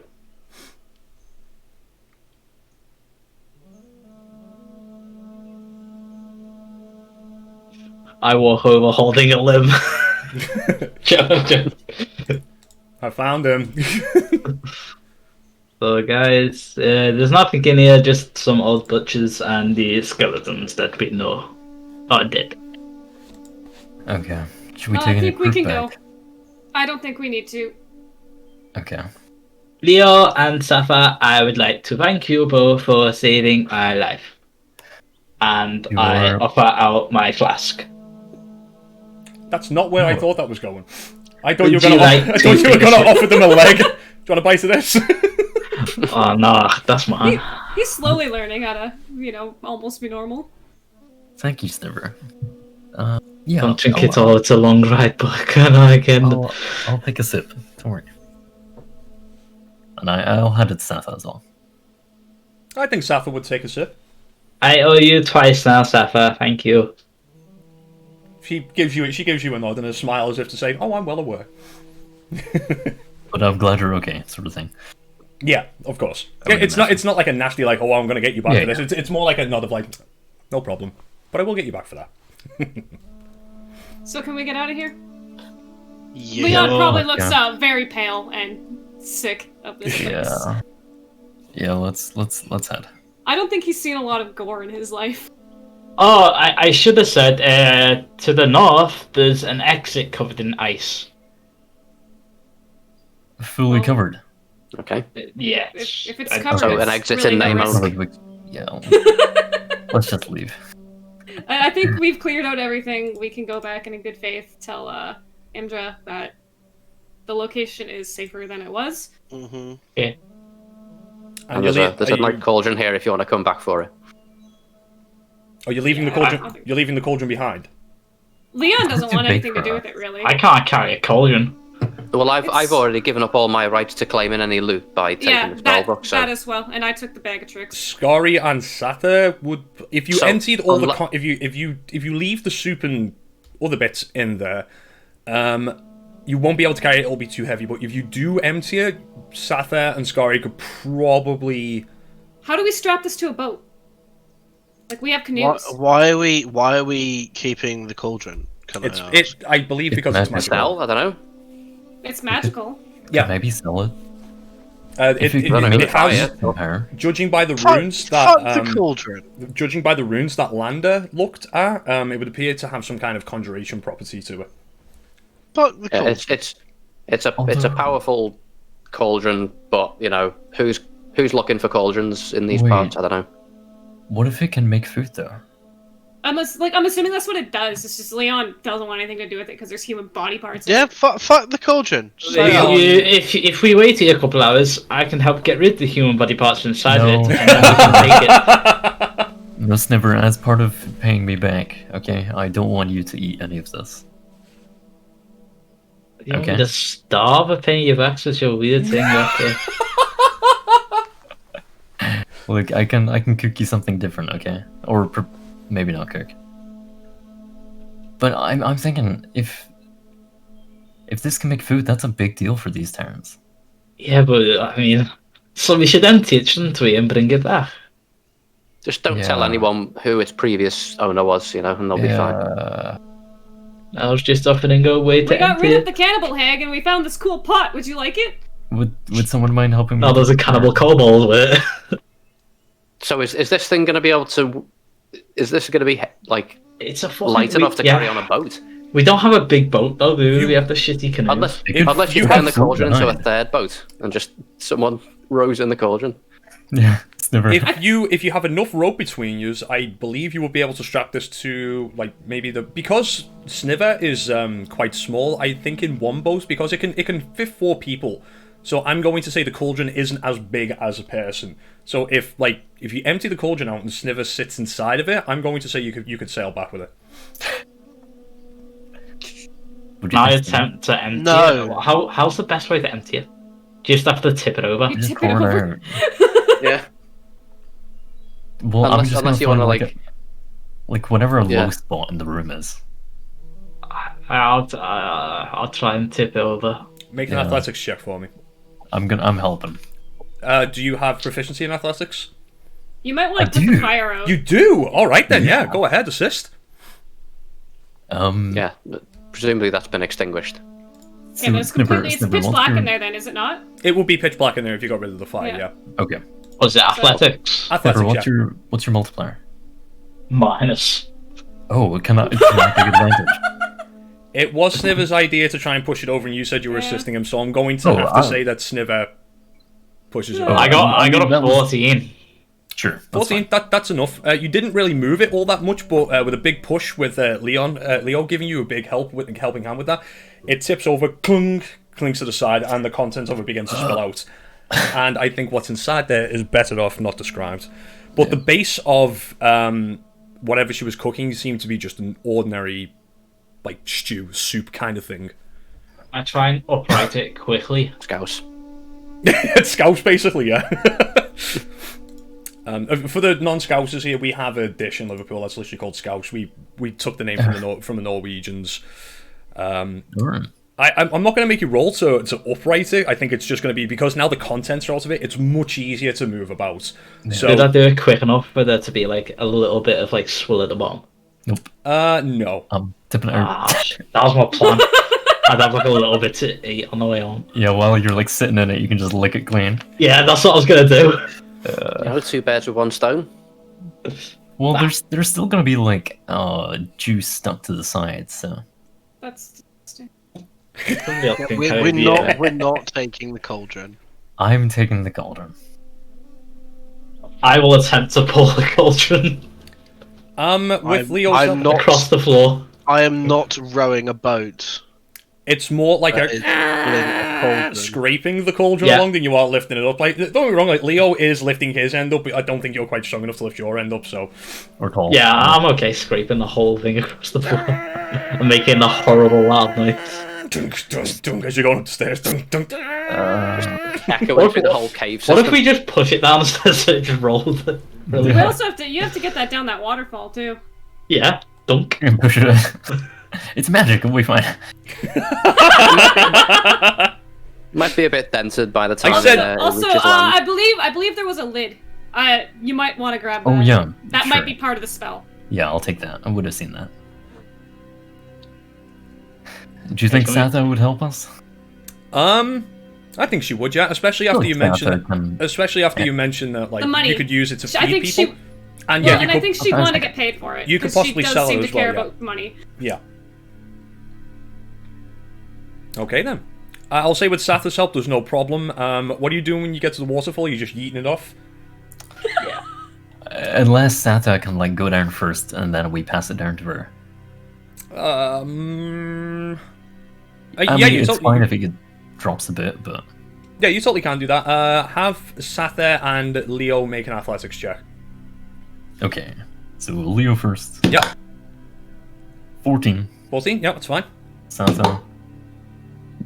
I walk over holding a limb. Joke. I found him. So guys, there's nothing in here, just some old butchers and the skeletons that we know are dead. Okay. Should we I take any think we proof can back? go. I don't think we need to. Okay. Leo and Safa, I would like to thank you both for saving my life. And You I are- offer out my flask. That's not where I No. thought that was going. I thought you were Would you gonna. like I to thought you were take a gonna sip? offer them a leg. Do you want a bite of this? Oh no, that's mine. He's slowly learning how to, almost be normal. Thank you, Sniver. Yeah. Don't drink it all, it's a long ride, but can I again? I'll take a sip. Don't worry. And I'll hand it to Satha as well. I think Safa would take a sip. I owe you twice now, Sapphire. Thank you. She gives you a nod and a smile as if to say, "Oh, I'm well aware." But I'm glad you're okay, sort of thing. Yeah, of course. I would It's not like a nasty like, "Oh, I'm going to get you back Yeah, for this." yeah. It's more like a nod of like, "No problem, but I will get you back for that." So can we get out of here? Yeah. Leon probably yeah. looks very pale and sick of this place. Yeah. Yeah, let's head. I don't think he's seen a lot of gore in his life. Oh, I should have said, to the north, there's an exit covered in ice. Fully Well, covered. Okay. Yes. If it's I- covered, So an it's exit really in no name risk. only. Yeah. Let's just leave. I think we've cleared out everything. We can go back and in good faith tell Imdra that the location is safer than it was. Mm-hmm. Yeah. And there's a night cauldron here if you want to come back for it. Are you leaving the Yeah, cauldron? You're leaving the cauldron behind. Leon doesn't too want big anything to for do us. with it, really. I can't carry a cauldron. Well, I've It's- already given up all my rights to claiming any loot by taking Yeah, the spell book. So that as well. And I took the bag of tricks. Scary and Satha would, if you So, emptied all the, unle- if you leave the soup and other bits in there, you won't be able to carry it. It'll be too heavy. But if you do empty it, Satha and Scary could probably. How do we strap this to a boat? Like, we have canoes. Why are we keeping the cauldron? Can It's I it. ask? I believe because it's magical. magical. Sell? I don't know. It's magical. Yeah. Maybe sell it. It, you it, run it, a it has, fire. compare. judging by the Fuck- runes fuck that the cauldron. judging by the runes that Lander looked at, it would appear to have some kind of conjuration property to it. Fuck the Yeah, cauldron. it's a powerful cauldron, but you know who's looking for cauldrons in these Wait. parts? I don't know. What if it can make food though? I'm assuming that's what it does. It's just Leon doesn't want anything to do with it because there's human body parts. in Yeah, it. fuck the cauldron. If we wait here a couple hours, I can help get rid of the human body parts inside No. of it, and then we can take it. No, Sniver, as part of paying me back, okay? I don't want you to eat any of this. You want Okay. me to starve a penny of back such a weird thing, okay? Look, I can cook you something different, okay? Or maybe not cook. But I'm thinking if this can make food, that's a big deal for these towns. Yeah, but I mean, so we should empty it, shouldn't we, and bring it back? Just don't tell Yeah. anyone who its previous owner was, you know, and they'll be fine. Yeah. I was just off and go wait We to got empty rid of it. the cannibal hag and we found this cool pot. Would you like it? Would someone mind helping me? Oh, there's a cannibal kobold with it. So is this thing going to be able to? Is this going to be like It's a fucking light enough to carry on a boat? We don't have a big boat though, do we? We have the shitty canoe. Unless If unless you you turn have the food cauldron into a behind. third boat and just someone rows in the cauldron. Yeah, Sniver. If you have enough rope between you, I believe you will be able to strap this to like maybe because Sniver is quite small. I think in one boat because it can fit 4 people. So I'm going to say the cauldron isn't as big as a person. So if you empty the cauldron out and Sniver sits inside of it, I'm going to say you could sail back with it. Would Can I think so? attempt to empty No. it? How's the best way to empty it? Just have to tip it over. You Just tip it pour it over. out. Yeah. Well, I'm just Unless you gonna want to find, like whatever a Yeah. low spot in the room is. I'll try and tip it over. Make an Yeah. athletics check for me. I'm helping. Do you have proficiency in athletics? You might want I to put the do. fire out. You do. All right then. Yeah, go ahead. Assist. Yeah. But presumably that's been extinguished. Yeah, but it's Sniver, it's Sniver, pitch what's black your- in there then, is it not? It would be pitch black in there if you got rid of the fire. Yeah. Yeah. Okay. Was it athletics? Sniver, Athletics. Yeah. what's your multiplier? Minus. Oh, can I take advantage? It was Sniver's idea to try and push it over, and you said you were Yeah. assisting him, so I'm going to Oh, have to I- say that Sniver pushes it Yeah. over. I got that a was- 14. Sure. that's 14, fine. that's enough. You didn't really move it all that much, but with a big push with Leo giving you a big helping hand with that, it tips over, clings to the side, and the contents of it begins to spill out. And I think what's inside there is better off not described. But the base of whatever she was cooking seemed to be just an ordinary, like, stew, soup kind of thing. I try and upright it quickly. Scouse. It's Scouse, basically, yeah. For the non-Scousers here, we have a dish in Liverpool that's literally called Scouse. We took the name from the Norwegians. I'm not going to make you roll to upright it. I think it's just going to be because now the contents are out of it. It's much easier to move about. So did I do it quick enough for there to be like a little bit of like swill at the bottom? Nope. No. I'm tipping it out. That was my plan. I'd have like a little bit to eat on the way on. Yeah, while you're like sitting in it, you can just lick it clean. Yeah, that's what I was gonna do. Two birds with one stone. Well, there's still gonna be like juice stuck to the sides, so. That's disgusting. We're not taking the cauldron. I'm taking the cauldron. I will attempt to pull the cauldron. With Leo, I'm not across the floor. I am not rowing a boat. It's more like scraping the cauldron along than you are lifting it up. Like, don't get me wrong, like Leo is lifting his end up, but I don't think you're quite strong enough to lift your end up. So, or tall. Yeah, I'm okay scraping the whole thing across the floor and making a horrible loud noise. As you're going up the stairs. Echoing through the whole cave system. What if we just push it down so it just rolls it? Really We also have to get that down that waterfall too. Yeah, dunk. And push it. It's magic, it'll be fine. Might be a bit dented by the time I said, it Also, reaches land. I believe there was a lid. You might want to grab that. Oh yeah. That sure. might be part of the spell. Yeah, I'll take that. I would have seen that. Do you think Satha would help us? I think she would, yeah. Especially after you mentioned that, like, the money. you could use it to I feed think people. And I think she'd want to get paid for it. You could 'cause possibly she does sell seem it to as well, care yeah. about money. Yeah. Okay then. I'll say with Satha's help, there's no problem. What are you doing when you get to the waterfall? You're just yeeting it off? Yeah. Unless Satha can like go down first and then we pass it down to her. I mean, it's fine if he drops a bit, but... Yeah, you totally can do that. Have Satha and Leo make an athletics check. Okay, so Leo first. Yeah. 14. 14? Yeah, that's fine. Satha.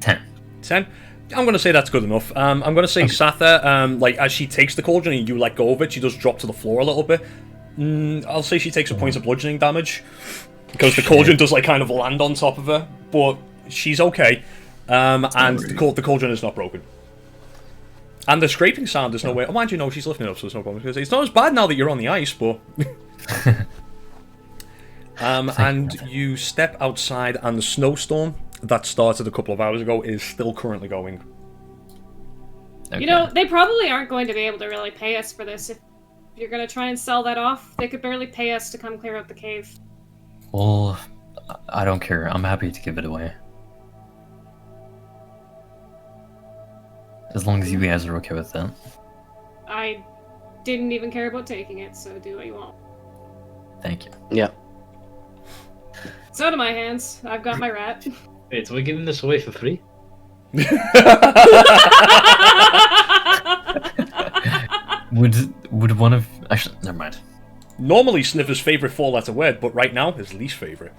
10. 10? I'm going to say that's good enough. I'm going to say Satha, like, as she takes the cauldron and you let go of it, she does drop to the floor a little bit. I'll say she takes a point of bludgeoning damage. Because the cauldron does, like, kind of land on top of her. But she's okay. And the cauldron is not broken. And the scraping sound, there's no way... Oh, mind you, no, she's lifting it up, so there's no problem. It's not as bad now that you're on the ice, but... and you step outside, and the snowstorm that started a couple of hours ago is still currently going. Okay. You know, they probably aren't going to be able to really pay us for this. If you're going to try and sell that off, they could barely pay us to come clear out the cave. Well, I don't care. I'm happy to give it away. As long as you guys are okay with that. I didn't even care about taking it, so do what you want. Thank you. Yeah. It's out of my hands. I've got my rat. Wait, so we're giving this away for free? Would one of... Actually, never mind. Normally Sniffer's favourite four-letter word, but right now his least favourite.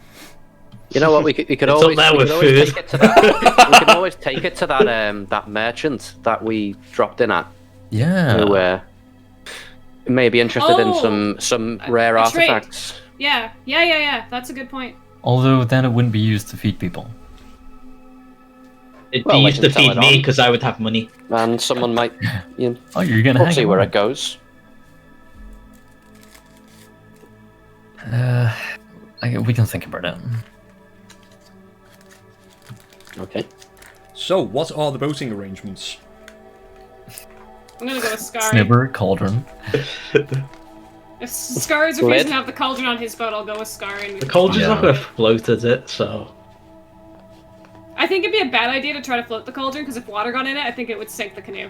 You know what? We could always take it to that. We can always take it to that that merchant that we dropped in at. Yeah. Who may be interested in some rare artifacts. Yeah. That's a good point. Although then it wouldn't be used to feed people. It'd be used to feed me because I would have money. And someone might, oh, you're gonna hang see where it goes. We can think about it. Okay. So, what are the boating arrangements? I'm gonna go with Scar. Snibber, cauldron. If Scar is refusing to have the cauldron on his boat, I'll go with Scar. And the cauldron's not gonna float, is it? So. I think it'd be a bad idea to try to float the cauldron, because if water got in it, I think it would sink the canoe.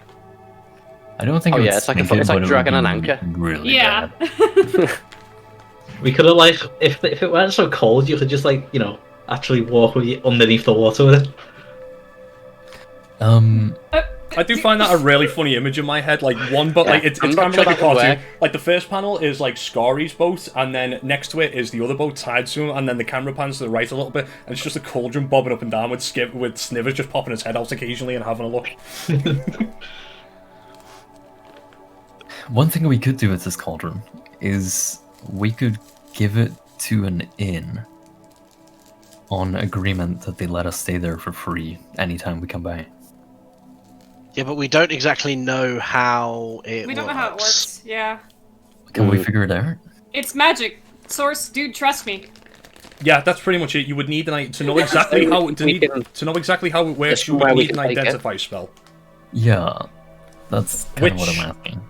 I don't think. Oh yeah, it's like dragging an anchor. Really yeah. bad. We could have like, if it weren't so cold, you could just like, you know, actually walk underneath the water with it. I do find that a really funny image in my head. Like one, but like it's kind of like a cartoon. Like the first panel is like Scary's boat, and then next to it is the other boat tied to him, and then the camera pans to the right a little bit, and it's just a cauldron bobbing up and down with Snivers just popping his head out occasionally and having a look. One thing we could do with this cauldron is we could give it to an inn on agreement that they let us stay there for free anytime we come by. Yeah, but we don't exactly know how it works. We don't know how it works. Yeah. Can we figure it out? It's magic. Source, dude, trust me. Yeah, that's pretty much it. You would need to know exactly how to know exactly how it works. You would need an identify spell. Yeah, that's kind of what I'm asking.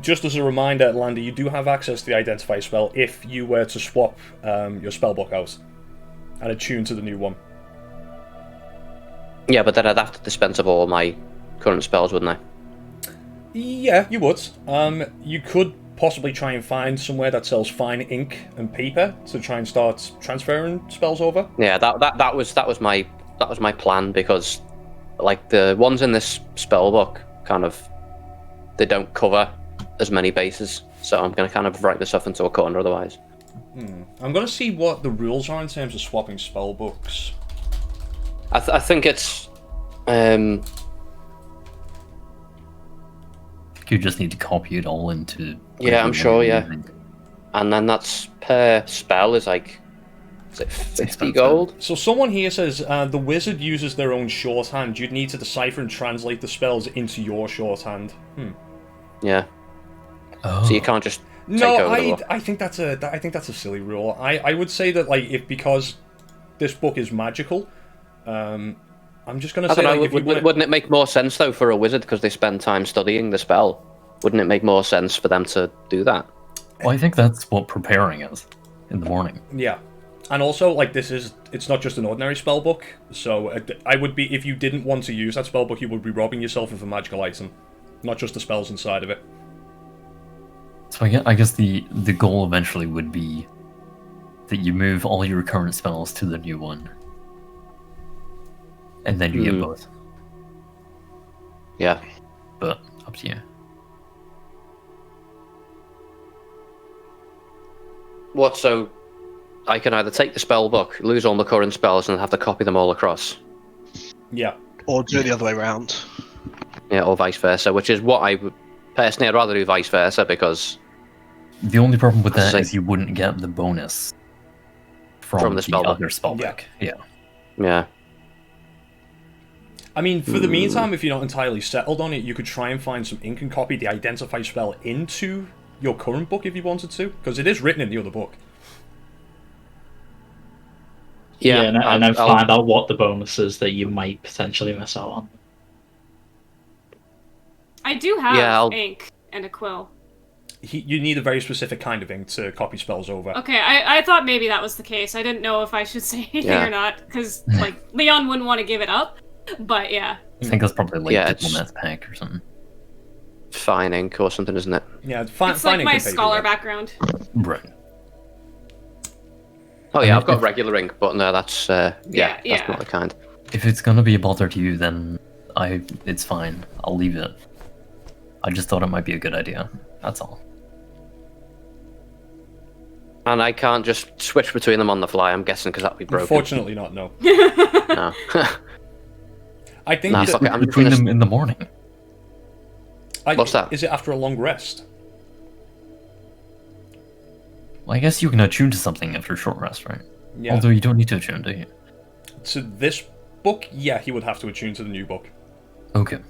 Just as a reminder, Lander, you do have access to the identify spell if you were to swap your spellbook out and attune to the new one. Yeah, but then I'd have to dispense of all my current spells, wouldn't I? Yeah, you would. You could possibly try and find somewhere that sells fine ink and paper to try and start transferring spells over. Yeah, that was my plan, because like the ones in this spellbook kind of they don't cover as many bases, so I'm gonna kind of write this off into a corner otherwise. I'm gonna see what the rules are in terms of swapping spellbooks. I think it's You just need to copy it all into. Yeah, I'm sure. Yeah, and then that's per spell is like, is it 50 gold? So someone here says the wizard uses their own shorthand. You'd need to decipher and translate the spells into your shorthand. Yeah. Oh. So you can't just take over the book. I think that's a silly rule. I would say that like because this book is magical, I'm just gonna say like, wouldn't it make more sense though for a wizard, because they spend time studying the spell? Wouldn't it make more sense for them to do that? Well, I think that's what preparing is in the morning. Yeah. And also, like, it's not just an ordinary spellbook, so I would be, if you didn't want to use that spellbook, you would be robbing yourself of a magical item, not just the spells inside of it. So I guess the goal eventually would be that you move all your current spells to the new one, and then you get both. Yeah. But up to you. What, so I can either take the spell book, lose all the current spells, and have to copy them all across? Yeah. Or do it the other way around. Yeah, or vice versa, which is what I would... Personally, I'd rather do vice versa, because... The only problem with that is you wouldn't get the bonus from the other spellbook. Yeah. Yeah. I mean, for the meantime, if you're not entirely settled on it, you could try and find some ink and copy the identify spell into your current book if you wanted to, because it is written in the other book. Yeah, and then find out what the bonuses that you might potentially miss out on. I do have ink and a quill. You need a very specific kind of ink to copy spells over. Okay, I thought maybe that was the case. I didn't know if I should say anything or not, because like Leon wouldn't want to give it up. But yeah. I think that's probably like Diplomat's pack or something. Fine ink or something, isn't it? Yeah, it's like my scholar background. Right. Oh yeah, I've got regular ink, but no, that's that's not the kind. If it's gonna be a bother to you, then it's fine. I'll leave it. I just thought it might be a good idea. That's all. And I can't just switch between them on the fly, I'm guessing, because that'd be broken. Unfortunately not, no. No. I think I'm between them in the morning. What's that? Is it after a long rest? Well, I guess you can attune to something after a short rest, right? Yeah. Although you don't need to attune, do you? To this book, yeah, he would have to attune to the new book. Okay.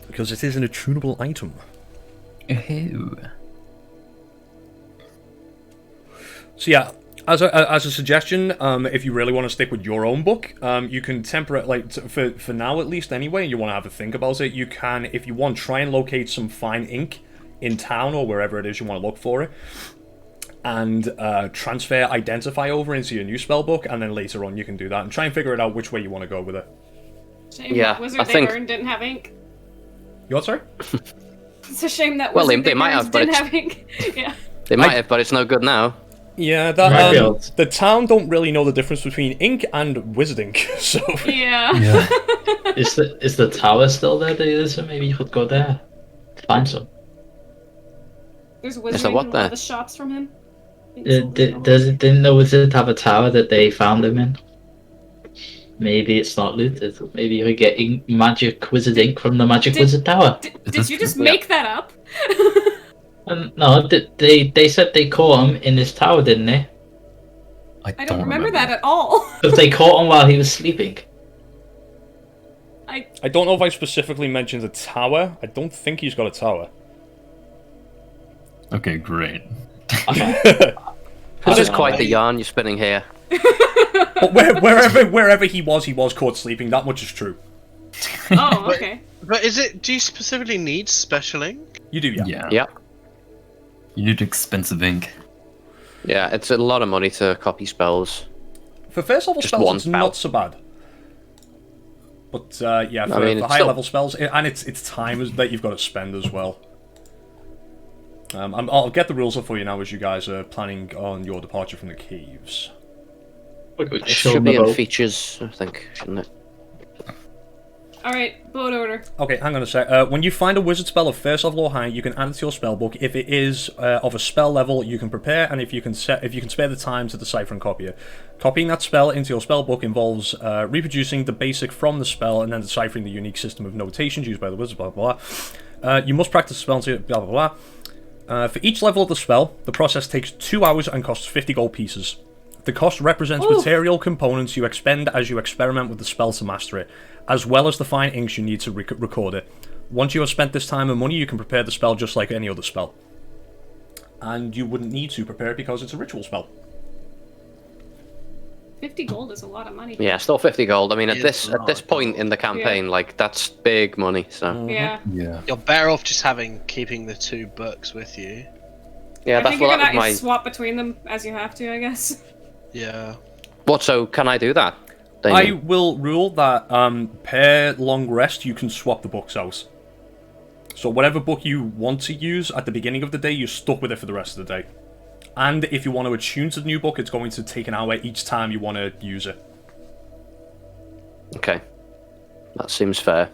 Because it is an attunable item. Ew. So yeah, as a suggestion, if you really want to stick with your own book, you can for now at least anyway, you want to have a think about it, you can, if you want, try and locate some fine ink in town or wherever it is you want to look for it, and transfer Identify over into your new spellbook, and then later on you can do that, and try and figure it out which way you want to go with it. Shame that Wizard they burned didn't have ink. You what, sorry? It's a shame that Wizard they might have, didn't have ink. Yeah. They might have, but it's no good now. Yeah, that the town don't really know the difference between ink and wizard ink, so... Yeah. Is the tower still there, so maybe you could go there. Find some. There's wizard ink in one of the shops from him. Didn't the wizard have a tower that they found him in? Maybe it's not looted. Maybe you're getting magic wizard ink from the magic Did- wizard tower. Did you just make that up? No, they said they caught him in this tower, didn't they? I don't remember that at all. Because they caught him while he was sleeping. I don't know if I specifically mentioned a tower. I don't think he's got a tower. Okay, great. This is quite the yarn you're spinning here. But wherever he was caught sleeping. That much is true. Oh, okay. But do you specifically need special ink? You do, yeah. Yeah. Yeah. You need expensive ink. Yeah, it's a lot of money to copy spells. For first level Just spells, one it's spell. not so bad. But yeah, for it's higher still- level spells, and it's time that you've got to spend as well. I'll get the rules up for you now as you guys are planning on your departure from the caves. It should be in features, I think, shouldn't it? Alright, boat order. Okay, hang on a sec. When you find a wizard spell of first level or higher, you can add it to your spell book. If it is of a spell level, you can prepare, and if you can spare the time to decipher and copy it. Copying that spell into your spell book involves reproducing the basic from the spell and then deciphering the unique system of notations used by the wizard. Blah blah blah. You must practice the spell until blah blah blah. For each level of the spell, the process takes 2 hours and costs 50 gold pieces. The cost represents material components you expend as you experiment with the spell to master it, as well as the fine inks you need to record it. Once you have spent this time and money, you can prepare the spell just like any other spell. And you wouldn't need to prepare it because it's a ritual spell. 50 gold is a lot of money. Yeah, still 50 gold. I mean, at It's this point in the campaign, like, that's big money, so... Yeah. Yeah. You're better off just keeping the 2 books with you. Yeah, I that's think you're what that gonna was my... swap between them as you have to, I guess. Yeah. What, so can I do that? I Damien? will rule that per long rest you can swap the books out. So whatever book you want to use at the beginning of the day, you're stuck with it for the rest of the day. And if you want to attune to the new book, it's going to take an hour each time you want to use it. Okay. That seems fair.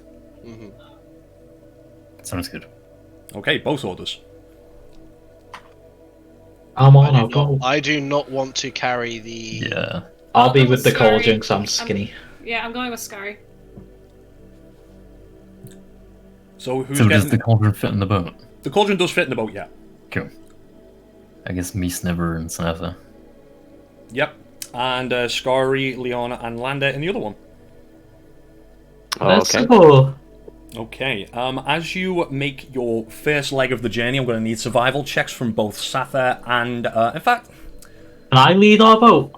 Sounds good. Okay, both orders. I'm on, I'll go. I do not want to carry the... Yeah. I'll be go with the Scary. cauldron because I'm skinny. Yeah, I'm going with Scary. So who's So getting... does the cauldron fit in the boat? The cauldron does fit in the boat, yeah. Cool. I guess me, Snivver, and Snazza. Yep. And Scary, Leona, and Landa in the other one. Oh, Let's okay. go. Okay, as you make your first leg of the journey, I'm going to need survival checks from both Satha and, in fact, Can I lead our boat?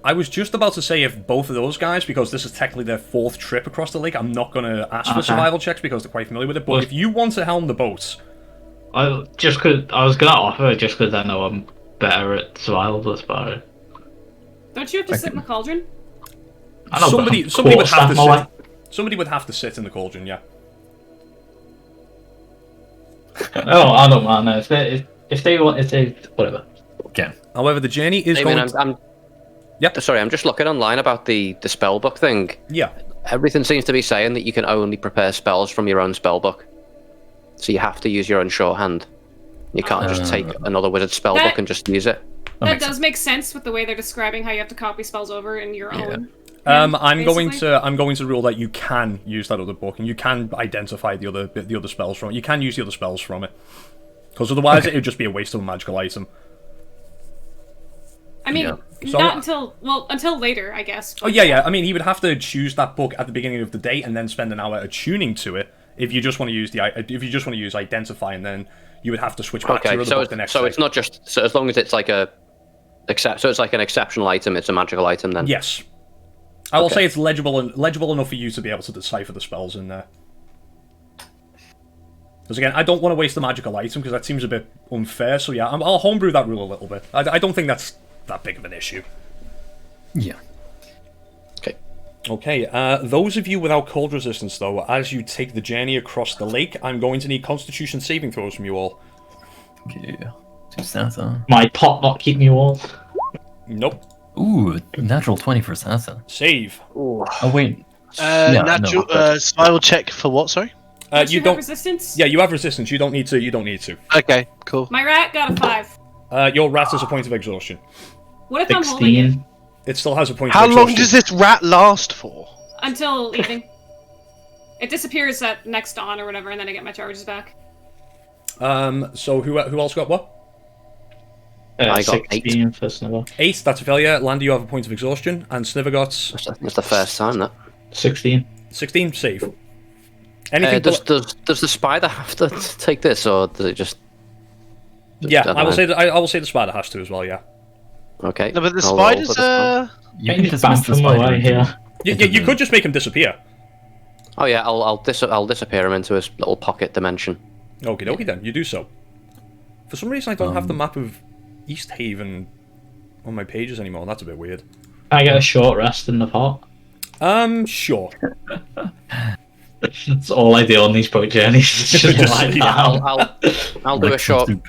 I was just about to say if both of those guys, because this is technically their 4th trip across the lake, I'm not going to ask for Okay. survival checks because they're quite familiar with it, but Well- if you want to helm the boat, I was gonna offer it just because I know I'm better at survival thus far. Don't you have to sit in the cauldron? I know, somebody but would have to quarterstaff my way. sit. Somebody would have to sit in the cauldron, yeah. Oh, I don't mind. If they want, whatever. Okay. However, the journey is Damien, going to... I'm Yep. sorry, I'm just looking online about the spell book thing. Yeah. Everything seems to be saying that you can only prepare spells from your own spell book. So you have to use your own shorthand. You can't just take another wizard spell That- book and just use it. That makes does make sense with the way they're describing how you have to copy spells over in your own. I'm going basically. to rule that you can use that other book and you can identify the other spells from it. You can use the other spells from it. Because otherwise it would just be a waste of a magical item. I mean, Yeah. So- not until later, I guess. Oh yeah. I mean, he would have to choose that book at the beginning of the day and then spend an hour attuning to it. If you just want to use identify, and then you would have to switch back to Okay, your other so book the next so day. it's not just so as long as it's like so it's like an exceptional item, it's a magical item then. Yes. I will Okay. say it's legible enough for you to be able to decipher the spells in there. Because again, I don't want to waste the magical item because that seems a bit unfair. So yeah, I'll homebrew that rule a little bit. I don't think that's that big of an issue. Yeah. Okay. Okay, those of you without cold resistance, though, as you take the journey across the lake, I'm going to need Constitution saving throws from you all. Okay. To Snazza. My pot not keep me warm. Nope. Ooh, natural 20 for Snazza. Save. Oh, wait. Yeah, natural no. survival check for what? Sorry. Don't You have don't. resistance? Yeah, you have resistance. You don't need to. Okay, cool. My rat got a 5. Your rat is a point of exhaustion. What if I'm holding it? 16. It still has a point. How of long exhaustion. does this rat last for? Until evening. It disappears at next dawn or whatever, and then I get my charges back. So who else got what? I got 16 for Sniver. 8. That's a failure. Landy, you have a point of exhaustion, and Sniver got That's the first time that. 16. 16. Save. Anything? Does the spider have to take this, or does it just? Yeah, don't I will know. say that. I will say the spider has to as well. Yeah. Okay. No, but the I'll roll spiders for the spider. You I can can just dismiss the bamf him spider. away here. You could just make him disappear. Oh yeah, I'll disappear him into his little pocket dimension. Okie dokie then. You do so. For some reason, I don't have the map of East Haven on my pages anymore. That's a bit weird. I get a short rest in the pot. Sure. That's all I do on these boat journeys. Just Just lie sleep. down. I'll do a Like short. soup.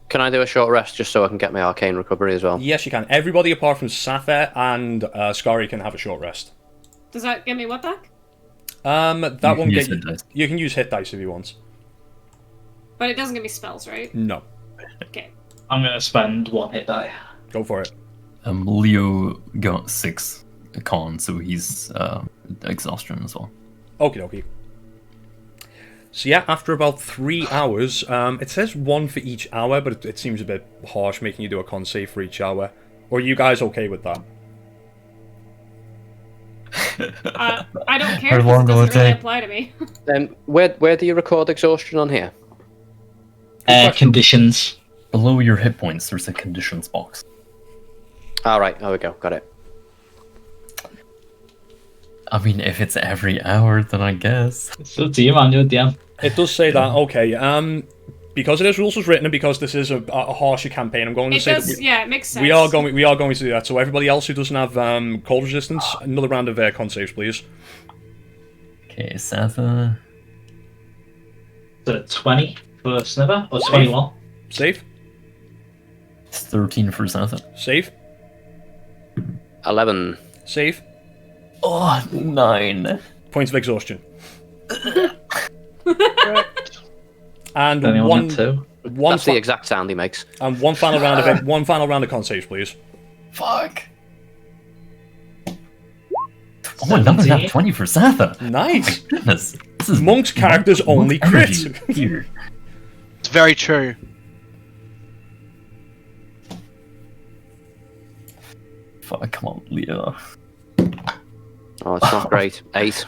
Can I do a short rest just so I can get my arcane recovery as well? Yes, you can. Everybody apart from Sapphire and Scary can have a short rest. Does that get me what back? That You won't can get use you. hit dice. You can use hit dice if you want. But it doesn't give me spells, right? No. Okay. I'm gonna spend 1 hit die. Go for it. Leo got 6 con, so he's exhaustion as well. Okie dokie. So yeah, after about 3 hours, it says 1 for each hour, but it seems a bit harsh making you do a con save for each hour. Or are you guys okay with that? I don't care How because long it will it doesn't really take? apply to me. Where do you record exhaustion on here? Conditions. Below your hit points, there's a conditions box. All right, there we go. Got it. I mean, if it's every hour, then I guess. It's up to you, man. You're DM. It does say that. Okay. Because it is rules as written, and because this is a harsher campaign, I'm going to It say does, that yeah, it makes sense. we are going to do that. So everybody else who doesn't have cold resistance, another round of con saves, please. Okay, Satha. So 20 for Sniver, or 21? Save. It's 13 for Satha. Save. 11. Save. Oh, 9. Points of exhaustion. And Anyone one, at 2? one, That's the exact sound he makes. and one final round of con saves, please. Fuck. Oh, another 17. 20 for Satha. Nice. Goodness. This is Monk's characters only monk crit. energy here. It's very true. Fuck, come on, Leo. Oh, it's not great. 8.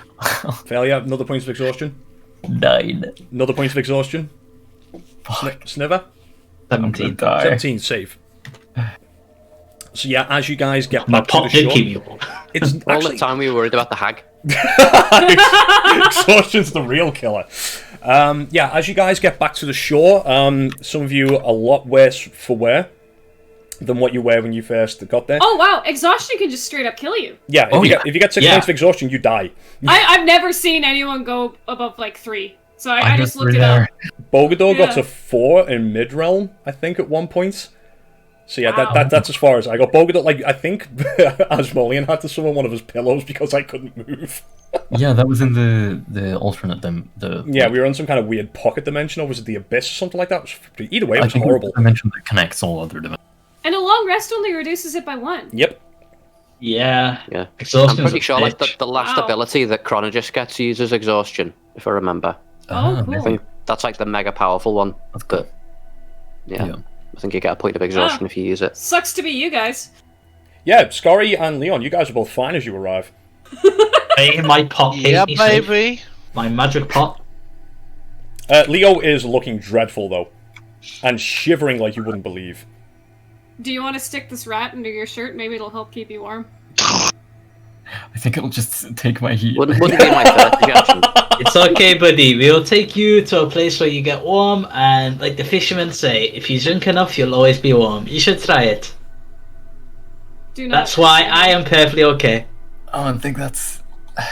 Failure. Another point of exhaustion. 9. Another point of exhaustion. Fuck. Sniver. 17. Die. 17. Save. So yeah, as you guys get My back to pot the did shore, keep me up. it's All actually the time we were worried about the hag. exhaustion's the real killer. Yeah, as you guys get back to the shore, some of you a lot worse for wear than what you were when you first got there. Oh wow, exhaustion can just straight up kill you. Yeah, Oh, yeah. If you get 6 Yeah. points of exhaustion, you die. I've never seen anyone go above like 3. So I just looked it there. up. Bogador got Yeah. to 4 in mid realm, I think, at one point. So yeah, Wow. that's as far as I got. Bogador, like I think Asmoleon had to summon one of his pillows because I couldn't move. Yeah, that was in the alternate. Yeah, we were in some kind of weird pocket dimension, or was it the abyss or something like that? Either way, it I was think horrible. I mentioned that connects all other dimensions. And a long rest only reduces it by 1. Yep. Yeah. Yeah. I'm Exhaustion's pretty a sure like bitch. the last Wow. ability that Chronologist gets uses exhaustion, if I remember. Oh, Ah, cool. I think that's like the mega powerful one. That's cool. But yeah, Yeah. I think you get a point of exhaustion Ah. if you use it. Sucks to be you guys. Yeah, Scary and Leon, you guys are both fine as you arrive. Hey, my pot hit Yeah, me safe. baby. My magic pot. Leo is looking dreadful though, and shivering like you wouldn't believe. Do you want to stick this rat under your shirt? Maybe it'll help keep you warm. I think it'll just take my heat. Wouldn't be my first suggestion. It's okay, buddy. We'll take you to a place where you get warm, and like the fishermen say, if you drink enough, you'll always be warm. You should try it. Do not. That's why I am perfectly okay. Oh, I think that's.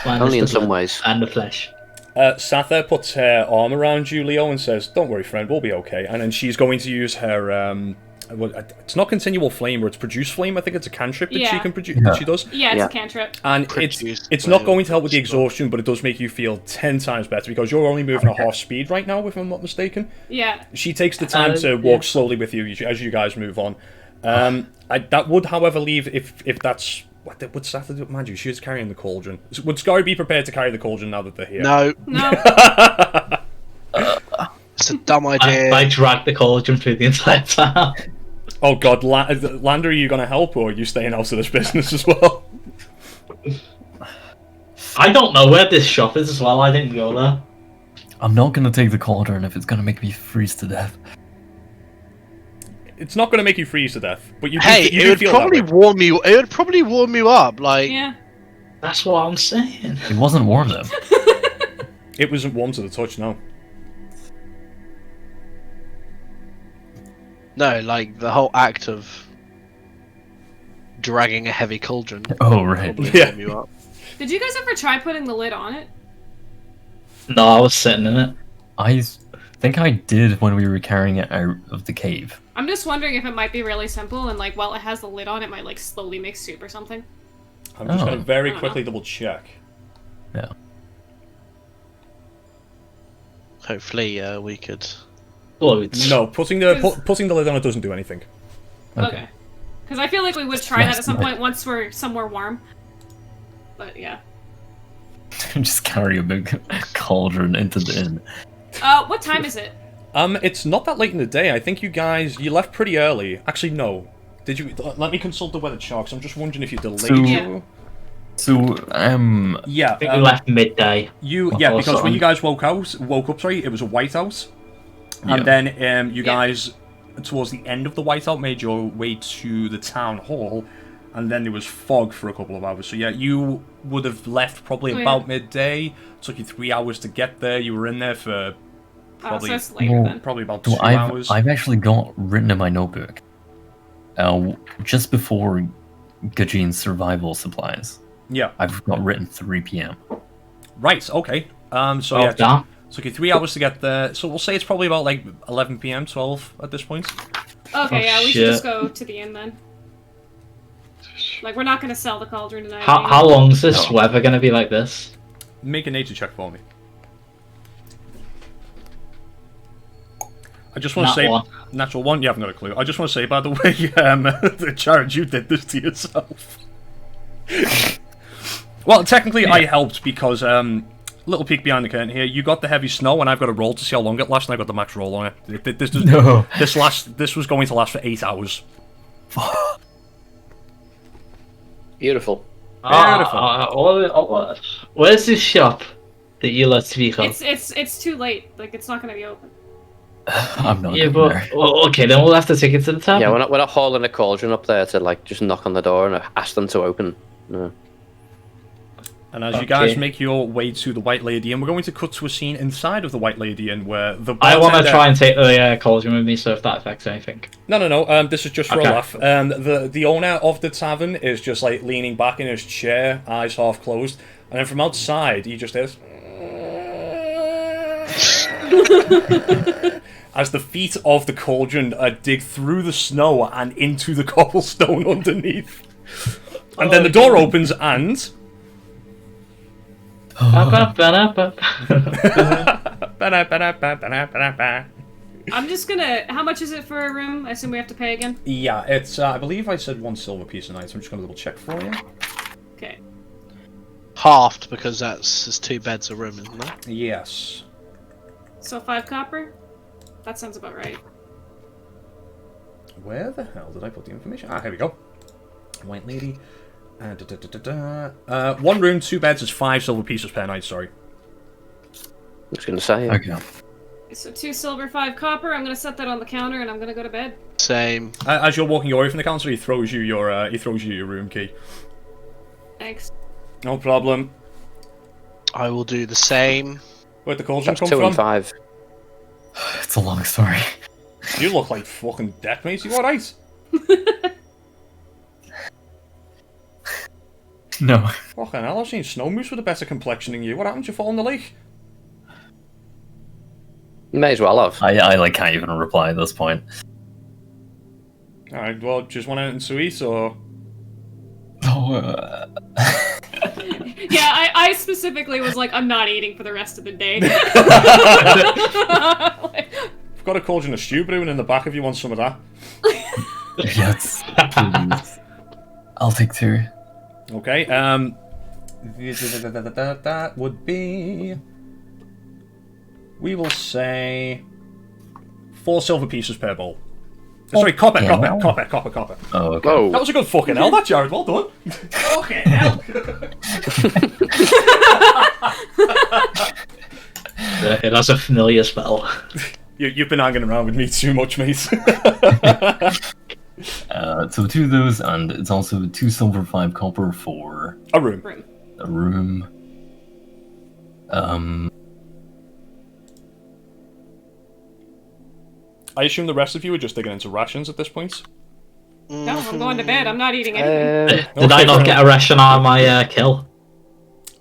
Minus Only in the some blood ways. And the flesh. Satha puts her arm around you, Leo, and says, "Don't worry, friend, we'll be okay." And then she's going to use her. Well, it's not continual flame, or it's produce flame. I think it's a cantrip that she Yeah. can produce. Yeah. That she does. Yeah, it's Yeah. a cantrip. And Produce it's not flame. going to help with the exhaustion, but it does make you feel 10 times better because you're only moving at half speed right now, if I'm not mistaken. Yeah. She takes the time to walk slowly with you as you guys move on. That would, however, leave if that's what would Saturday do. Mind you, she is carrying the cauldron. Would Sky be prepared to carry the cauldron now that they're here? No, No. it's a dumb idea. I dragged the cauldron through the entire town. Oh God, Lander, are you going to help, or are you staying out of this business as well? I don't know where this shop is as well. I didn't go there. I'm not gonna take the cauldron if it's gonna make me freeze to death. It's not going to make you freeze to death, but you. Hey, you it do would feel probably that way. warm you. It would probably warm you up. Like, Yeah. That's what I'm saying. It wasn't warm though. It wasn't warm to the touch, no. no, like the whole act of dragging a heavy cauldron. Oh right. Probably Yeah. warm you up. Did you guys ever try putting the lid on it? No, I was sitting in it. I think I did when we were carrying it out of the cave. I'm just wondering if it might be really simple and like while it has the lid on, it might like slowly make soup or something. I'm just going Oh. to very I don't quickly know. double check. Yeah. Hopefully, we could. Loads. No, putting the lid on it doesn't do anything. Okay. Because I feel like we would try that at some Right. point once we're somewhere warm. But yeah. Just carry a big cauldron into the inn. What time is it? It's not that late in the day. I think you left pretty early. Actually, no. Did you? Let me consult the weather chart. 'Cause I'm just wondering if you delayed. So- Yeah. So Yeah. I think we left midday. Yeah, because when something. you guys woke up, sorry, it was a whiteout, Yeah. and then you Yeah. guys towards the end of the whiteout made your way to the town hall, and then there was fog for a couple of hours. So yeah, you would have left probably Oh, yeah. about midday. Took you 3 hours to get there. You were in there for probably So it's later then. probably about So 2 hours. I've actually got written in my notebook, just before Gajin's survival supplies. Yeah. I've got written 3 p.m. Right. Okay. So Oh, yeah, damn. took you 3 hours to get there. So we'll say it's probably about like 11 p.m., 12 at this point. Okay, yeah, we should shit. just go to the inn then. Like, we're not gonna sell the cauldron tonight. How long's this weather gonna be like this? Make a nature check for me. I just want to Nat say, one. natural one. You haven't got a clue. I just want to say, by the way, Jared, you did this to yourself. Well, technically, I helped because little peek behind the curtain here. You got the heavy snow, and I've got a roll to see how long it lasts. And I got the max roll on it. No. This was going to last for 8 hours. Beautiful. Where's this shop that you let speak of? It's too late. Like, it's not gonna be open. I'm not Yeah, going but there. well, okay, then we'll have to take it to the tavern. Yeah, we're not hauling a cauldron up there to like just knock on the door and ask them to open. No. And as you guys Okay. make your way to the White Lady Inn, we're going to cut to a scene inside of the White Lady Inn where the I want to bartender- try and take the cauldron with me, so if that affects anything. No. This is just for Okay. a laugh. The owner of the tavern is just like leaning back in his chair, eyes half closed, and then from outside he just hears as the feet of the cauldron dig through the snow and into the cobblestone underneath. And then the door opens and I'm just gonna. How much is it for a room? I assume we have to pay again. yeah, it's I believe I said 1 silver piece a night. So I'm just gonna double check for you. Okay. Halved because there's 2 beds a room, isn't there? Yes. So 5 copper. That sounds about right. Where the hell did I put the information? Ah, here we go. White Lady. 1 room, 2 beds is 5 silver pieces per night, sorry. I was gonna say. Okay. So 2 silver, 5 copper. I'm gonna set that on the counter and I'm gonna go to bed. Same. As you're walking away from the counter, he throws you your room key. Thanks. No problem. I will do the same. Where'd the cauldron That's come 2 from? and 5. It's a long story. You look like fucking death, mate. You alright? No. Fucking hell, I've seen snow moose with a better complexion than you. What happened? You fall in the lake? You may as well have. I like can't even reply at this point. Alright, well, just want anything to eat, or... Oh, Yeah, I specifically was like, I'm not eating for the rest of the day. I've got a cauldron of stew brewing in the back if you want some of that. Yes, please. I'll take 2. Okay, that would be... We will say... 4 silver pieces per bowl. Sorry, copper. Oh, okay. Oh, That was a good fucking hell, that, Jared. Well done. Fucking hell. That's a familiar spell. You've been hanging around with me too much, mate. So 2 of those, and it's also 2 silver, 5 copper for A room. a room. I assume the rest of you are just digging into rations at this point. No, I'm going to bed. I'm not eating anything. Did I not get a ration on my kill?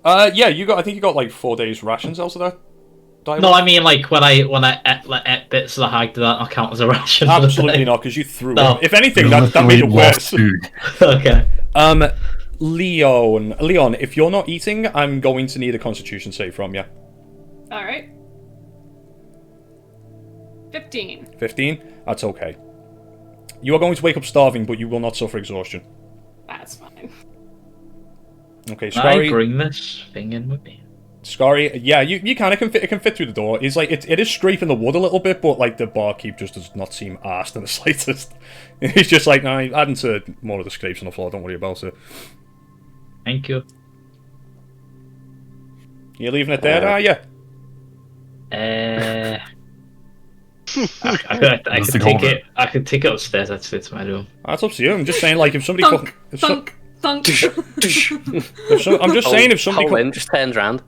Yeah, I think you got like 4 days rations out of that. No, I mean like when I ate bits of the hag, did that not count as a ration? Absolutely not, because you threw No. it. If anything, You that made it literally lost worse. food. Okay. Leon, if you're not eating, I'm going to need a Constitution save from you. All right. 15. 15? That's okay. You are going to wake up starving, but you will not suffer exhaustion. That's fine. Okay, Can I Scary. bring this thing in with me? Scary, yeah, you can. It can fit through the door. It's like it is scraping the wood a little bit, but like the barkeep just does not seem arsed in the slightest. He's just like, no, adding to more of the scrapes on the floor. Don't worry about it. Thank you. You're leaving it there, are you? I could take it. I could take it upstairs. That's it to my room. That's up to you. I'm just saying, like, if somebody, Thunk, thunk, thunk. I'm just saying, if somebody, Colin just turns round.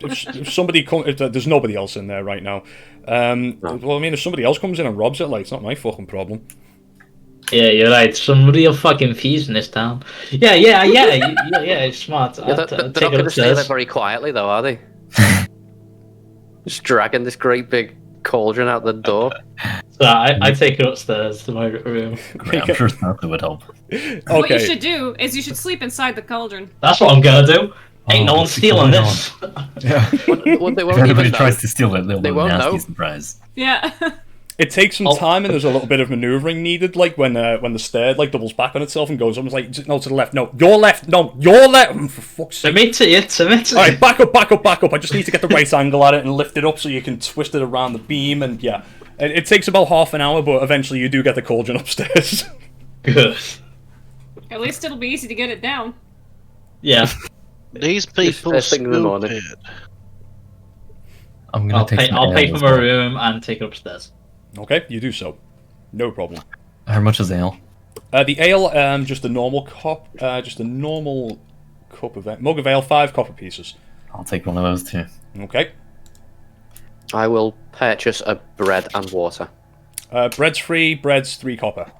if somebody there's nobody else in there right now. Well, I mean, if somebody else comes in and robs it, like, it's not my fucking problem. Yeah, you're right. Some real fucking thieves in this town. Yeah. It's smart. Yeah, they're not going to steal it very quietly, though, are they? Just dragging this great big cauldron out the door. So I take it upstairs to my room. Great, I'm sure that would help. What you Okay. should do is you should sleep inside the cauldron. That's what I'm gonna do. Ain't no one what's stealing going this. Yeah. Well, they If won't anybody even know. tries to steal it, they'll They be a won't nasty know. surprise. Yeah. It takes some Oh. time, and there's a little bit of maneuvering needed, like when the stair like doubles back on itself and goes almost like, no, to the left, no, your left, no, your left. For fuck's sake! Submit to you. All right, back up. I just need to get the right angle at it and lift it up so you can twist it around the beam, and yeah, it takes about half an hour, but eventually you do get the cauldron upstairs. Good. At least it'll be easy to get it down. Yeah. These people first thing in the morning. stupid. I'm gonna take some I'll pay ale for as my well. room and take it upstairs. Okay, you do so, no problem. How much is ale? The ale, just a normal cup, mug of ale, 5 copper pieces. I'll take one of those too. Okay, I will purchase a bread and water. bread's free, bread's 3 copper.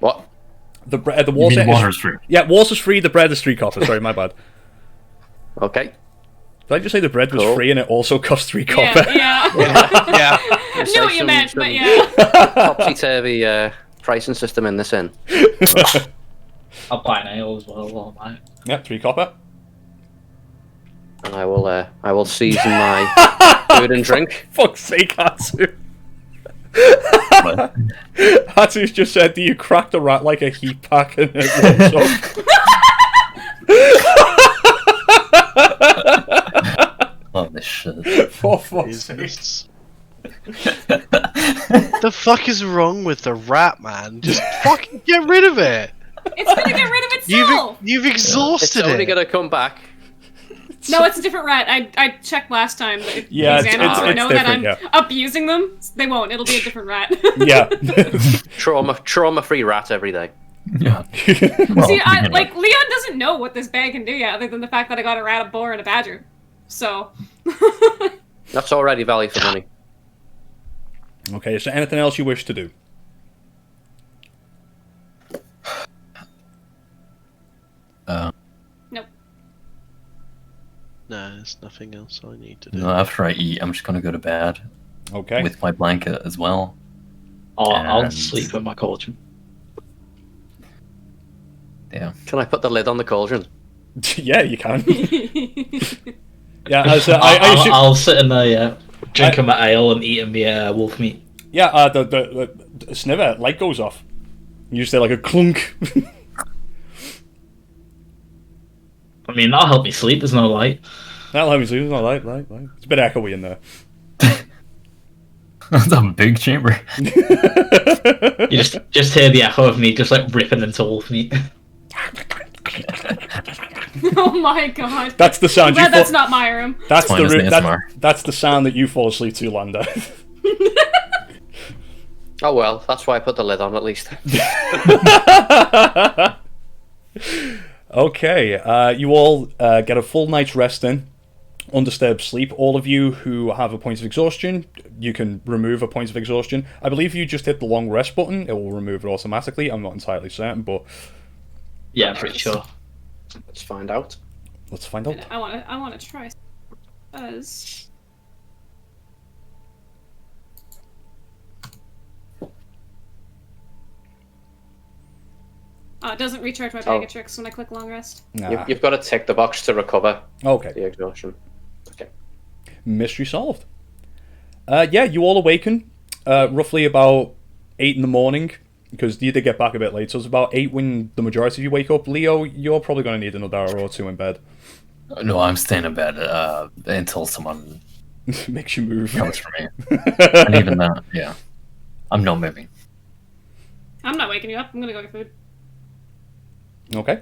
What? The You water mean water's free? Yeah, water's free, the bread is 3 copper, sorry, my bad. Okay. Did I just say the bread was Cool. free and it also cost 3 copper? Yeah. Yeah. I knew what you meant, but yeah. Topsy-turvy pricing system in this inn. I'll buy an ale as well while I'm out. Yeah, 3 copper. And I will season my food and drink. Fuck's sake, Hatsu. But Hatsu's just said, do you crack the rat like a heat pack and it warms love this shit. up? For fuck's sake. Jesus. The fuck is wrong with the rat, man? Just fucking get rid of it. It's gonna get rid of itself. You've It's exhausted only it. going to come back. No, it's a different rat. I checked last time. It Yeah, it's- examined, so I it's know that I'm different, abusing them. They won't. It'll be a different rat. Yeah. Trauma-free rat every day. Yeah. See, Well, like Leon doesn't know what this bag can do yet, other than the fact that I got a rat, a boar, and a badger. So. That's already value for money. Okay, is there anything else you wish to do? Nope. No, there's nothing else I need to do. no, after I eat, I'm just gonna go to bed Okay. with my blanket as well. I'll And- sleep with my cauldron. Yeah. Can I put the lid on the cauldron? Yeah, you can. Yeah, as, I assume... I'll sit in there, drinking my ale and eating my wolf meat. Yeah, the Sniver, light goes off. You just say like a clunk. I mean, that'll help me sleep. There's no light. That'll help me sleep. It's not light. It's a bit echoey in there. That's a big chamber. You just hear the echo of me just like ripping into wolf meat. Oh my god. That's the sound. Glad that's not my room. That's Fine, isn't it, ASMR? that's the sound that you fall asleep to, Landa. Oh well, that's why I put the lid on at least. Okay, you all get a full night's rest in, undisturbed sleep. All of you who have a point of exhaustion, you can remove a point of exhaustion. I believe you just hit the long rest button, it will remove it automatically. I'm not entirely certain, but Yeah, I'm pretty sure. Let's find out. let's find out. I want to try. Because... Oh, it doesn't recharge my bag of tricks when I click long rest. Nah. You've got to tick the box to recover Okay. the exhaustion. Okay. Mystery solved. Yeah, you all awaken roughly about 8 in the morning, because you did get back a bit late, so it's about 8 when the majority of you wake up. Leo, you're probably going to need another hour or two in bed. No, I'm staying in bed until someone Makes you move. comes for me. And even that, yeah. I'm not moving. I'm not waking you up. I'm gonna go get food. Okay.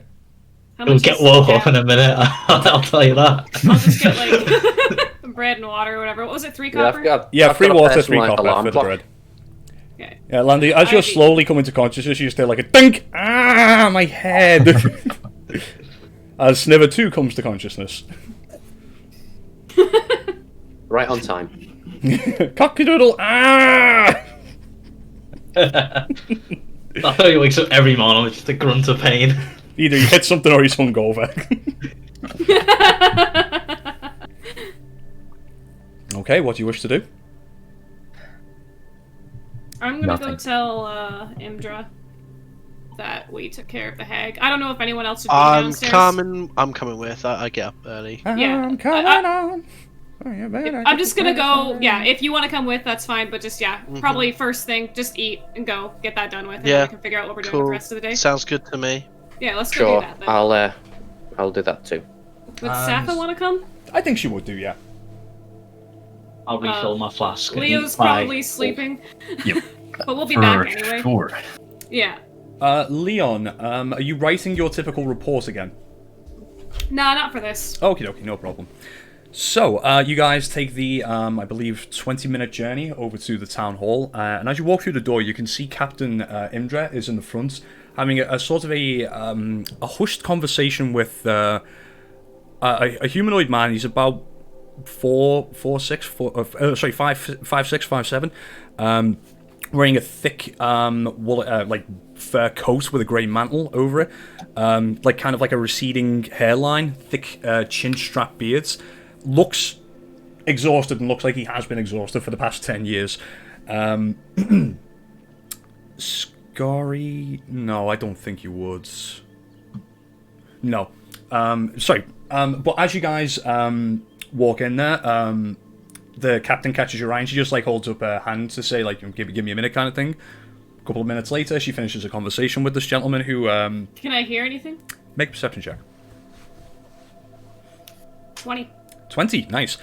How We'll much get is woke the up in cab? a minute. I'll tell you that. I'll just get like bread and water or whatever. What was it? 3 copper? I've Free got a water, 3 personalised copper alarm for the clock. bread. Okay. Yeah, Landy, as you're slowly coming to consciousness, you just hear like a dink! Ah, my head! As Sniver 2 comes to consciousness. Right on time. Cockadoodle! Ah! I thought he wakes up every morning with just a grunt of pain. Either you hit something or he's hungover. Okay, what do you wish to do? I'm gonna go Nothing. tell Imdra that we took care of the hag. I don't know if anyone else would be I'm downstairs. coming with. I get up early. Yeah, I'm coming on. Oh, you better I'm get just the gonna bread go. for Yeah, me. if you want to come with, that's fine. But just probably first thing, just eat and go get that done with, and Yeah, then we can figure out what we're doing with Cool. the rest of the day. Sounds good to me. Yeah, let's go Sure, do that then. I'll do that too. Would Safa want to come? I think she would do, yeah. I'll refill my flask. and Leo's eat my- probably sleeping, Yep. but we'll be For back anyway. sure. Yeah. Leon, are you writing your typical report again? Nah, not for this. Okie dokie, no problem. So, you guys take the, I believe, 20-minute journey over to the town hall, and as you walk through the door, you can see Captain Imdra is in the front, having a sort of a hushed conversation with a humanoid man. He's about 5'6", 5'7", wearing a thick, like fur coat with a grey mantle over it, like kind of like a receding hairline, thick chin strap beards. Looks exhausted and looks like he has been exhausted for the past 10 years. Scary? No, I don't think you would. No. Sorry. But as you guys walk in there, the captain catches your eye and she just like holds up her hand to say like, give me a minute kind of thing. A couple of minutes later, she finishes a conversation with this gentleman who... Can I hear anything? Make a perception check. 20. 20, nice.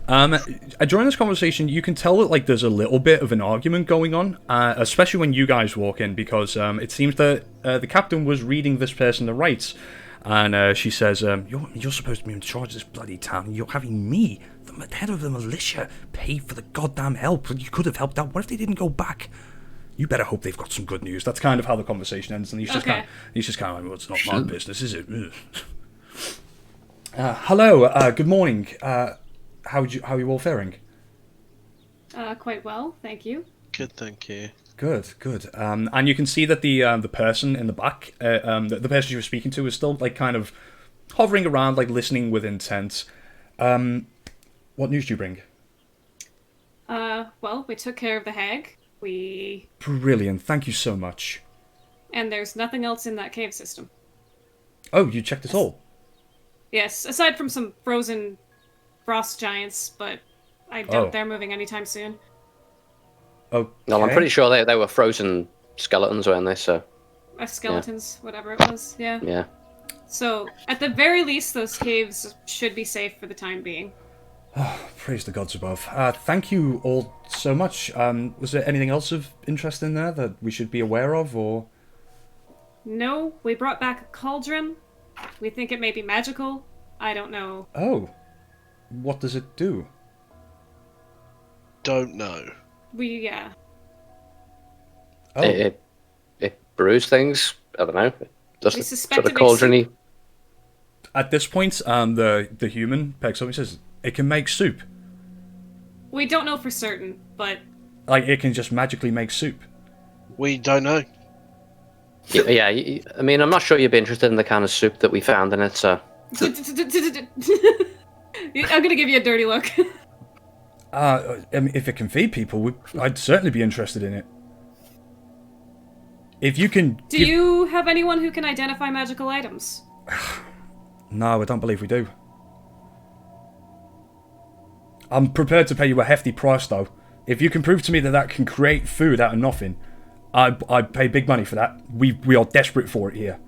During this conversation, you can tell that like there's a little bit of an argument going on, especially when you guys walk in, because it seems that the captain was reading this person the rights, and she says, "You're supposed to be in charge of this bloody town, and you're having me, the head of the militia, pay for the goddamn help. You could have helped out. What if they didn't go back? You better hope they've got some good news." That's kind of how the conversation ends, and he's just kind of like, "Well, it's not my business, is it?" Hello, good morning. How are you all faring? Quite well, thank you. Good, thank you. Good. And you can see that the person in the back, the person you were speaking to, is still like kind of hovering around, like listening with intent. What news do you bring? Well, we took care of the hag. Brilliant. Thank you so much. And there's nothing else in that cave system. Oh, you checked it all? Yes, aside from some frozen frost giants, but I doubt they're moving anytime soon. Okay. No, I'm pretty sure they were frozen skeletons, weren't they? So skeletons, whatever it was. Yeah. Yeah. So, at the very least, those caves should be safe for the time being. Praise the gods above. Thank you all so much. Was there anything else of interest in there that we should be aware of, or...? No, we brought back a cauldron. We think it may be magical. I don't know. Oh. What does it do? Don't know. Yeah. Oh. It brews things. I don't know. Does We it suspect sort of it makes cauldron-y? At this point, the human picks up and says, it can make soup. We don't know for certain, but... Like, it can just magically make soup. We don't know. Yeah, I mean, I'm not sure you'd be interested in the kind of soup that we found in it, so... I'm gonna give you a dirty look. I mean, if it can feed people, I'd certainly be interested in it. If you can... Do you have anyone who can identify magical items? No, I don't believe we do. I'm prepared to pay you a hefty price, though. If you can prove to me that can create food out of nothing, I'd pay big money for that. We are desperate for it here.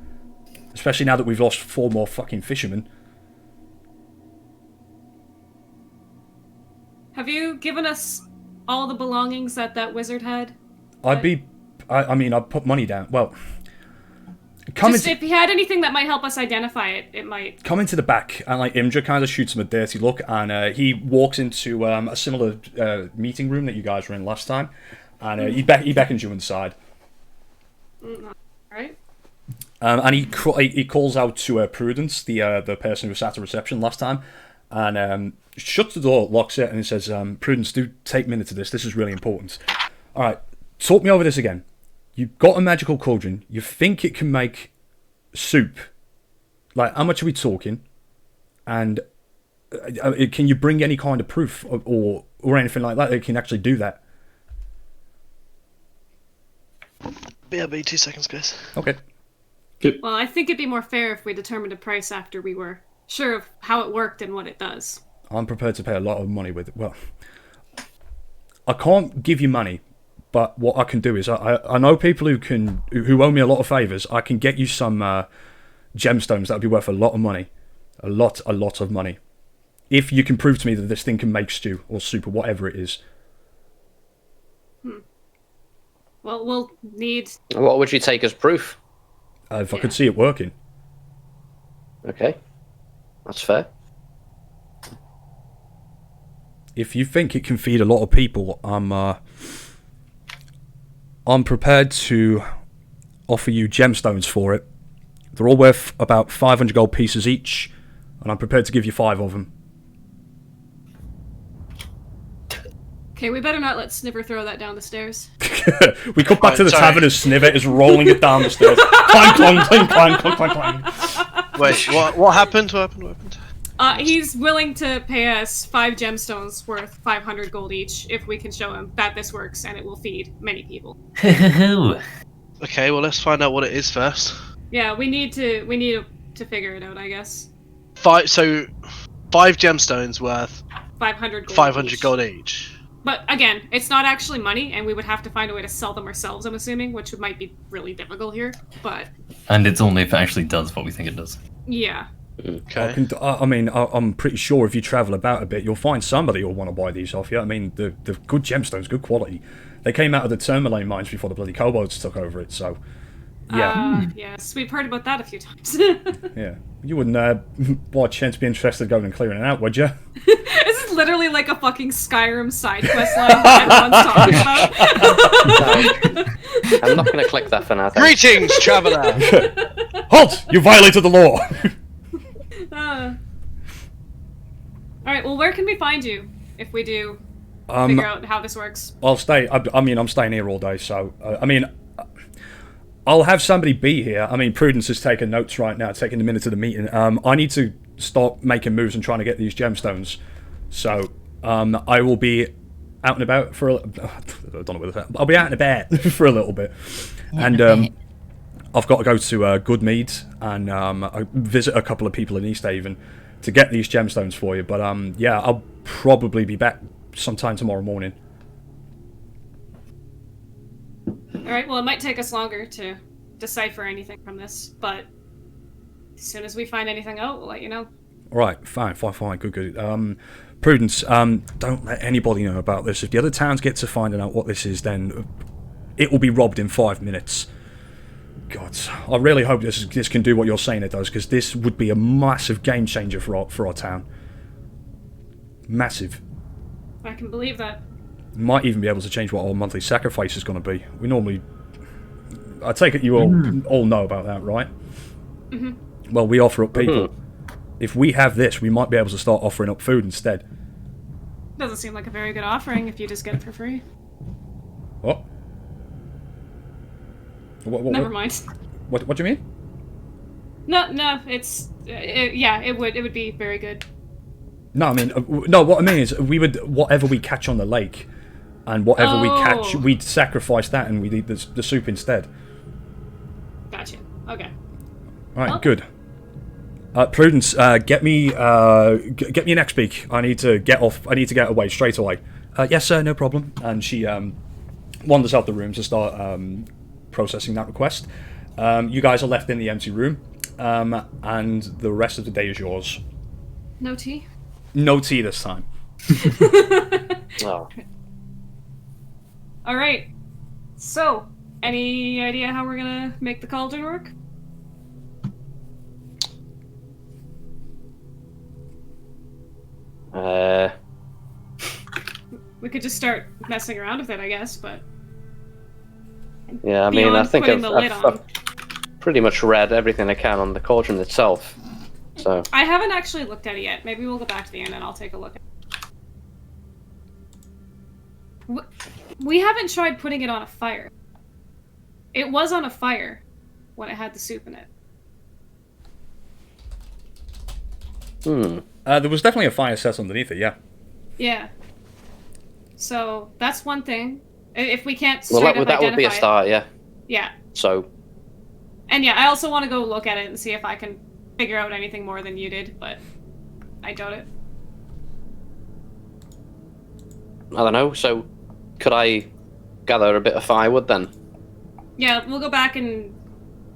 Especially now that we've lost 4 more fucking fishermen. Have you given us all the belongings that wizard had? I'd put money down. Well, if he had anything that might help us identify it, it might... Come into the back, and like Imdra kind of shoots him a dirty look, and he walks into a similar meeting room that you guys were in last time, and he beckons you inside. Right. And he calls out to Prudence, the person who sat at reception last time, and shuts the door, locks it, and he says, Prudence, do take minutes of this. This is really important. All right, talk me over this again. You've got a magical cauldron. You think it can make soup. Like, how much are we talking? And can you bring any kind of proof or anything like that can actually do that? BRB, 2 seconds, guys. Okay. Well, I think it'd be more fair if we determined a price after we were sure of how it worked and what it does. I'm prepared to pay a lot of money with it. Well, I can't give you money, but what I can do is I know people who owe me a lot of favors. I can get you some gemstones that would be worth a lot of money, a lot of money, if you can prove to me that this thing can make stew or soup or whatever it is. Well, we'll need... What would you take as proof? If I could see it working. Okay. That's fair. If you think it can feed a lot of people, I'm prepared to offer you gemstones for it. They're all worth about 500 gold pieces each, and I'm prepared to give you 5 of them. Okay, we better not let Sniver throw that down the stairs. We cut back to the tavern as Sniver is rolling it down the stairs. Clank, clank, clank, clank, clank, clank, clank. Wait, what happened? What happened? He's willing to pay us 5 gemstones worth 500 gold each if we can show him that this works and it will feed many people. Okay, well let's find out what it is first. Yeah, we need to figure it out, I guess. 5 gemstones worth 500 gold 500 each. gold each. But again, it's not actually money, and we would have to find a way to sell them ourselves, I'm assuming, which might be really difficult here, but... And it's only if it actually does what we think it does. Yeah. Okay. I'm pretty sure if you travel about a bit, you'll find somebody who'll want to buy these off you. I mean, the good gemstones, good quality. They came out of the Tourmaline mines before the bloody kobolds took over it, so... Yeah. Yes, we've heard about that a few times. Yeah. You wouldn't, by chance, be interested in going and clearing it out, would you? This is literally like a fucking Skyrim side quest line that everyone's talking about. I'm not going to click that for now. Greetings, traveller! Halt! You violated the law! Alright, well, where can we find you if we do figure out how this works? I'll stay. I'm staying here all day, so... I'll have somebody be here. I mean, Prudence is taking notes right now, taking the minutes of the meeting. I need to start making moves and trying to get these gemstones. So, I will be out and about for I don't know what that. I'll be out and about for a little bit. And I've got to go to Goodmead and visit a couple of people in East Haven to get these gemstones for you. But, yeah, I'll probably be back sometime tomorrow morning. Alright, well, it might take us longer to decipher anything from this, but as soon as we find anything out, we'll let you know. Right, fine, good. Prudence, don't let anybody know about this. If the other towns get to finding out what this is, then it will be robbed in 5 minutes. God, I really hope this can do what you're saying it does, because this would be a massive game changer for our town. Massive. I can believe that. Might even be able to change what our monthly sacrifice is going to be. We normally... I take it you all know about that, right? Mm-hmm. Well, we offer up people. If we have this, we might be able to start offering up food instead. Doesn't seem like a very good offering if you just get it for free. What? Never mind. What do you mean? No, it's... it would be very good. No, I mean... no, what I mean is, we would... Whatever we catch on the lake, and whatever we catch, we'd sacrifice that and we'd eat the soup instead. Gotcha. Okay. Alright, good. Prudence, get me an XP. I need to get off. I need to get away straight away. Yes, sir, no problem. And she wanders out the room to start processing that request. You guys are left in the empty room, and the rest of the day is yours. No tea? No tea this time. Oh. Alright. So, any idea how we're gonna make the cauldron work? We could just start messing around with it, I guess, but... Yeah, I mean, I think I've pretty much read everything I can on the cauldron itself, so... I haven't actually looked at it yet. Maybe we'll go back to the inn and I'll take a look at it. We haven't tried putting it on a fire. It was on a fire when it had the soup in it. There was definitely a fire set underneath it, yeah. Yeah. So, that's one thing. If we can't Well, straight up that would be a start, yeah. Yeah. So... And yeah, I also want to go look at it and see if I can figure out anything more than you did, but I doubt it. I don't know, so could I gather a bit of firewood then? Yeah, we'll go back and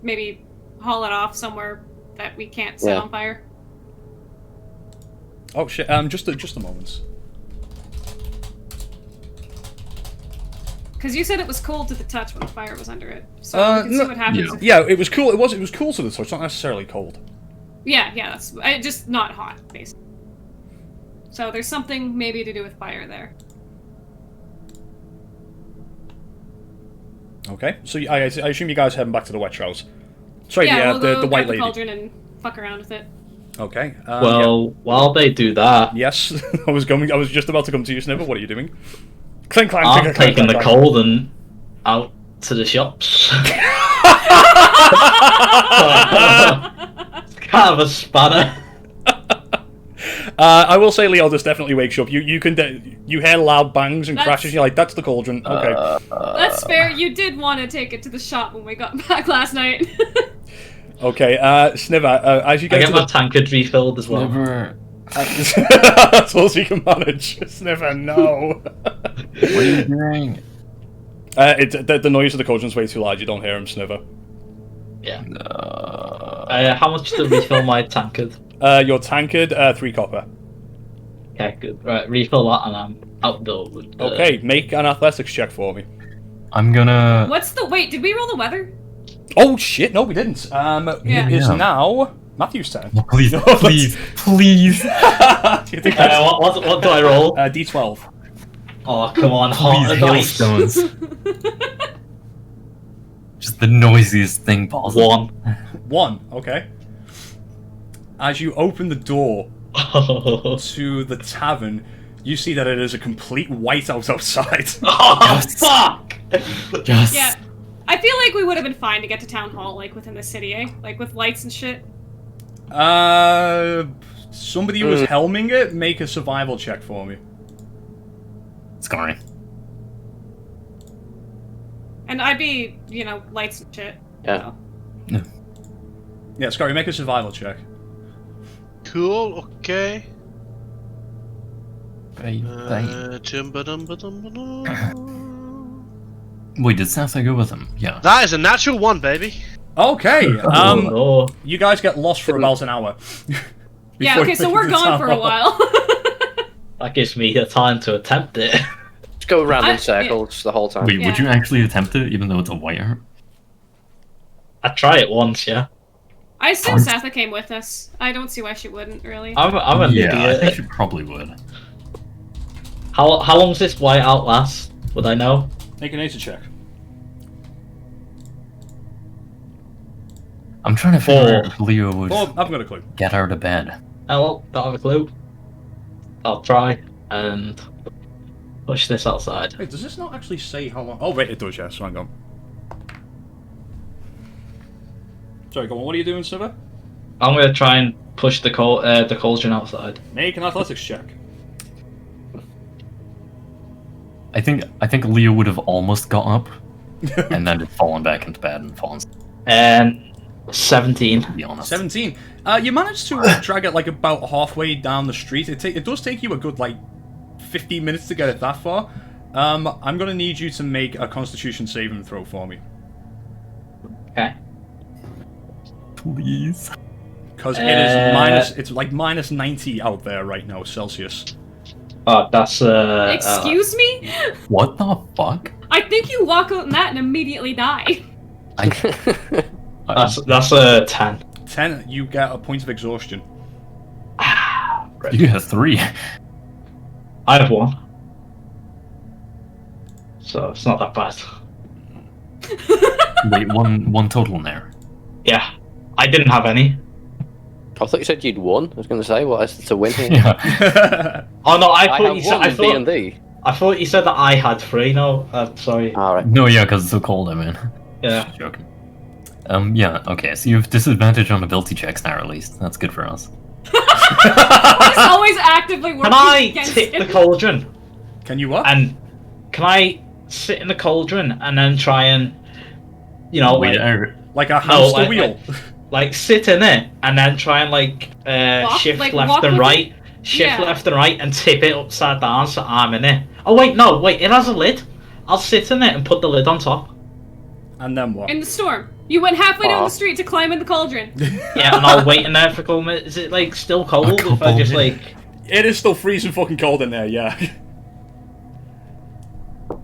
maybe haul it off somewhere that we can't set on fire. Oh shit, just a moment. Because you said it was cold to the touch when the fire was under it, so we can see what happens. Yeah, it was cool. It was cool to the touch, not necessarily cold. Yeah, that's just not hot, basically. So there's something maybe to do with fire there. Okay, so I assume you guys heading back to the wet house. Sorry, yeah, we'll go the white grab the lady. cauldron and fuck around with it. Okay. While they do that, yes, I was just about to come to you, Snipper. What are you doing? Clink, clank, I'm taking the cauldron out to the shops. Kind of a spanner. I will say, Leodis definitely wakes you up. You hear loud bangs and crashes. You're like, that's the cauldron. Okay. That's fair. You did want to take it to the shop when we got back last night. Okay, Sniver, as you get I get my tankard refilled as well. Never. That's all you can manage. Sniver, no. What are you doing? The noise of the cauldron's way too loud. You don't hear him, Sniver. Yeah. How much to refill my tankard? Your tankard, 3 copper. Okay, good. Right, refill that and I'm outdoor with Okay, make an athletics check for me. I'm gonna... Wait, did we roll the weather? Oh shit, no we didn't. It is now Matthew's turn. Oh, please, please, please. Do you think what do I roll? D12. Oh, come on, Please, hailstones. Just the noisiest thing possible. 1, okay. As you open the door to the tavern, you see that it is a complete whiteout outside. Oh, fuck! Yes. Yeah. I feel like we would have been fine to get to town hall, like, within the city, eh? Like, with lights and shit. Somebody who was helming it, make a survival check for me. Scoring. And I'd be, lights and shit. Yeah. No. Yeah, Scotty, make a survival check. Cool, okay. Bye. Chum-ba-dum-ba-dum-ba-dum. Wait, did Santa go with him? Yeah. That is a natural 1, baby. Okay. Oh, You guys get lost for about an hour. Yeah, before okay, you so make we're it to gone town for a hall. while. that gives me the time to attempt it. Just go around I- in circles the whole time. Wait, would Yeah. you actually attempt it, even though it's a white heart? I'd try it once, yeah. I assume Aren't- Satha came with us. I don't see why she wouldn't, really. I'm an Yeah, I idiot. think she probably would. How long does this white outlast? Would I know? Make a nature check. I'm trying to figure out if Leo would Oh, I've got a clue. get out of bed. Oh, well, don't have a clue. I'll try and push this outside. Wait, does this not actually say how long? Oh, wait, it does, yes. Hang on. Sorry, go on. What are you doing, Siva? I'm gonna try and push the cauldron outside. Make an athletics check. I think Leo would have almost got up and then just fallen back into bed and fallen. And 17. To be honest. 17. You managed to drag it like about halfway down the street. It does take you a good like 15 minutes to get it that far. I'm gonna need you to make a Constitution saving throw for me Okay. Please. because it is minus. It's like minus 90 out there right now, Celsius. Oh, that's Excuse me? What the fuck? I think you walk out in that and immediately die. that's a 10. 10. You get a point of exhaustion. You get a 3. I have 1. So it's not that bad. Wait, one total in there. Yeah. I didn't have any. I thought you said you'd won. I was going to say, what is it to win here? Yeah. Oh no, I I thought you have said won D&D. I thought you said that I had 3. No, sorry. Alright. No, yeah, because it's so cold, I mean. Yeah. Just joking. Yeah, okay, so you have disadvantage on ability checks now, at least. That's good for us. He's always actively working Can I against tip it. the cauldron? Can you what? And can I sit in the cauldron and then try and, you know, Wait, Like a hamster like- wheel. like sit in it and then try and shift Like, left walk and with right, shift Yeah. left and right, and tip it upside down so I'm in it. Oh wait, no, it has a lid. I'll sit in it and put the lid on top. And then what? In the storm. You went halfway down Aw. the street to climb in the cauldron. Yeah, and I'll wait in there for a couple minutes. Is it like still cold if I couple just minutes. like? It is still freezing fucking cold in there, yeah.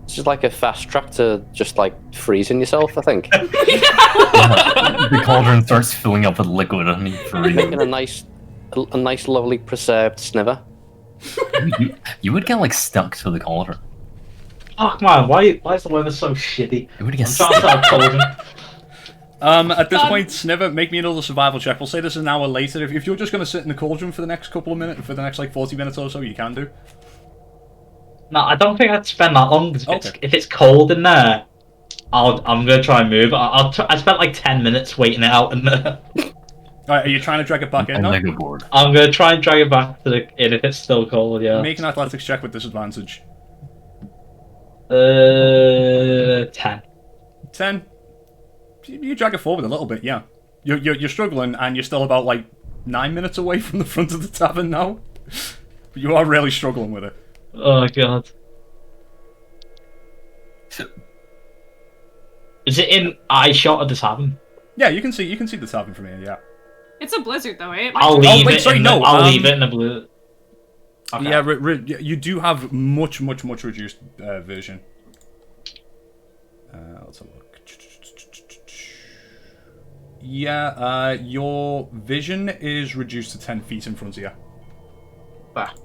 It's just like a fast track to just like freezing yourself, I think. the cauldron starts filling up with liquid and you freeze. Making a nice lovely preserved sniver. You would get, like, stuck to the cauldron. Fuck man, why is the weather so shitty? You would get I'm trying to start a cauldron. At this point, Sniver, make me another survival check. We'll say this is an hour later. If you're just going to sit in the cauldron for the next couple of minutes, for the next like 40 minutes or so, you can do. No, I don't think I'd spend that long. 'Cause Okay. if it's cold in there, I'm gonna try and move. I spent like 10 minutes waiting it out in there. Alright, are you trying to drag it back in I'm now? mega bored. I'm gonna try and drag it back to the in if it's still cold. Yeah. Make an athletics check with disadvantage. 10. 10. You drag it forward a little bit, yeah. You're struggling, and you're still about like 9 minutes away from the front of the tavern now. But you are really struggling with it. Oh god. Is it in eye shot of the tavern? Yeah, you can see the tavern from here. Yeah. It's a blizzard, though, eh? I'll Oh, leave wait, it. sorry, in no, the, I'll um, leave it in the blue. Okay. Yeah, you do have much reduced vision. Let's have a look. Yeah, your vision is reduced to 10 feet in front of you. Back.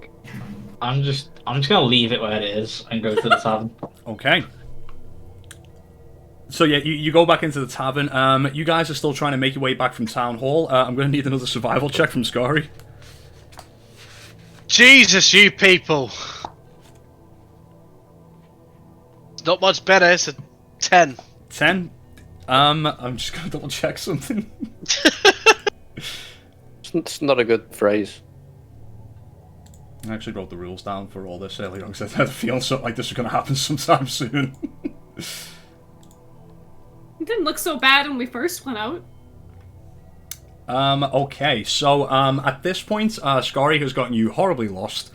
I'm just gonna leave it where it is and go to the tavern. Okay. So yeah, you go back into the tavern. You guys are still trying to make your way back from town hall. I'm going to need another survival check from Scary. Jesus, you people! It's not much better. It's a 10. 10. I'm just going to double check something. It's not a good phrase. I actually wrote the rules down for all this earlier on because I had a feeling something like this was going to happen sometime soon. It didn't look so bad when we first went out. Okay, so at this point, Scary has gotten you horribly lost,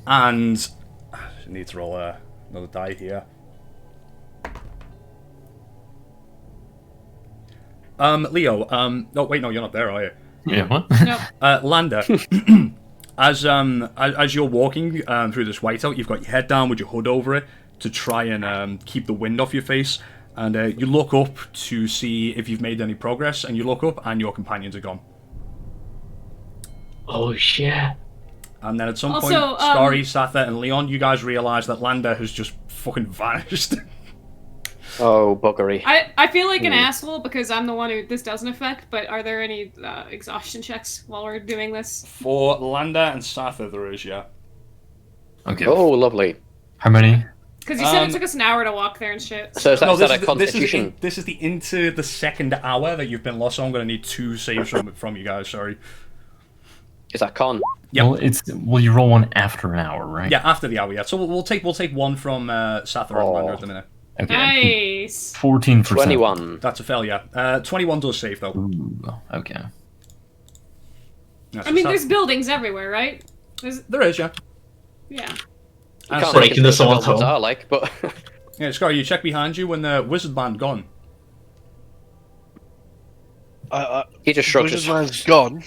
and I need to roll another die here. Leo. Oh wait, no, you're not there, are you? Yeah, what? No. Lander. As you're walking through this whiteout, you've got your head down with your hood over it to try and keep the wind off your face. And you look up to see if you've made any progress, and you look up, and your companions are gone. Oh shit. And then at some Also, point, Scary, Satha, and Leon, you guys realise that Lander has just fucking vanished. Oh, buggery. I feel like an asshole because I'm the one who this doesn't affect, but are there any exhaustion checks while we're doing this? For Lander and Satha, there is, yeah. Okay. Oh, lovely. How many? Because you said it took us an hour to walk there and shit. So is that, No, is that a constitution? this is the into the second hour that you've been lost, so I'm going to need 2 saves from you guys, sorry. Is that con? Yep. Well, you roll one after an hour, right? Yeah, after the hour, yeah. So we'll take one from Satha and Lander at the minute. Okay. Nice. 14%. 21. That's a failure. 21 does save, though. Ooh, okay. That's I mean, a there's buildings everywhere, right? There is, yeah. Yeah. And Can't so- break into someone's buildings home. are like, but yeah, Scott, you check behind you when the wizard man gone. he just shrugs Wizard his Man's gone.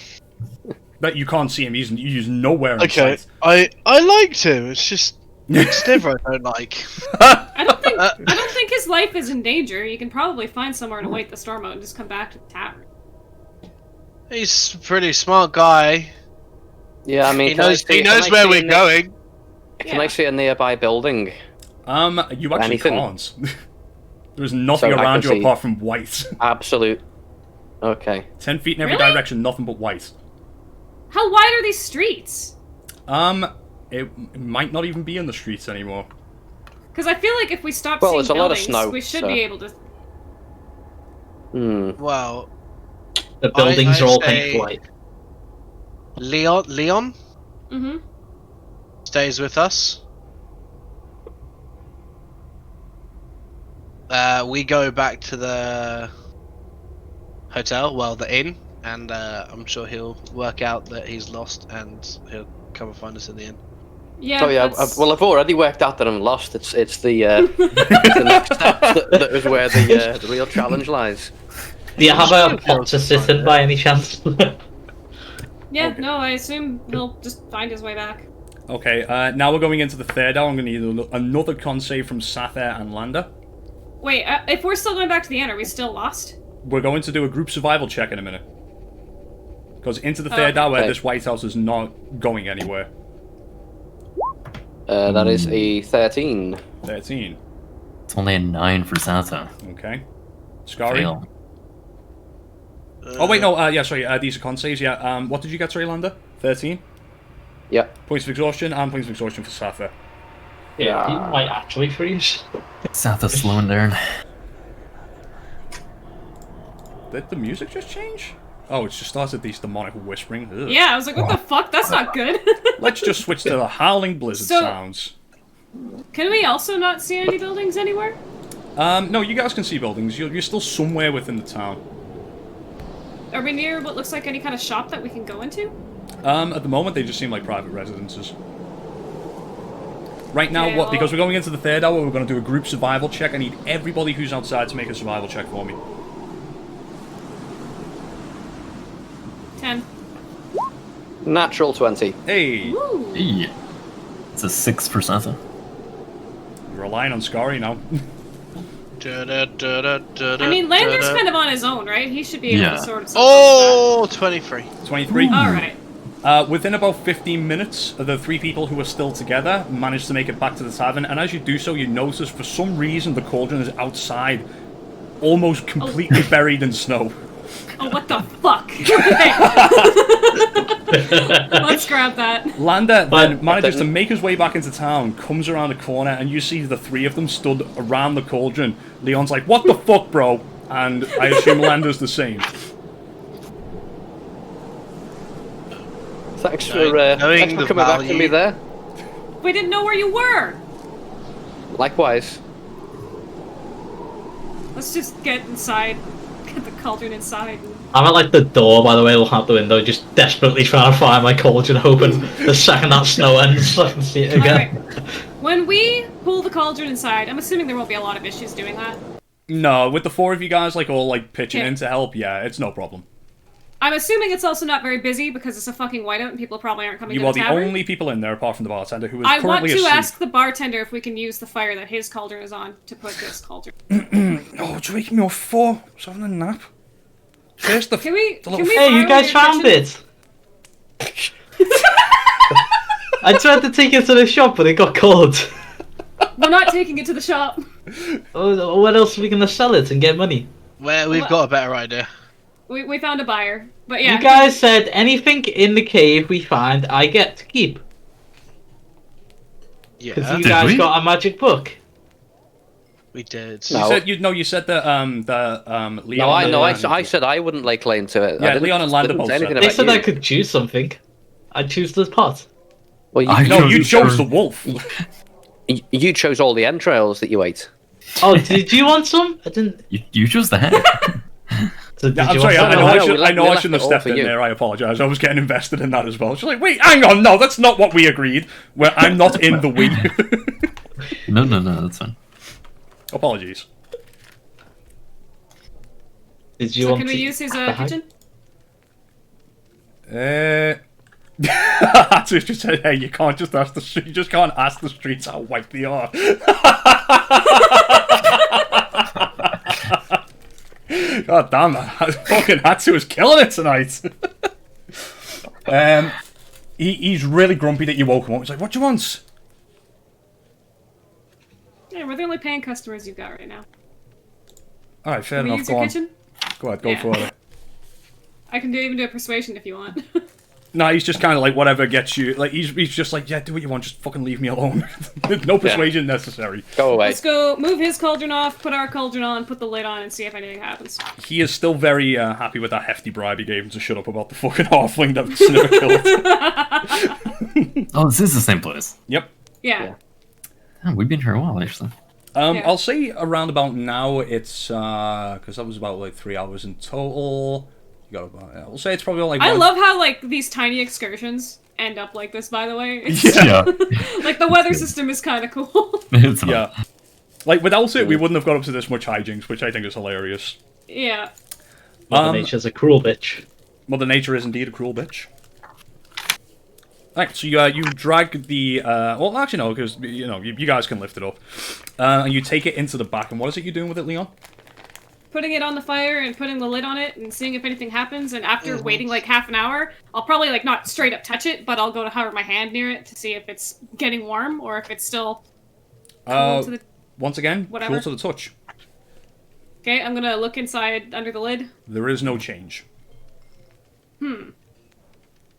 But you can't see him. He's nowhere in Okay, sight. I liked him. It's just Sniver I don't like. I don't think his life is in danger. You can probably find somewhere to wait the storm out and just come back to the tavern. He's a pretty smart guy. Yeah, I mean, He knows where we're going. Can I see a nearby building? You actually Anything? can't. There's nothing So I around can you see- apart from white. Absolute. Okay. 10 feet in every Really? direction, nothing but white. How wide are these streets? It might not even be in the streets anymore. Because I feel like if we stop Well, seeing there's a lot of buildings, snow, we should so- be able to. Hmm. Well, The buildings I are all say- painted white. Leon Mm-hmm. stays with us. We go back to the hotel, well, the inn, and I'm sure he'll work out that he's lost, and he'll come and find us in the inn. Yeah. Oh yeah. that's- Well, I've already worked out that I'm lost. It's the the next step that is where the real challenge lies. Do you have a plot assistant by any chance? Yeah. Okay. No, I assume he'll just find his way back. Okay, now we're going into the third hour. I'm going to need another con save from Sather and Lander. Wait, if we're still going back to the inn, are we still lost? We're going to do a group survival check in a minute. Because into the third hour, Okay. this White House is not going anywhere. That is a 13. 13. It's only a 9 for Santa. Okay. Scary. Fail. Oh wait, no. Yeah, sorry. These are con saves. Yeah. What did you get, sorry, Lander? 13. Yeah. Points of exhaustion and points of exhaustion for Sather. Yeah, he might actually freeze. Satha's slowing down. Did the music just change? Oh, it's just started these demonic whispering. Ugh. Yeah, I was like, what the fuck? That's not good. Let's just switch to the howling blizzard So- sounds. Can we also not see any buildings anywhere? No, you guys can see buildings. You're still somewhere within the town. Are we near what looks like any kind of shop that we can go into? At the moment, they just seem like private residences. Right now, Okay, what? Because well- we're going into the third hour, we're going to do a group survival check. I need everybody who's outside to make a survival check for me. 10. Natural 20. Hey, Woo! Hey. It's a 6 for Santa. you're relying on Scary now. I mean, Lander's kind of on his own, right? He should be able Yeah. to sort of. Oh, 23. 23. Alright. Within about 15 minutes, the 3 people who are still together manage to make it back to the tavern, and as you do so, you notice for some reason the cauldron is outside, almost completely buried in snow. Oh, what the fuck? Let's grab that. Lander then But- manages to make his way back into town, comes around a corner, and you see the 3 of them stood around the cauldron. Leon's like, "What the fuck, bro?" And I assume Lander's the same. Thanks for, Knowing thanks for the coming back to me value. there. We didn't know where you were. Likewise. Let's just get inside. Get the cauldron inside. I'm at like the door, by the way, looking out the window, just desperately trying to find my cauldron open the second that snow ends so I can see it again. Alright. When we pull the cauldron inside, I'm assuming there won't be a lot of issues doing that. No, with the 4 of you guys like all like pitching Yeah. in to help, yeah, it's no problem. I'm assuming it's also not very busy because it's a fucking whiteout and people probably aren't coming You to are the the tavern. only people in there apart from the bartender who is I want currently to asleep. ask the bartender if we can use the fire that his cauldron is on to put this cauldron. Oh, do you wake me up for? I was having a nap. First the Can we? the little Can we? Hey, you borrow guys your found kitchen? it! I tried to take it to the shop, but it got cold. We're not taking it to the shop. Oh, what else are we gonna sell it and get money? Well, we've got a better idea. We found a buyer, but yeah. You guys said anything in the cave we find, I get to keep. Because Yeah, you Did guys we? got a magic book. we did. No. You said that Leon. No, I know. and- I said I wouldn't lay claim to it. Yeah, I didn't, Leon and I Lando didn't both say said anything that. They about said you. I could choose something. I'd choose the pot. Well, I No, you chose chose her. the wolf. you chose all the entrails that you ate. Oh, did you want some? I didn't. You chose the head. So did I'm you sorry, want I some? know, No, I, no, should, we left- I know we I left shouldn't it have all stepped for in you. there. I apologise. I was getting invested in that as well. She's like, wait, hang on, no, that's not what we agreed. Where I'm not in the we. No, that's fine. Apologies. Did you So want can we to use his bag? kitchen? That's what she said. Hey, you can't just ask the street. You just can't ask the streets how white they are. God damn, that fucking Hatsu is killing it tonight. He's really grumpy that you woke him up. He's like, "What do you want?" Yeah, we're the only paying customers you've got right now. All right, fair Can we enough. use Go your on. kitchen? Go ahead, go Yeah. for it. I can even do a persuasion if you want. No, he's just kind of like whatever gets you. Like he's just like, yeah, do what you want. Just fucking leave me alone. No persuasion necessary. Go away. Let's go move his cauldron off, put our cauldron on, put the lid on, and see if anything happens. He is still very happy with that hefty bribe he gave him to shut up about the fucking halfling that Snipper killed. Oh, this is the same place. Yep. Yeah. Oh, we've been here a while, actually. Yeah. I'll say around about now it's because that was about like 3 hours in total. You got about, I'll say it's probably like. I one- love how like these tiny excursions end up like this. By the way, it's, Yeah. like the weather system is kind of cool. It's not. Yeah. Like without it, we wouldn't have got up to this much hijinks, which I think is hilarious. Yeah. Mother Nature's a cruel bitch. Mother Nature is indeed a cruel bitch. Right, so you drag the well, actually no, because you guys can lift it up, and you take it into the back. And what is it you're doing with it, Leon? Putting it on the fire and putting the lid on it and seeing if anything happens. And after waiting like half an hour, I'll probably like not straight up touch it, but I'll go to hover my hand near it to see if it's getting warm or if it's still cool to the. Once again, Whatever. cool to the touch. Okay, I'm gonna look inside under the lid. There is no change.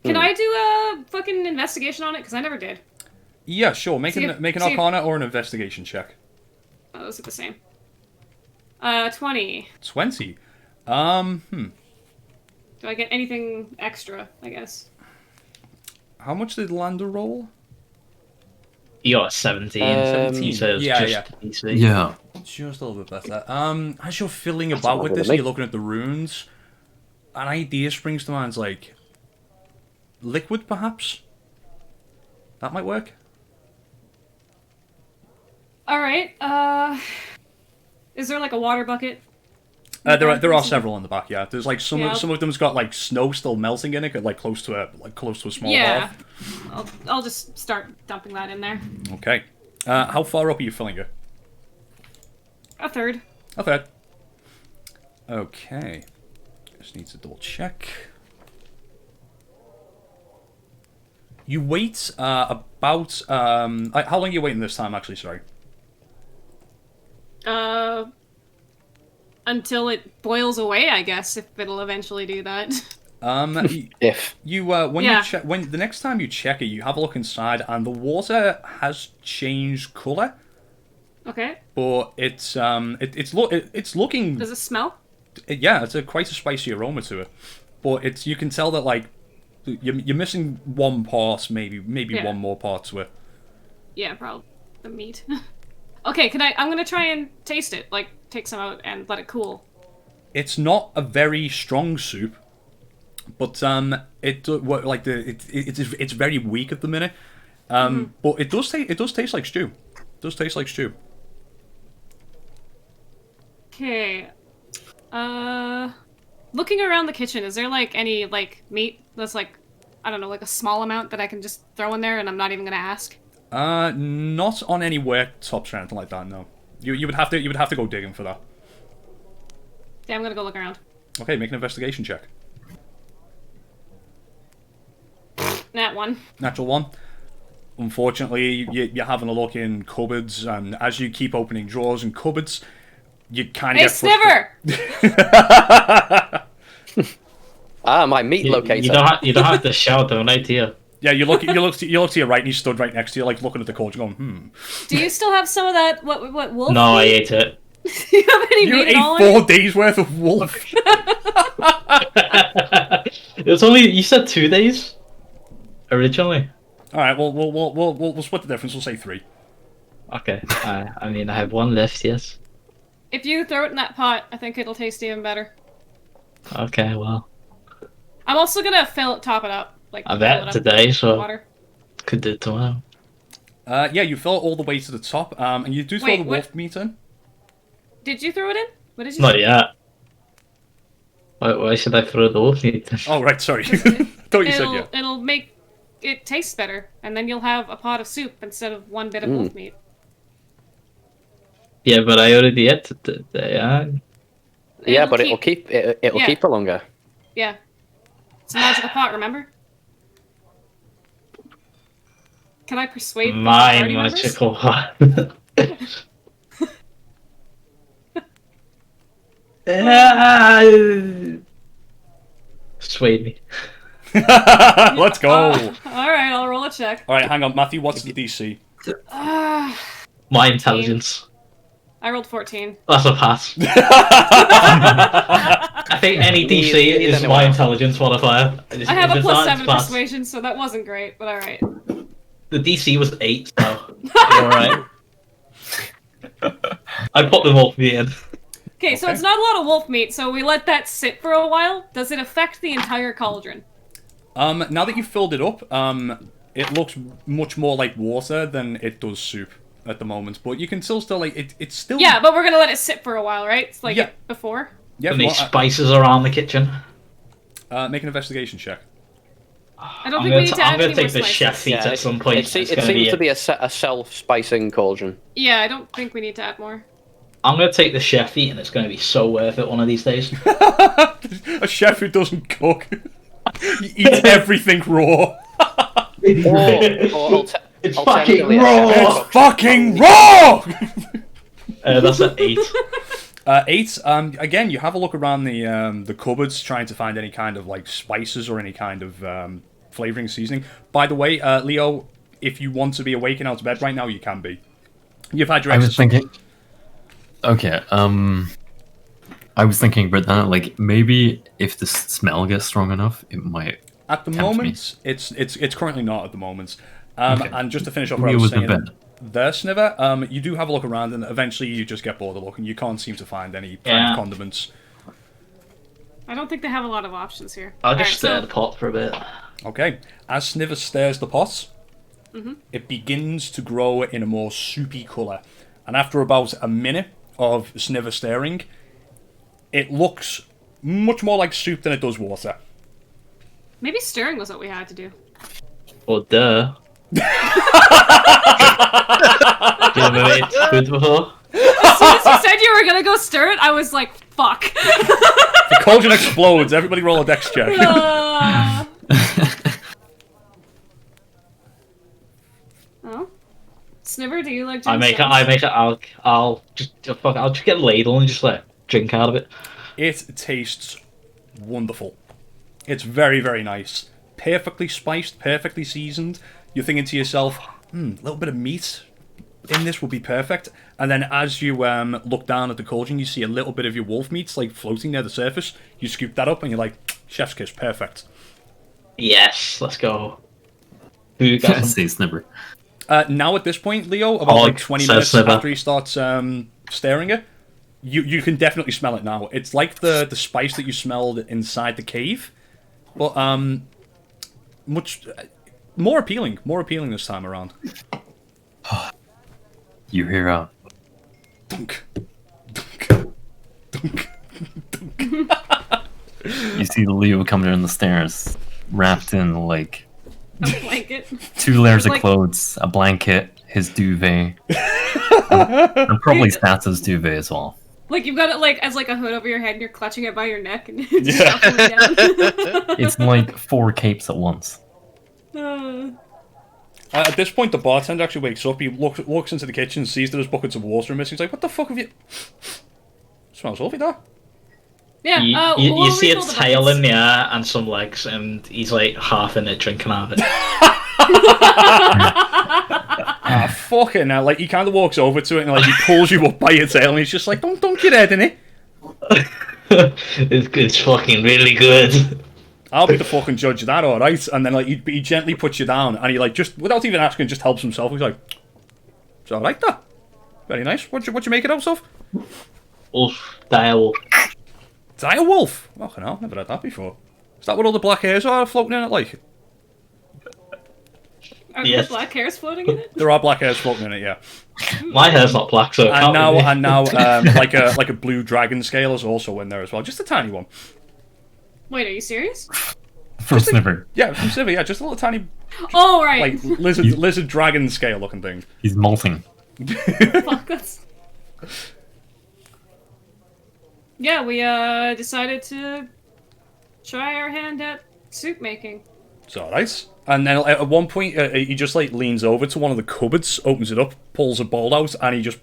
Can I do a fucking investigation on it? Because I never did. Yeah, sure. Make See an if- make an see if- Arcana or an investigation check. Oh, those are the same. 20. 20. Do I get anything extra, I guess? How much did Lando roll? You got 17. 17. So it's Yeah, just DC. Yeah. Just a little bit better. As you're filling That's about not with gonna this, and make- you're looking at the runes, an idea springs to mind. It's like liquid, perhaps. That might work. Alright, is there like a water bucket? There are several in the back. Yeah, there's like some Yeah, some of them's got like snow still melting in it, like close to a small Yeah. bath. I'll just start dumping that in there. Okay. How far up are you filling it? A third. A third. Okay. Just need to double check. You wait about how long are you waiting this time? Actually, sorry. Until it boils away, I guess, if it'll eventually do that. If. You when Yeah. you check the next time you check it, you have a look inside, and the water has changed color, Okay. but it's looking Does it smell? yeah, it's quite a spicy aroma to it, but you can tell that like you're missing one part, maybe Yeah. one more part to it. Yeah, probably the meat. Okay, I'm gonna try and taste it, like take some out and let it cool. It's not a very strong soup, but it's very weak at the minute. But it does taste like stew. It does taste like stew. Okay. Looking around the kitchen, is there like any like meat that's like, I don't know, like a small amount that I can just throw in there and I'm not even gonna ask? Not on any worktops or anything like that. No. You would have to go digging for that. Yeah, I'm gonna go look around. Okay, make an investigation check. Nat 1. Natural 1. Unfortunately, you're having a look in cupboards, and as you keep opening drawers and cupboards, you kind of Hey, get Sniver! My meat locator. You don't have to shout though, right here. Yeah, you look to your right, and he's stood right next to you, like looking at the cauldron, going, Do you still have some of that, what wolf No, I meat? ate it. Do you have any You meat at all? ate 4 days worth of wolf. It was only, you said 2 days originally. All right, well, we'll split the difference. We'll say 3. Okay. I mean, I have 1 left. Yes. If you throw it in that pot, I think it'll taste even better. Okay. Well, I'm also gonna top it up. Like, I fill bet it up today, with so water. could do it tomorrow. Yeah, you fill it all the way to the top, and you do throw Wait, the wolf what? meat in. Did you throw it in? What did you Not say? yet. Why should I throw the wolf meat? Oh, right, sorry. Thought you said yeah. It'll make it taste better, and then you'll have a pot of soup instead of 1 bit of wolf meat. Yeah, but I already ate it. Yeah. Yeah, but it'll keep for longer. Yeah. It's a magical pot, remember? Can I persuade My party members? magical heart. Persuade me. Let's go. Alright, I'll roll a check. All right, hang on, Matthew. What's the DC? My intelligence. I rolled 14. That's a pass. I think any DC is my intelligence modifier. I have a +7 persuasion, so that wasn't great, but alright. The DC was 8, so alright. I put the wolf meat in. Okay, so it's not a lot of wolf meat, so we let that sit for a while. Does it affect the entire cauldron? Now that you've filled it up, it looks much more like water than it does soup at the moment. But you can still like it's still. Yeah, but we're gonna let it sit for a while, right? It's like before. Yeah. Any spices around the kitchen? Make an investigation check. I don't think we need to add I'm gonna any more take the spices. chef feet at some point. It seems to be a self-spicing cauldron. Yeah, I don't think we need to add more. I'm gonna take the chef feet, and it's gonna be so worth it one of these days. A chef who doesn't cook. He eats everything raw. It's fucking raw. It's fucking raw. That's an 8. 8. Again, you have a look around the cupboards, trying to find any kind of like spices or any kind of flavoring seasoning. By the way, Leo, if you want to be awake and out of bed right now, you can be. You've had your. I was thinking. Okay. I was thinking about that. Like maybe if the smell gets strong enough, it might. At the moment, it's currently not at the moment. Okay. And just to finish off what I was saying there, Sniver, you do have a look around, and eventually you just get bored of looking. You can't seem to find any kind of condiments. I don't think they have a lot of options here. I'll just stir the pot for a bit. Okay. As Sniver stirs the pot, it begins to grow in a more soupy colour. And after about a minute of Sniver stirring, it looks much more like soup than it does water. Maybe stirring was what we had to do. Well, duh. You ever made food before? As soon as you said you were gonna go stir it, I was like, fuck. The cauldron explodes. Everybody roll a dex check. Oh, Sniver, do you like? I make it. I'll just get a ladle and just like drink out of it. It tastes wonderful. It's very, very nice. Perfectly spiced, perfectly seasoned. You're thinking to yourself, a little bit of meat in this would be perfect. And then as you look down at the cauldron, you see a little bit of your wolf meat like floating near the surface. You scoop that up and you're like, chef's kiss, perfect. Yes, let's go. Who got Say Snibber. Now at this point, Leo, about like 20 minutes Snibber. after he starts stirring it, you can definitely smell it now. It's like the spice that you smelled inside the cave, but much more appealing this time around. You hear Dunk, dunk. You see Leo coming down the stairs, wrapped in like A blanket. 2 layers of Like- clothes, a blanket, his duvet, and probably Stats' duvet as well. Like you've got it like as like a hood over your head and you're clutching it by your neck and just Yeah. shuffling down. It's like 4 capes at once. At this point, the bartender actually wakes up. He looks into the kitchen, sees there's buckets of water missing. He's like, "What the fuck have you?" Smells lovely, that. Yeah, You we'll see refill its the tail buckets. in the air and some legs, and he's like half in it, drinking out of it. Ah, fucking hell. Like, he kind of walks over to it and, like, he pulls you up by your tail and he's just like, "Don't dunk your head in it." It's fucking really good. I'll be the fucking judge of that, alright? And then, like, he gently puts you down and he, like, just, without even asking, just helps himself. He's like, "It's alright, that. Very nice. What'd you make it out of?" Wolf, direwolf. Dire wolf. Fucking hell, never had that before. Is that what all the black hairs are floating in it like? Are Yes. there black hairs floating in it? There are black hairs floating in it, yeah. My hair's not black, so it And can't now, be me. like a blue dragon scale is also in there as well. Just a tiny one. Wait, are you serious? From Sniver. Yeah, from Civi, yeah, just a little tiny, Oh right. like, lizard dragon scale looking thing. He's molting. Fuck, that's... Yeah, we decided to try our hand at soup making. It's alright. And then at one point, he just, like, leans over to one of the cupboards, opens it up, pulls a bowl out, and he just,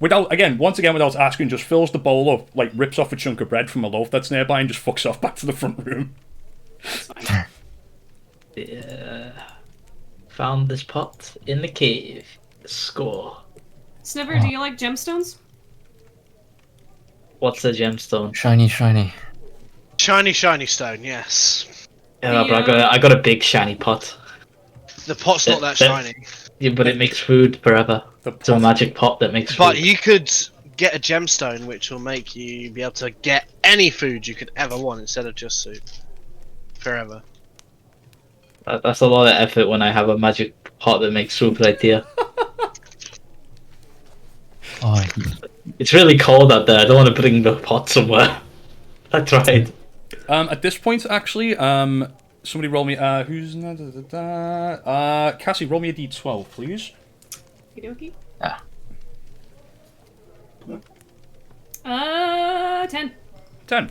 without asking, just fills the bowl up, like, rips off a chunk of bread from a loaf that's nearby and just fucks off back to the front room. That's fine. Yeah. Found this pot in the cave. Score. Sniver, do you like gemstones? What's a gemstone? Shiny, shiny. Shiny, shiny stone, yes. Yeah, The, but I got a big shiny pot. The pot's not that That- shiny. Yeah, but it makes food forever. The It's a magic pot that makes But food. you could get a gemstone which will make you be able to get any food you could ever want instead of just soup. Forever. That's a lot of effort when I have a magic pot that makes soup right there. Oh, It's really cold out there. I don't want to bring the pot somewhere. I tried. At this point, actually, somebody roll me, Cassie, roll me a d12, please. Okie Ah. dokie. 10. 10.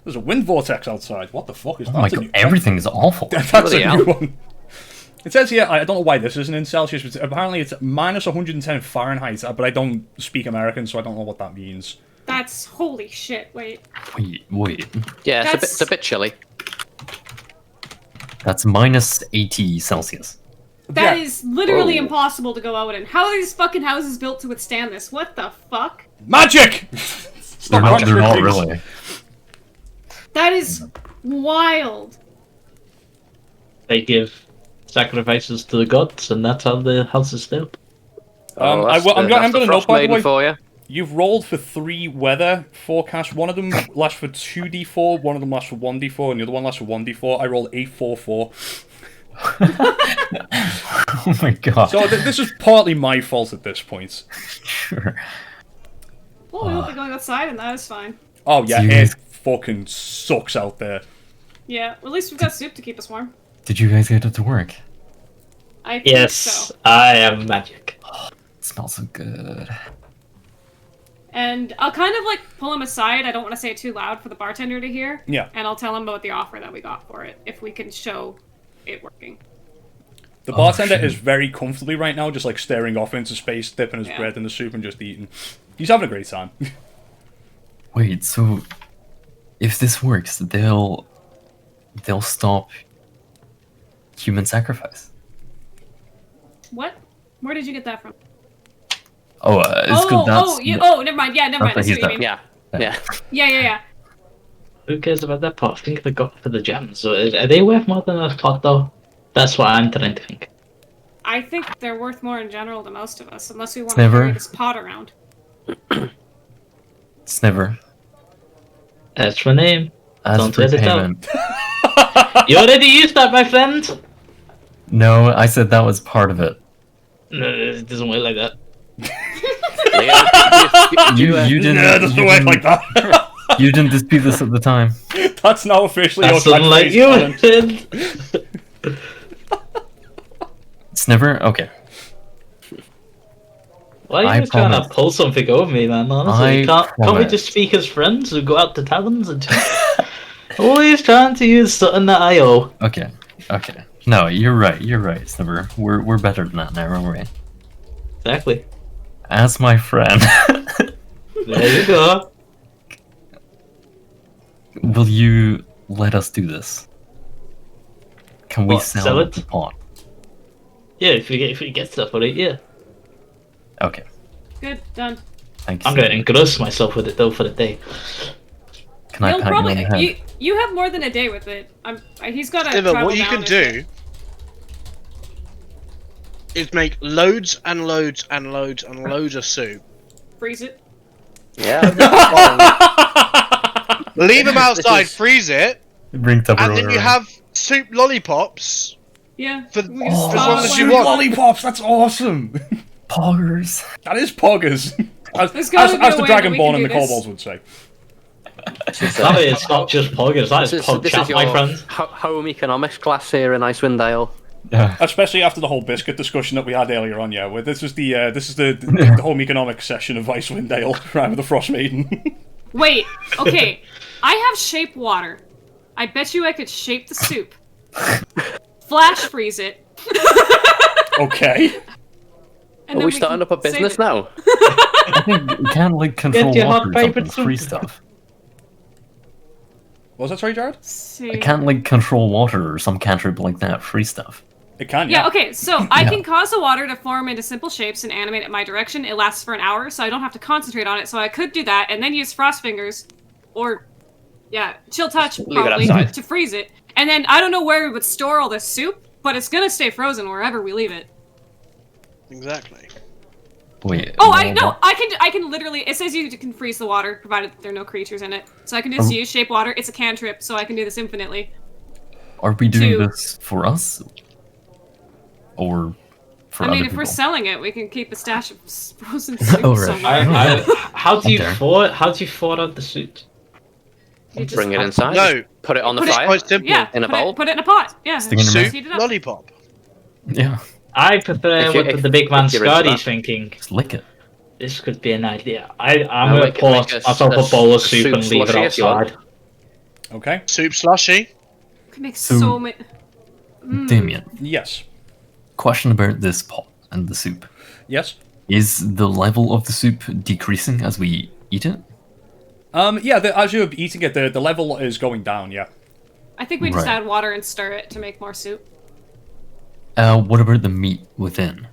There's a wind vortex outside. What the fuck is oh that? my god, everything is awful. That's Bloody a hell. new one. It says here, I don't know why this isn't in Celsius, but apparently it's minus 110 Fahrenheit, but I don't speak American, so I don't know what that means. That's holy shit. Wait. Wait. Yeah, it's That's- a bit chilly. That's minus 80 Celsius. That Yeah. is literally Whoa. impossible to go out in. How are these fucking houses built to withstand this? What the fuck? Magic! They're not really. That is wild. They give sacrifices to the gods, and that's how the house is built. Oh, I'm that's going the to note, Frost by the Maiden way, for you. you've rolled for 3 weather forecasts. One of them lasts for 2d4, one of them lasts for 1d4, and the other one lasts for 1d4. I rolled 844. Oh my god. So this is partly my fault at this point. Sure. Well, we won't be going outside, and that is fine. Oh yeah, So you it guys- fucking sucks out there. Yeah, well, at least we've got soup to keep us warm. Did you guys get it to work? I think Yes, so. I am magic. It smells so good. And I'll kind of like pull him aside. I don't want to say it too loud for the bartender to hear. Yeah. And I'll tell him about the offer that we got for it, if we can show it working. The bartender shit. is very comfortably right now, just like staring off into space, dipping his Yeah. bread in the soup and just eating. He's having a great time. Wait, so if this works, they'll stop human sacrifice. What? Where did you get that from? Oh, it's good. Never mind. Yeah, never mind. I see he's what you mean. Yeah, yeah. Yeah. Who cares about that pot? I think they got for the gems. So are they worth more than a pot, though? That's what I'm trying to think. I think they're worth more in general to most of us, unless we want to Never. carry this pot around. Sniver. That's my name. As Don't for let it out. payment. You already used that, my friend. No, I said that was part of it. No, it doesn't work like that. You didn't. No, it doesn't work like that. You didn't dispute this at the time. That's now officially That's your unlike catchphrase, you. Alan. Sniffer. Okay. Why are I you just trying to promise. pull something over me, man? Honestly, I can't we promise. just speak as friends who go out to taverns and always trying to use something that I owe? Okay. Okay. No, you're right. You're right, Sniffer. We're better than that now, aren't we? Exactly. As my friend, There you go. will you let us do this? Can we What, sell sell it it? to pot? Yeah, if we get stuff for it, yeah. Okay. Good, done. Thank you. I'm going to engross myself with it though for the day. Can I You'll pat probably you on the head? you have more than a day with it. He's got to. Stiver, what you can do is make loads and loads and loads and loads of soup. Freeze it. Yeah. Leave them outside, is- freeze it, Bring Tupperware and then you around. have soup lollipops. Yeah. For- we can for as start long as you one. want. Lollipops, that's awesome. Poggers. That is poggers. As There's gotta be as a the way that we Dragonborn can and the do this. kobolds would say. That is not just poggers, that is pog chat, my friends. home economics class here in Icewind Dale. Yeah. Especially after the whole biscuit discussion that we had earlier on, yeah. Where this is the home economics session of Icewind Dale, right, with the Frost Maiden. Wait. Okay. I have shape water. I bet you I could shape the soup. Flash freeze it. Okay. And Are then we starting can up a save business it. now? I think we can't like control your hot water or paper something. Free soup. stuff. What was that, sorry, Jared? See. I can't like control water or some cantrip like that. Free stuff. It can, Yeah, yeah. okay, so I Yeah. can cause the water to form into simple shapes and animate it my direction. It lasts for an hour, so I don't have to concentrate on it. So I could do that and then use frost fingers or, yeah, chill touch Leave it probably outside. to freeze it. And then I don't know where we would store all this soup, but it's gonna stay frozen wherever we leave it. Exactly. Wait. Oh, well, no, what- I can literally. It says you can freeze the water provided that there are no creatures in it. So I can just Oh. use shape water. It's a cantrip, so I can do this infinitely. Are we doing Two. this for us? Or for I other mean, if people? we're selling it, we can keep a stash of frozen soup Oh, right. somewhere. How do you Okay. thaw out the suit? You just Bring it inside. No, Put it on the Put it- fire. quite simple. Yeah, In a put it- bowl? Put it in a pot. Yeah. Stick it in your just mouth? heat it up. Lollipop. Yeah. I prefer If you- what if- the big man if you're into Scotty's that. thinking. Just lick it. This could be an idea. I'm No, gonna make it- pour make a myself s- a bowl of soup soup and leave it slushy if you want. outside. Okay. Soup slushy. Can make So- so many. Damien, Yes. question about this pot and the soup. Yes. Is the level of the soup decreasing as we eat it? Yeah, as you're eating it, the level is going down, yeah. I think we just Right. add water and stir it to make more soup. What about the meat within?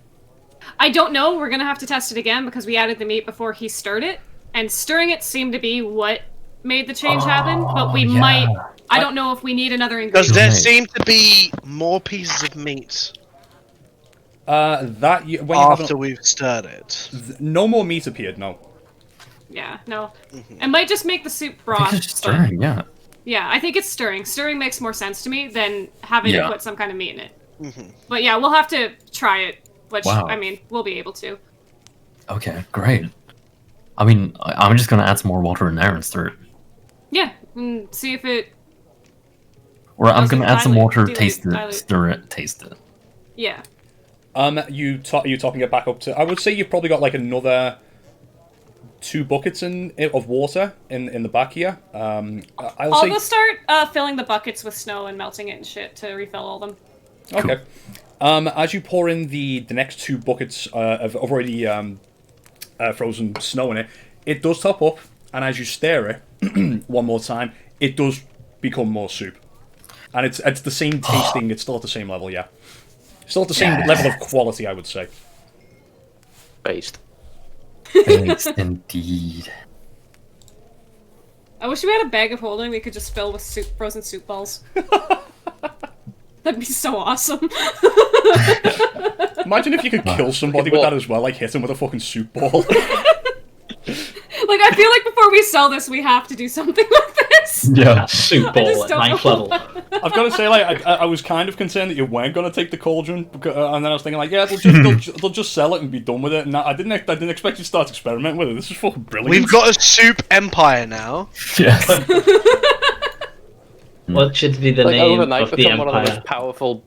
I don't know. We're gonna have to test it again because we added the meat before he stirred it, and stirring it seemed to be what made the change happen. But we yeah. might. I don't know if we need another Because ingredient. there Right. seem to be more pieces of meat When you have after we've stirred it. no more meat appeared, no. Yeah, no. It might just make the soup I broth. think it's just but- stirring, yeah. Yeah, I think it's stirring. Stirring makes more sense to me than having Yeah. to put some kind of meat in it. But yeah, we'll have to try it. Which Wow. I mean, we'll be able to. Okay, great. I mean, I'm just gonna add some more water in there and stir it. Yeah, and see if it. Or I'm Doesn't gonna add some dilute- water, dilute- taste it, dilute. stir it, taste it. Yeah. You topping it back up to. I would say you've probably got like another 2 buckets of water in the back here. I'll I'll say go start filling the buckets with snow and melting it and shit to refill all them. okay. As you pour in the next 2 buckets of already frozen snow in it, it does top up, and as you stir it one more time, it does become more soup, and it's the same tasting. It's still at the same level, yeah. Still at the same Yes. level of quality, I would say. Based. Thanks, indeed. I wish we had a bag of holding we could just fill with soup, frozen soup balls. That'd be so awesome. Imagine if you could kill somebody with that as well, like hit him with a fucking soup ball. Like, I feel like before we sell this, we have to do something like this. Yeah. Soup I ball just at don't ninth know level. what- I've got to say, like, I was kind of concerned that you weren't going to take the cauldron, because, and then I was thinking, like, yeah, they'll just sell it and be done with it. And I didn't expect you to start experimenting with it. This is fucking brilliant. We've got a soup empire now. Yes. What should be the Like name overnight, of the become one of the empire? most powerful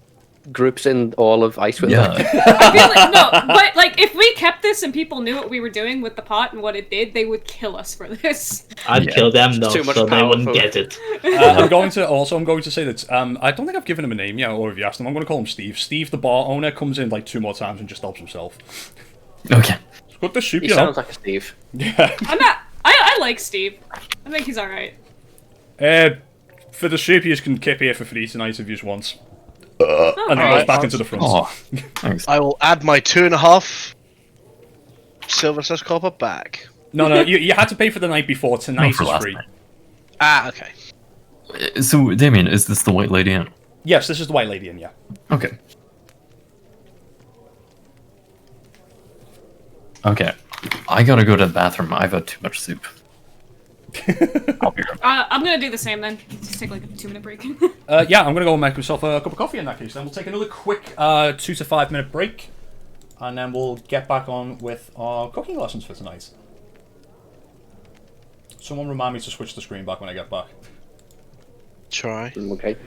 groups in all of Icewind. Yeah. I feel like no, but like if we kept this and people knew what we were doing with the pot and what it did, they would kill us for this. I'd kill them though, Too much so they wouldn't powerful. get it. I'm going to say that I don't think I've given him a name yet, or if you asked him, I'm going to call him Steve. Steve, the bar owner, comes in like 2 more times and just helps himself. Okay. It's got the soup, He you know. sounds like a Steve. Yeah. I like Steve. I think he's alright. For the soup, you can keep here for free tonight if you just want. And then goes back into the front. Oh, thanks. I will add my 2.5 silver / copper back. No, you had to pay for the night before. Tonight for is last free. night. Ah, okay. So, Damien, is this the White Lady Inn? Yes, this is the White Lady Inn, yeah. Okay. Okay. I gotta go to the bathroom. I've had too much soup. I'll be right back. I'm gonna do the same then. Just take like a 2-minute break. Yeah, I'm going to go and make myself a cup of coffee in that case. Then we'll take another quick 2 to 5 minute break. And then we'll get back on with our cooking lessons for tonight. Someone remind me to switch the screen back when I get back. Try. Okay.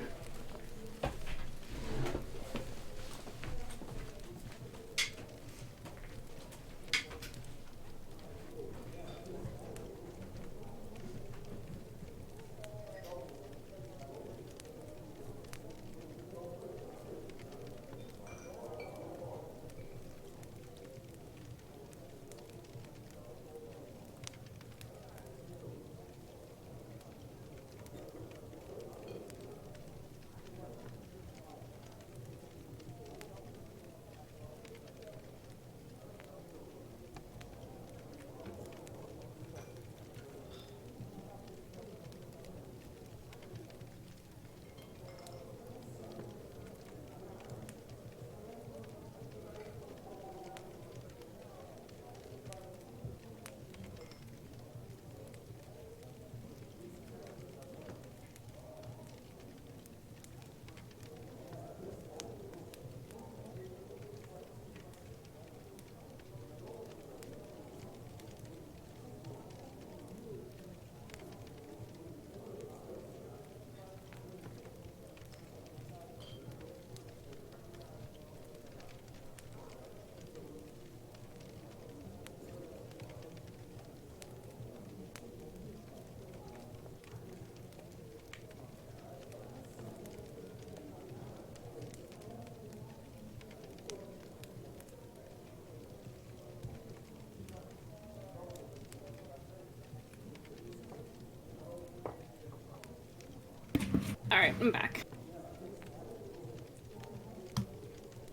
Alright, I'm back.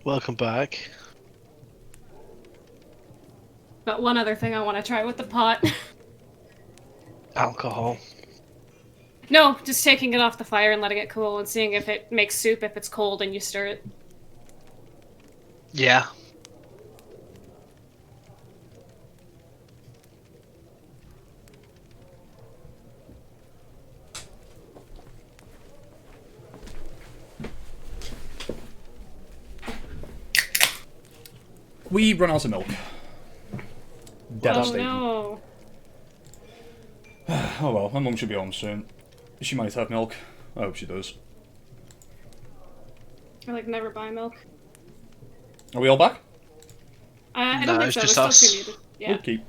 Welcome back. But one other thing I want to try with the pot. Alcohol. No, just taking it off the fire and letting it cool and seeing if it makes soup if it's cold and you stir it. Yeah. We run out of milk. Devastating. Oh Oh well, my mum should be home soon. She might have milk. I hope she does. no. I like never buy milk. Are we all back? I No, don't think it's so. just We're us. still too muted. Yeah. Okay.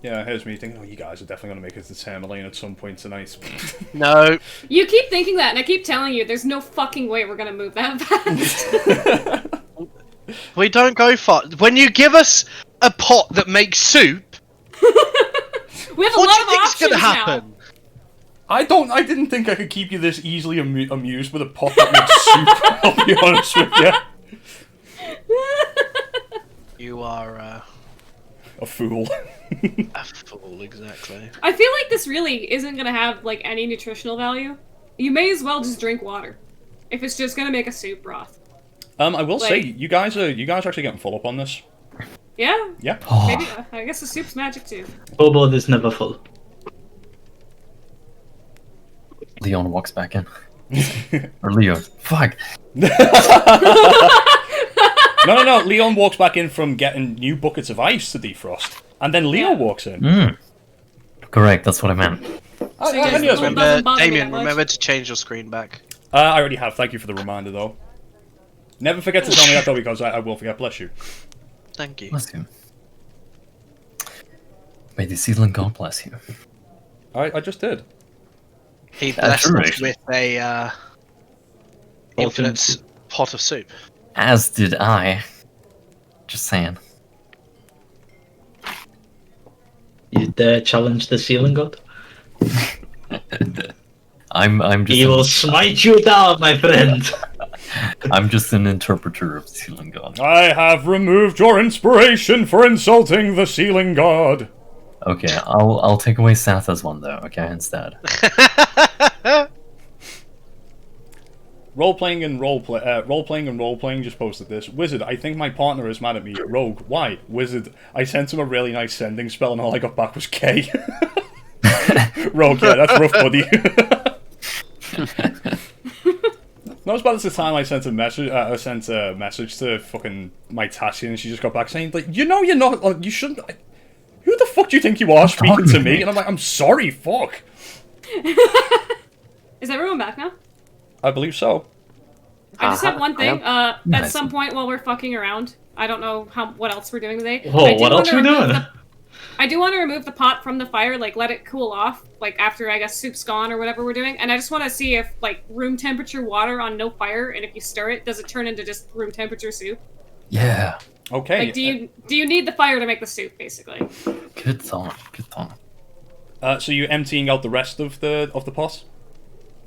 Yeah, here's me thinking, oh, you guys are definitely going to make it to Tamerlane at some point tonight. No. You keep thinking that, and I keep telling you, there's no fucking way we're gonna move that fast. We don't go far. When you give us a pot that makes soup, We have a what do lot you of think's options gonna happen? I didn't think I could keep you this easily amused with a pot that makes soup, I'll be honest with you. You are A fool. a fool, exactly. I feel like this really isn't gonna have like any nutritional value. You may as well just drink water, if it's just gonna make a soup broth. I will say, Like- you guys are actually getting full up on this. Yeah, Yeah. Oh, maybe. I guess the soup's magic too. Bubble is never full. Leon walks back in. Or Leo. Fuck. No. Leon walks back in from getting new buckets of ice to defrost. And then Leo walks in. Correct, that's what I meant. So you guys I knew that's don't what- doesn't bother me Damien, that much. remember to change your screen back. I already have. Thank you for the reminder, though. Never forget to tell me that, though, because I will forget. Bless you. Thank you. Bless you. May the sealing god bless you. I just did. He That's blessed right. us with a infinite pot of soup. As did I. Just saying. You dare challenge the ceiling god? I'm just He will smite you down, my friend. I'm just an interpreter of the sealing god. I have removed your inspiration for insulting the ceiling god. Okay, I'll take away Satha's one though, okay, instead. Role-playing and role-playing just posted this. Wizard, I think my partner is mad at me. Rogue, why? Wizard, I sent him a really nice sending spell and all I got back was K. Rogue, yeah, that's rough, buddy. Not as bad as the time I sent a message. To fucking my Tassie, and she just got back saying, like, you know, you're not. Like, you shouldn't. Who the fuck do you think you are speaking to me? And I'm like, I'm sorry, fuck. Is everyone back now? I believe so. I just have one thing. At Nice. some point while we're fucking around, I don't know what else we're doing today. Whoa, I do what else wanna we remove doing? I do want to remove the pot from the fire, like let it cool off, like after I guess soup's gone or whatever we're doing. And I just want to see if like room temperature water on no fire, and if you stir it, does it turn into just room temperature soup? Yeah. Okay. Like, do you need the fire to make the soup, basically? Good thought. Good thought. So you're emptying out the rest of the pot?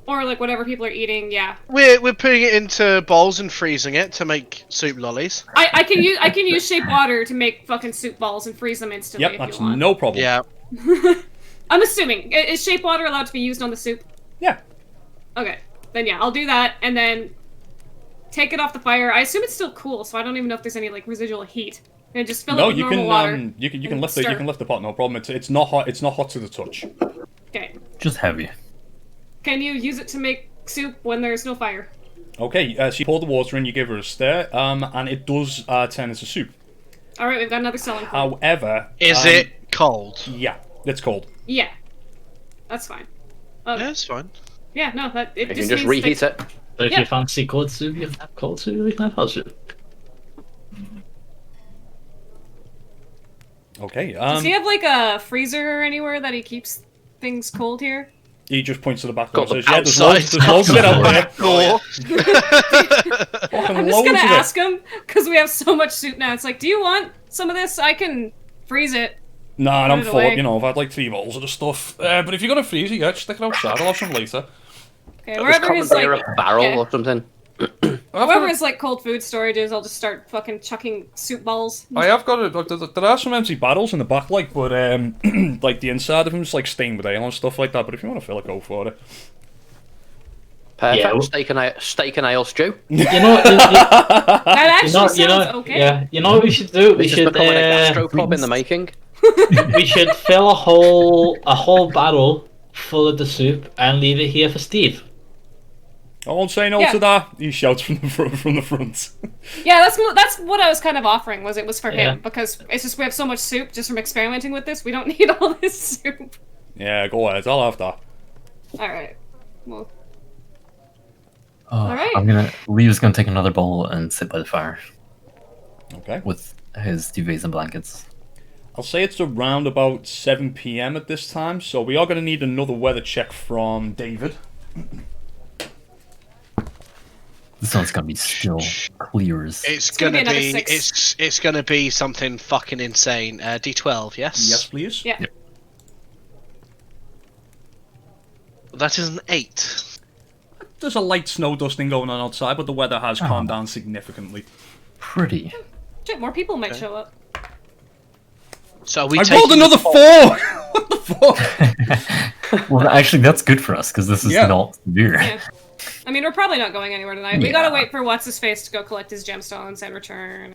Or like whatever people are eating, yeah. We're putting it into bowls and freezing it to make soup lollies. I can use shape water to make fucking soup balls and freeze them instantly Yep, if that's you want. no problem. Yeah. I'm assuming. Is shape water allowed to be used on the soup? Yeah. Okay. Then yeah, I'll do that and then take it off the fire. I assume it's still cool, so I don't even know if there's any like residual heat. And just fill it No, with you normal can water. you can and lift it. You stir. can lift the pot, no problem. It's not hot. It's not hot to the touch. Okay. Just heavy. Can you use it to make soup when there's no fire? Okay. So you pour the water in. You give her a stir. And it does turn into soup. All right, we've got another selling point. However, Is it cold? Yeah, it's cold. Yeah. That's fine. Yeah, it's fine. Yeah, no, that it You just can just means reheat that- it. So if Yeah. you fancy cold soup, you can have cold soup, you can have hot soup. Okay. Does he have like a freezer anywhere that he keeps things cold here? He just points to the back door Got and the says, "Yeah, there's loads of it out there. Cool. Fucking I'm just loads gonna of ask him because we have so much soup now. It's like, do you want some of this? I can freeze it. Nah, and I'm Put it full. away. You know, I've had like 3 bowls of the stuff. But if you're gonna freeze it, yeah, just stick it outside. I'll have some later. Okay, Just wherever his commandeer like a barrel yeah. or something. wherever his like cold food storage is, I'll just start fucking chucking soup balls. I have got it. Like, there are some empty barrels in the back, like, but like the inside of them is like stained with ale and stuff like that. But if you want to fill it, go for it. Perfect. Yeah, well- Steak and ale stew. You know, That actually you know, sounds okay. yeah. You know what we should do? We It's just should becoming a gastropub in the making. we should fill a whole barrel full of the soup and leave it here for Steve. I won't say no Yeah. to that. He shouts from the front. Yeah, that's what I was kind of offering. Was it was for Yeah. him because it's just we have so much soup just from experimenting with this. We don't need all this soup. Yeah, go ahead. I'll have that. All right. Well, Alright. Alright. Leo's gonna take another bowl and sit by the fire Okay. with his duvets and blankets. I'll say it's around about 7 p.m. at this time, so we are going to need another weather check from David. This one's gonna be still clear as. It's gonna gonna be another be 6. it's gonna be something fucking insane. D12, yes. Yes, please. yeah. That is an 8. There's a light snow dusting going on outside, but the weather has calmed down significantly. Pretty. Shit, more people might show up. So we I take rolled another 4! What the fuck? Well, actually, that's good for us because this is Yeah. not severe. Yeah. I mean, we're probably not going anywhere tonight. We Yeah. gotta wait for what's his face to go collect his gemstones and return.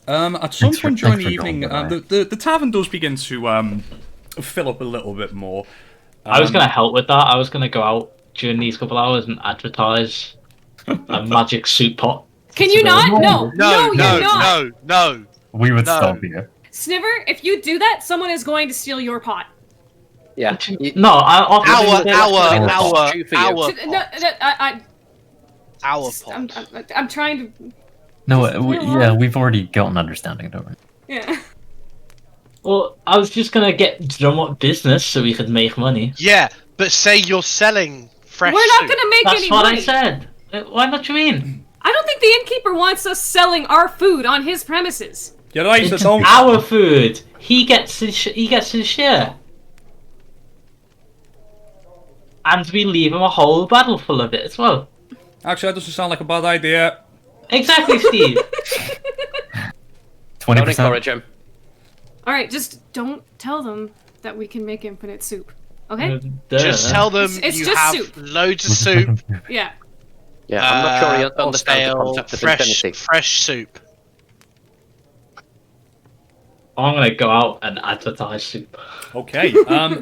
At some Thanks for- point during thanks the for going, evening, by the tavern does begin to fill up a little bit more. I was gonna help with that. I was gonna go out during these couple hours and advertise a magic soup pot. Can you not? No, No, you're not. no. We would No. stop you. Sniver, if you do that, someone is going to steal your pot. Yeah. No, I'll Our pot. I'm trying to. No, Just- we've already got an understanding, don't we? Yeah. Well, I was just gonna get drum up business so we could make money. Yeah, but say you're selling fresh We're not soup. going to make That's any what money. I said. Why not you mean? I don't think the innkeeper wants us selling our food on his premises. You're right, It's it's all... our food. He gets his share. And we leave him a whole barrel full of it as well. Actually, that doesn't sound like a bad idea. Exactly, Steve. 20%. Don't encourage him. All right, just don't tell them that we can make infinite soup. Okay? Just tell them It's you just have soup. loads of soup. Yeah. Yeah, I'm not sure he or understands the ale, concept of fresh, infinity. fresh soup. I'm gonna go out and advertise soup. Okay,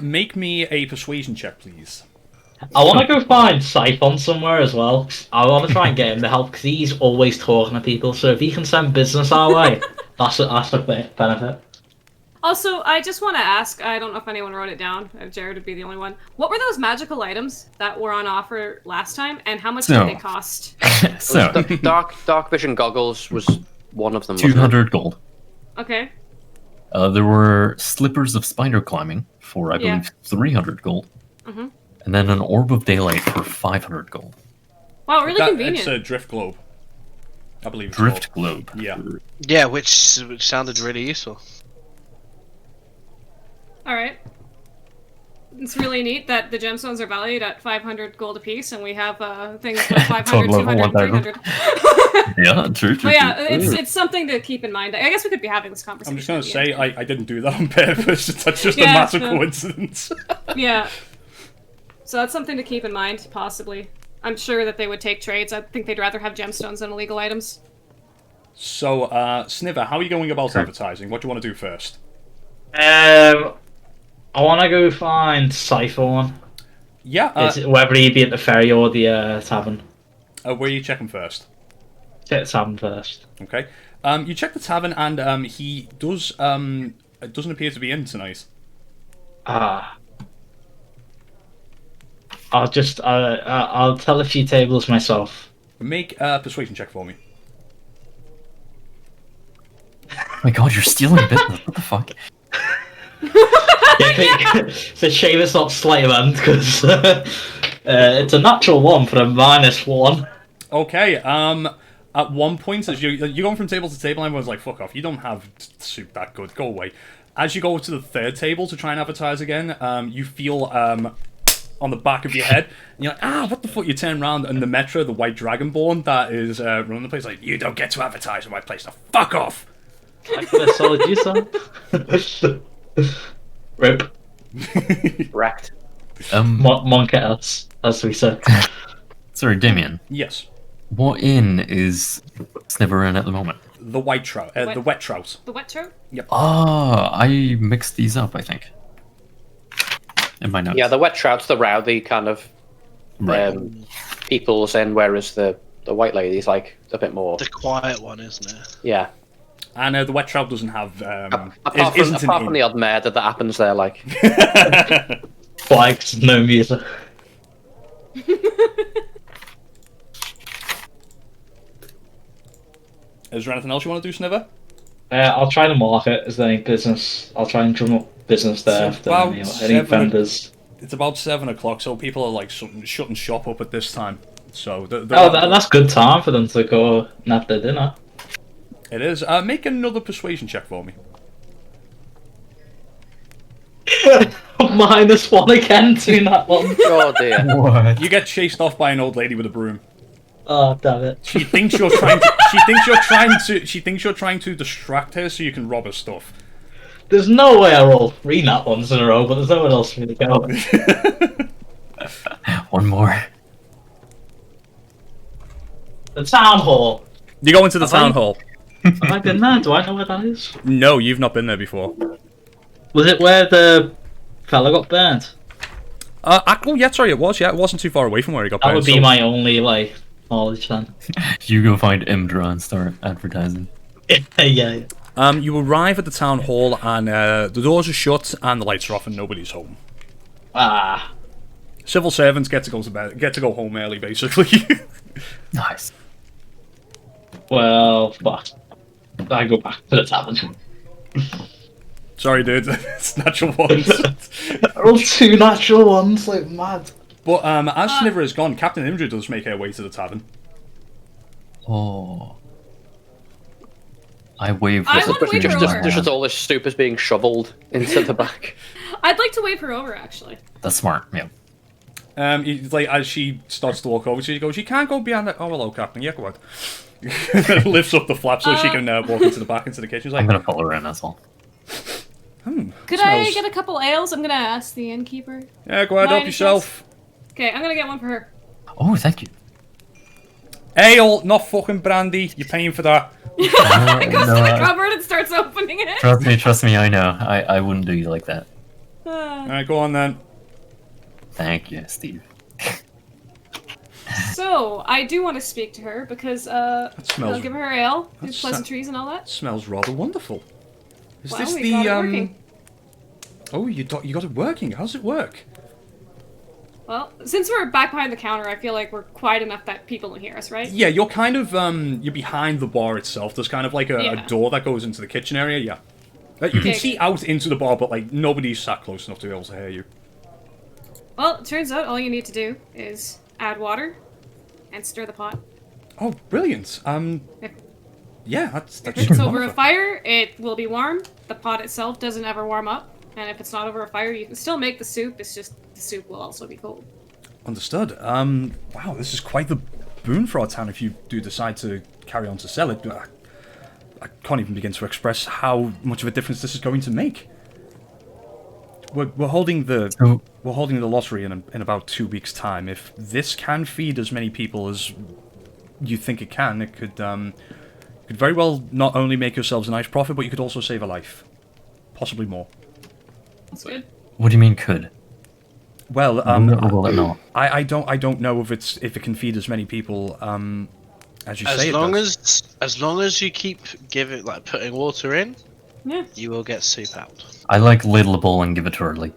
make me a persuasion check, please. I want to go find Siphon somewhere as well. I want to try and get him to help because he's always talking to people. So if he can send business our way, that's a benefit. Also, I just want to ask, I don't know if anyone wrote it down, Jared would be the only one. What were those magical items that were on offer last time, and how much did they cost? So, The dark vision goggles was one of them. wasn't it? 200 gold. Okay. There were slippers of spider climbing for, I believe, 300 gold. Mhm. And then an orb of daylight for 500 gold. Wow, really convenient. It's a drift globe. I believe it's Drift called. globe. Yeah. Yeah, which sounded really useful. Alright. It's really neat that the gemstones are valued at 500 gold apiece, and we have things for 500, Total of 200, 1,000. 300. Yeah, true. But yeah, it's something to keep in mind. I guess we could be having this conversation. I'm just going to at the say, end. I didn't do that on purpose. That's just a Yeah, massive no. coincidence. Yeah. So that's something to keep in mind, possibly. I'm sure that they would take trades. I think they'd rather have gemstones than illegal items. So, Sniver, how are you going about advertising? What do you want to do first? I want to go find Siphon. Yeah, Whether he be at the ferry or the tavern. where are you checking first? Check the tavern first. Okay. You check the tavern, and he does, it doesn't appear to be in tonight. I'll tell a few tables myself. Make a persuasion check for me. Oh my god, you're stealing business. What the fuck? It's a shame it's not Slayman because it's a natural one for a -1. Okay, at one point, as you're going from table to table, everyone's like, fuck off, you don't have soup that good, go away. As you go to the third table to try and advertise again, you feel on the back of your head, and you're like, what the fuck, you turn around, and the Metro, the White Dragonborn that is running the place, like, you don't get to advertise in my place, now fuck off! I could have sold you some. Rip. Wrecked. Monkey else, as we said. Sorry, Damien. Yes. What inn is Sniver in at the moment? The white trout, the wet trout. The wet trout? Ah, I mixed these up, I think. In my notes. Yeah, the wet trout's the rowdy kind of Right. people's end, whereas the white lady's like a bit more. The quiet one, isn't it? Yeah. And the wet trout doesn't have. Apart from the odd murder that happens there, like. Flags, no music. Is there anything else you want to do, Sniver? I'll try to market as any business. I'll try and drum up business there. It's If there about are any 7 vendors. It's about 7 o'clock, so people are like shutting shop up at this time. So That's good time for them to go and have their dinner. It is. Make another persuasion check for me. -1 again to that one. Oh dear. What? You get chased off by an old lady with a broom. Oh damn it! She thinks you're trying to. She thinks you're trying to distract her so you can rob her stuff. There's no way I roll 3 nat ones in a row, but there's nowhere else for me to go. One more. The town hall. You go into the town hall. Have I been there? Do I know where that is? No, you've not been there before. Was it where the fella got burnt? Oh, yeah, sorry, it was. Yeah, it wasn't too far away from where he got That burned. would be my only, like, knowledge then. You go find Imdra and start advertising. Yeah. You arrive at the town hall, and the doors are shut, and the lights are off, and nobody's home. Ah. Civil servants get to go to bed, get to go home early, basically. Nice. Well, fuck. I go back to the tavern. Sorry, dude. It's natural ones. All 2 natural ones, like mad. But as Sniver is gone, Captain Imdra does make her way to the tavern. Oh. I wave. I want to wave her over. There's just all this soup is being shoveled into the back. I'd like to wave her over, actually. That's smart. Yeah. Like as she starts to walk over, she goes, "You can't go beyond that." Oh, hello, Captain. Yeah, go on. Lifts up the flap so she can walk into the back into the kitchen. She's like, I'm gonna follow her in as well. Could I get a couple ales? I'm gonna ask the innkeeper. Yeah, go ahead, By help any yourself. Okay, I'm gonna get one for her. Oh, thank you. Ale, not fucking brandy. You're paying for that. Goes to the cupboard and starts opening it. Trust me, I know. I wouldn't do you like that. Alright, go on then. Thank you, Steve. So, I do want to speak to her because, smells- I'll give her ale, do That's- pleasantries and all that. Smells rather wonderful. Is Wow, this we the got it working. Oh, you got it working. How's it work? Well, since we're back behind the counter, I feel like we're quiet enough that people don't hear us, right? Yeah, you're kind of you're behind the bar itself. There's kind of like a Yeah. door that goes into the kitchen area. Yeah, you can Okay. see out into the bar, but like nobody's sat close enough to be able to hear you. Well, it turns out all you need to do is add water and stir the pot. Oh, brilliant. If, Yeah, that's if it's over a wonderful. fire, it will be warm. The pot itself doesn't ever warm up. And if it's not over a fire, you can still make the soup. It's just the soup will also be cold. Understood. Wow, this is quite the boon for our town if you do decide to carry on to sell it. I can't even begin to express how much of a difference this is going to make. We're holding the So, lottery in about 2 weeks' time. If this can feed as many people as you think it can, it could very well not only make yourselves a nice profit, but you could also save a life, possibly more. That's good. what do you mean could? Well, Or will it not? I don't know if it can feed as many people as you say. As long as you keep putting water in, Yeah. you will get soup out. I like ladle a bowl and give it to her. Like,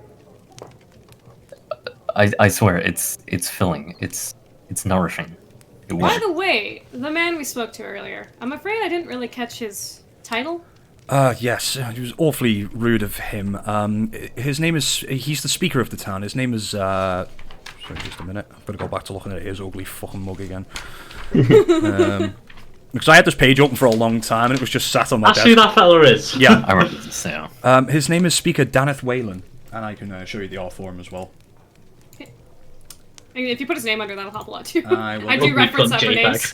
I swear, it's filling. It's nourishing. It By will. the way, the man we spoke to earlier, I'm afraid I didn't really catch his title. Yes, it was awfully rude of him. His name is... He's the speaker of the town. His name is... Sorry, just a minute. I've got to go back to looking at his ugly fucking mug again. Because I had this page open for a long time, and it was just sat on my That's who desk. that fella is. Yeah. I remember this now. His name is Speaker Daneth Whalen, and I can show you the art for him as well. I mean, if you put his name under, that'll help a lot too. I will. I do Ugly reference that cunt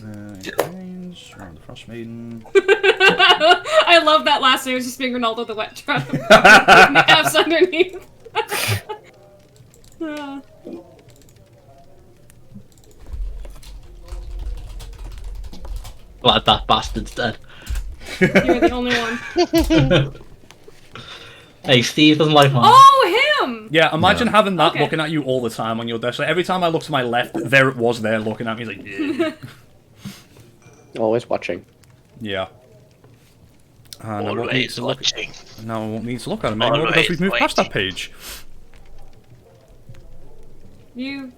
for JPEG. names. Around the Frost Maiden. I love that last name. It's just being Ronaldo the Wet Trap. F's underneath. Glad that bastard's dead. You're the only one. Hey, Steve doesn't like mine. Oh, him! Yeah, imagine having that Okay. looking at you all the time on your desk. So every time I look to my left, there it was there looking at me. He's like, yeah. Always watching. Yeah. And I won't need Always to look. watching. Now I won't need to look at him anymore because we've moved past that page. You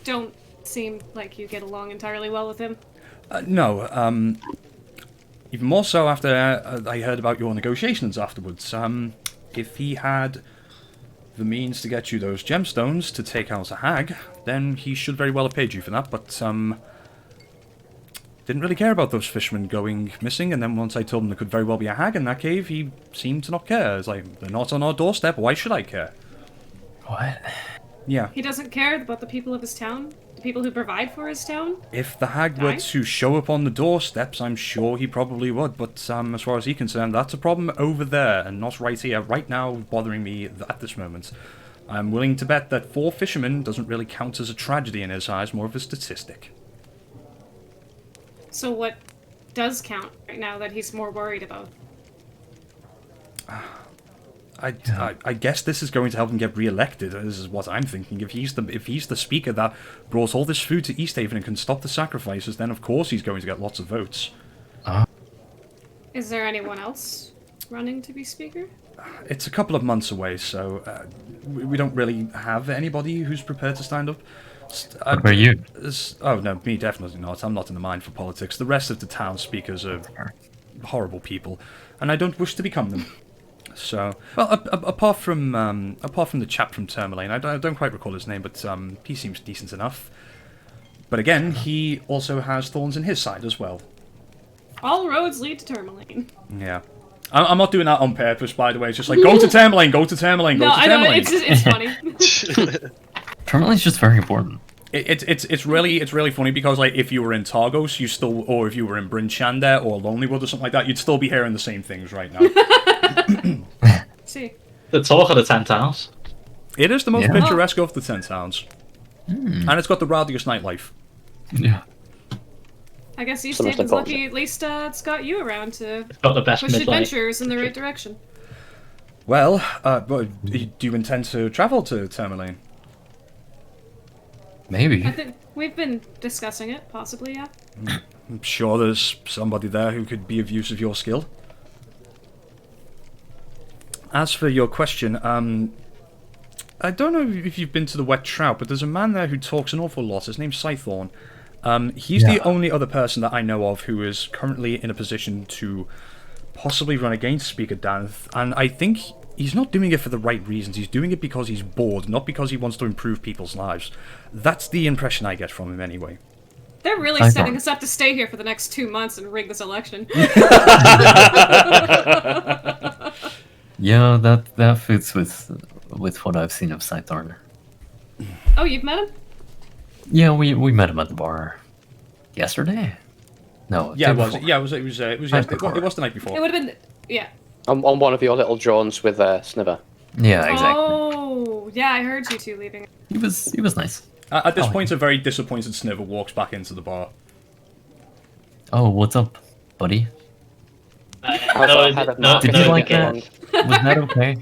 don't seem like you get along entirely well with him. No, even more so after I heard about your negotiations afterwards. If he had the means to get you those gemstones to take out a hag, then he should very well have paid you for that, but, didn't really care about those fishermen going missing, and then once I told him there could very well be a hag in that cave, he seemed to not care. It's like, they're not on our doorstep, why should I care? What? Yeah. He doesn't care about the people of his town? The people who provide for his town? If the hag were Right. to show up on the doorsteps, I'm sure he probably would, but as far as he's concerned, that's a problem over there, and not right here, right now, bothering me at this moment. I'm willing to bet that 4 fishermen doesn't really count as a tragedy in his eyes, more of a statistic. So what does count right now that he's more worried about? I guess this is going to help him get re-elected. This is what I'm thinking. If he's the speaker that brought all this food to Easthaven and can stop the sacrifices, then of course he's going to get lots of votes. Is there anyone else running to be speaker? It's a couple of months away, so we don't really have anybody who's prepared to stand up. What about you? Oh no, me definitely not. I'm not in the mind for politics. The rest of the town speakers are horrible people, and I don't wish to become them. So, well, apart from the chap from Tourmaline, I don't quite recall his name, but he seems decent enough. But again, he also has thorns in his side as well. All roads lead to Tourmaline. Yeah. I'm not doing that on purpose, by the way. It's just like, go to Tourmaline, go to Tourmaline, go to Tourmaline. No, I know, it's funny. Tourmaline's just very important. It's really funny because like if you were in Targos, or if you were in Bryn Shander or Lonelywood or something like that, you'd still be hearing the same things right now. See. The talk of the 10 towns. It is the most picturesque of the 10 towns. And it's got the rowdiest nightlife. Yeah. I guess Easthaven's lucky at least it's got you around to Got the best push midlife. adventures in the right direction. Well, do you intend to travel to Tourmaline? Maybe. I think we've been discussing it, possibly, yeah. I'm sure there's somebody there who could be of use of your skill. As for your question, I don't know if you've been to the Wet Trout, but there's a man there who talks an awful lot. His name's Scythorn. He's the only other person that I know of who is currently in a position to possibly run against Speaker Danth, and I think he's not doing it for the right reasons. He's doing it because he's bored, not because he wants to improve people's lives. That's the impression I get from him anyway. They're really setting us up to stay here for the next 2 months and rig this election. Yeah, that fits with what I've seen of Scythorn. Oh, you've met him? Yeah, we met him at the bar yesterday. No, Yeah, day it was. before. Yeah, it was yesterday. It was the night before. It would have been, yeah. On one of your little drawings with Sniver. Yeah, exactly. Oh, yeah, I heard you two leaving. He was nice. At this point, a very disappointed Sniver walks back into the bar. Oh, what's up, buddy? No, Did you like it? Was that okay?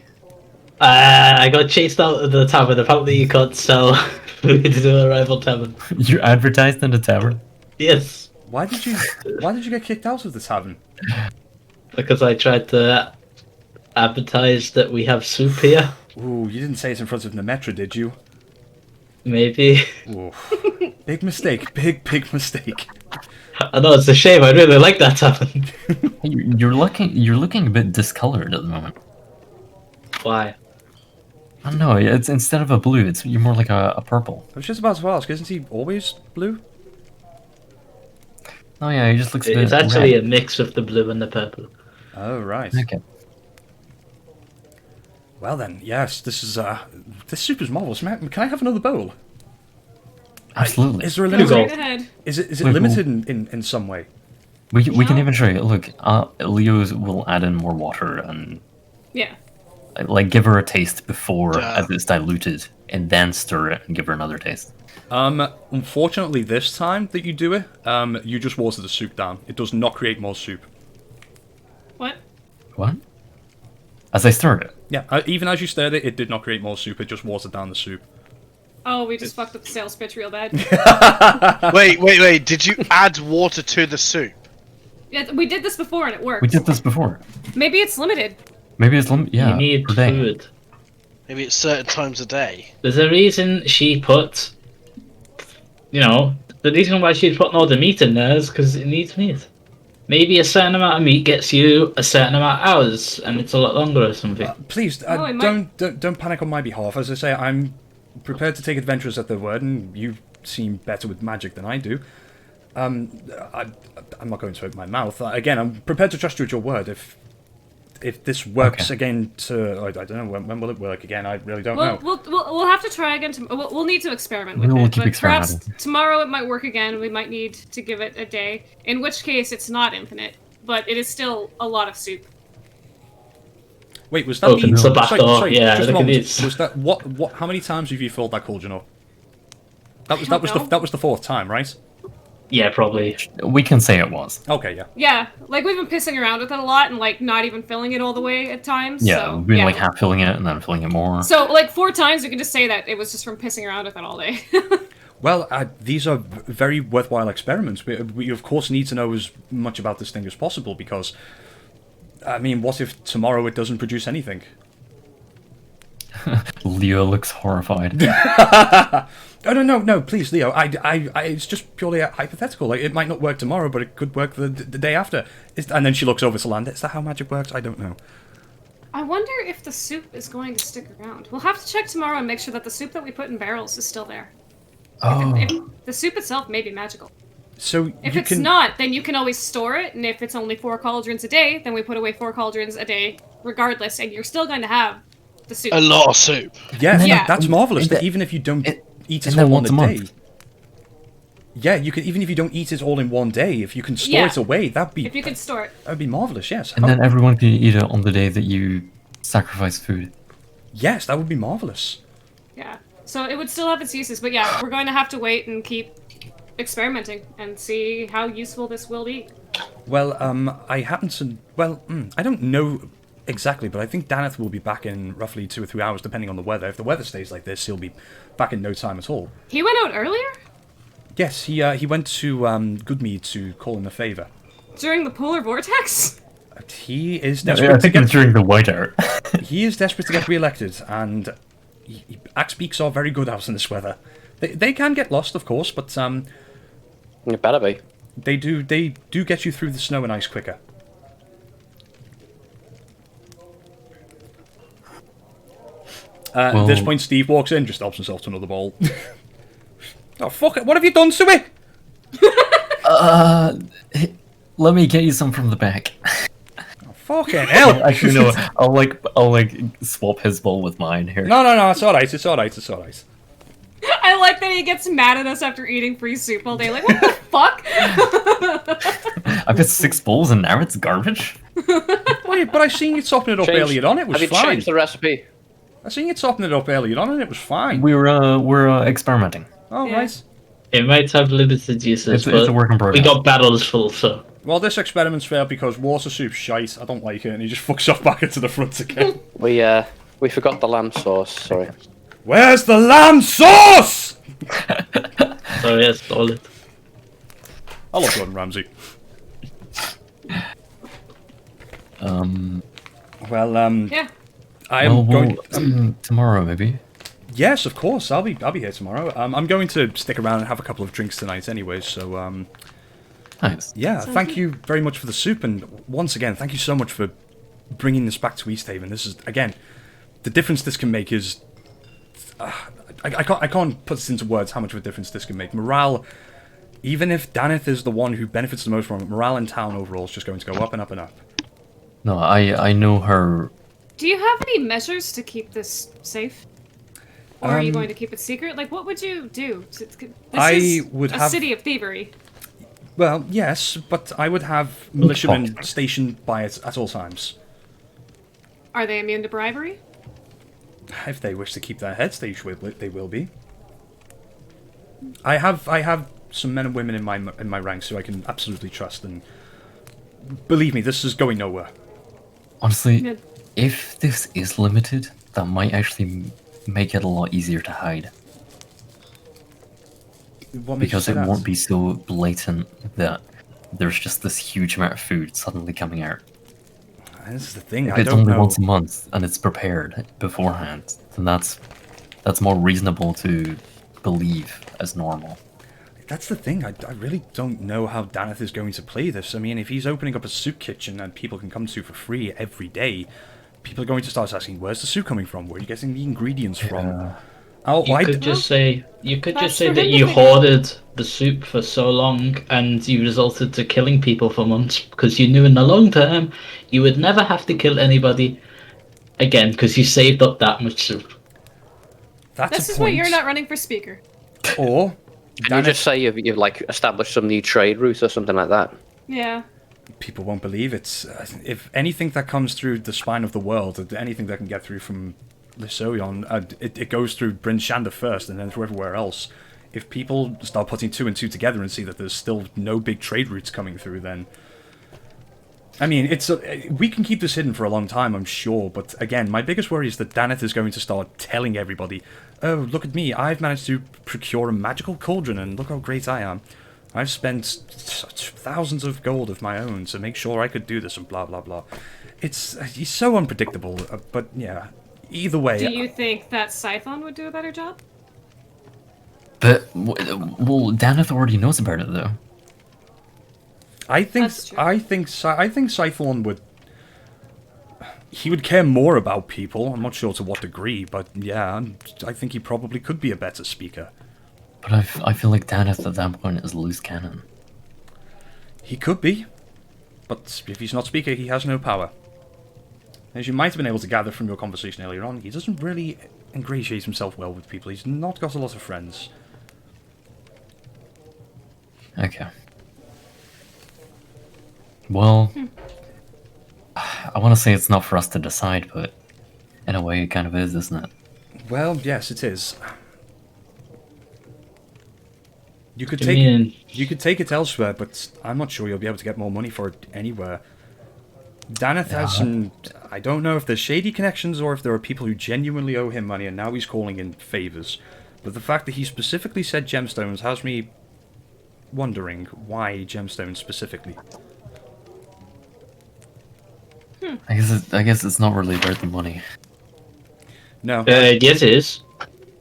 I got chased out of the tavern. Apparently you can't sell food to a rival tavern. You're advertised in the tavern? Yes, Why did you get kicked out of the tavern? because I tried to advertise that we have soup here. Ooh, you didn't say it in front of Nemetra, did you? Maybe. Ooh. Big mistake. Big mistake. I know, it's a shame. I really like that tavern. You're looking a bit discolored at the moment. Why? I don't know. It's instead of a blue, you're more like a purple. I was just about to ask, isn't he always blue? Oh yeah, he just looks a bit It's actually red. a mix of the blue and the purple. Oh, right. Okay. Well then, yes, this soup is marvelous. Can I have another bowl? Absolutely. Is there a Go limit? right ahead. Is it Wait, limited in some way? We can No. even show you. Look, Leo will add in more water and Yeah. like give her a taste before Yeah. as it's diluted, and then stir it and give her another taste. Unfortunately, this time that you do it, you just water the soup down. It does not create more soup. What? What? As I stirred it. Yeah, even as you stirred it, it did not create more soup. It just watered down the soup. Oh, we just fucked up the sales pitch real bad. Wait. Did you add water to the soup? Yeah, we did this before and it worked. We did this before. Maybe it's limited. Maybe it's yeah. You need per day. food. Maybe it's certain times a day. There's a reason she put, the reason why she's putting all the meat in there is because it needs meat. Maybe a certain amount of meat gets you a certain amount of hours, and it's a lot longer or something. Please, Oh, it might- don't panic on my behalf. As I say, I'm prepared to take adventurers at their word, and you seem better with magic than I do. I'm not going to open my mouth. Again, I'm prepared to trust you at your word. If this works again, I don't know when will it work again. I really don't know. We'll have to try again. We'll need to experiment with We'll it. keep But perhaps experimenting. tomorrow it might work again. We might need to give it a day. In which case, it's not infinite, but it is still a lot of soup. Wait, was that Opens the back door. Yeah, just a look at moment. this. Was that what? How many times have you filled that cauldron up? That was don't know. that was the fourth time, right? Yeah, probably. We can say it was. Okay, yeah. Yeah, like we've been pissing around with it a lot and like not even filling it all the way at times. Yeah, so, we've been yeah. like half filling it and then filling it more. So like 4 times we can just say that it was just from pissing around with it all day. Well, these are very worthwhile experiments. We of course need to know as much about this thing as possible because, I mean, what if tomorrow it doesn't produce anything? Leo looks horrified. Oh, no, please, Leo. It's just purely hypothetical. Like, it might not work tomorrow, but it could work the day after. And then she looks over to Landa. Is that how magic works? I don't know. I wonder if the soup is going to stick around. We'll have to check tomorrow and make sure that the soup that we put in barrels is still there. Oh. If the soup itself may be magical. So If you it's can... not, then you can always store it, and if it's only 4 cauldrons a day, then we put away 4 cauldrons a day regardless, and you're still going to have the soup. A lot of soup. Yeah, Yeah. that's marvelous. And That even if you don't eat it and then all on once a a day... month. Yeah, you can, even if you don't eat it all in one day, if you can store Yeah. it away, that'd be If you could store it. marvelous. Yes. And then everyone can eat it on the day that you sacrifice food. Yes, that would be marvelous. Yeah. So it would still have its uses, but yeah, we're going to have to wait and keep experimenting and see how useful this will be. Well, I happen to... Well, I don't know exactly, but I think Daneth will be back in roughly 2 or 3 hours, depending on the weather. If the weather stays like this, he'll be back in no time at all. He went out earlier? Yes, he went to Goodmead to call in a favour. During the polar vortex? He is I desperate to think it was get... during the whiteout. He is desperate to get re-elected, and axe beaks are very good out in this weather. They can get lost, of course, but It better be. they do get you through the snow and ice quicker. At this point, Steve walks in, just helps himself to another bowl. Oh, fuck it, what have you done to it? Let me get you some from the back. Oh, fucking hell. Actually, no. I'll swap his bowl with mine here. No, it's alright. I like that he gets mad at us after eating free soup all day. Like, what the fuck? I've got 6 bowls and now it's garbage. Wait, but I seen you topping it up earlier on, it was Have you fine. changed the recipe? I seen you topping it up earlier on and it was fine. We're experimenting. Oh, Yeah. right. It might have limited uses, It's but a work in we progress. got battles full, so... Well, this experiment's failed because water soup's shite. I don't like it, and he just fucks off back into the front again. We forgot the lamb sauce, sorry. Where's the lamb sauce? So yeah, stole it. I love Gordon Ramsay. Well, Yeah. I am going. Tomorrow maybe. Yes, of course. I'll be here tomorrow. I'm going to stick around and have a couple of drinks tonight, anyway. So, Nice. yeah. Thank you very much for the soup, and once again, thank you so much for bringing this back to East Haven. This is again, the difference this can make is. I can't put this into words how much of a difference this can make. Morale, even if Daneth is the one who benefits the most from it, morale in town overall is just going to go up and up and up. No, I know her. Do you have any measures to keep this safe? Or are you going to keep it secret? Like, what would you do? This is a city of thievery. Well, yes, but I would have militiamen stationed by it at all times. Are they immune to bribery? If they wish to keep their heads, they will be. I have some men and women in my ranks who I can absolutely trust, and believe me, this is going nowhere. Honestly, Yeah. if this is limited, that might actually make it a lot easier to hide. What makes you Because say it that? won't be so blatant that there's just this huge amount of food suddenly coming out. This is the thing. If I it's don't only know. once a month and it's prepared beforehand, then that's more reasonable to believe as normal. That's the thing. I really don't know how Daneth is going to play this. I mean, if he's opening up a soup kitchen and people can come to for free every day, people are going to start asking, "Where's the soup coming from? Where are you getting the ingredients from?" Oh, You why? could just say That's that for him you to figure out. hoarded the soup for so long and you resulted to killing people for months because you knew in the long term you would never have to kill anybody again because you saved up that much soup. That's This a is why point. you're not running for speaker. Or Can you just say you've like established some new trade route or something like that? Yeah. people won't believe it. If anything that comes through the spine of the world, anything that can get through from Lysoion, it goes through Bryn Shander first and then through everywhere else. if people start putting 2 and 2 together and see that there's still no big trade routes coming through, then I mean, we can keep this hidden for a long time, I'm sure, but again, my biggest worry is that Daneth is going to start telling everybody, oh, look at me, I've managed to procure a magical cauldron, and look how great I am. I've spent thousands of gold of my own to make sure I could do this, and blah, blah, blah. He's so unpredictable, but yeah, either way... Do you think that Scython would do a better job? But, well, Daneth already knows about it, though. I think Scythorn would... He would care more about people. I'm not sure to what degree, but yeah, I think he probably could be a better speaker. But I feel like Daneth at that point is loose cannon. He could be, but if he's not speaker, he has no power. As you might have been able to gather from your conversation earlier on, he doesn't really ingratiate himself well with people. He's not got a lot of friends. Okay. Well, I want to say it's not for us to decide, but in a way it kind of is, isn't it? Well, yes, it is. You could take it elsewhere, but I'm not sure you'll be able to get more money for it anywhere. Daneth has some... I don't know if there's shady connections or if there are people who genuinely owe him money and now he's calling in favors. But the fact that he specifically said gemstones has me wondering why gemstones specifically. I guess it's not really about the money. No. Yes, it is.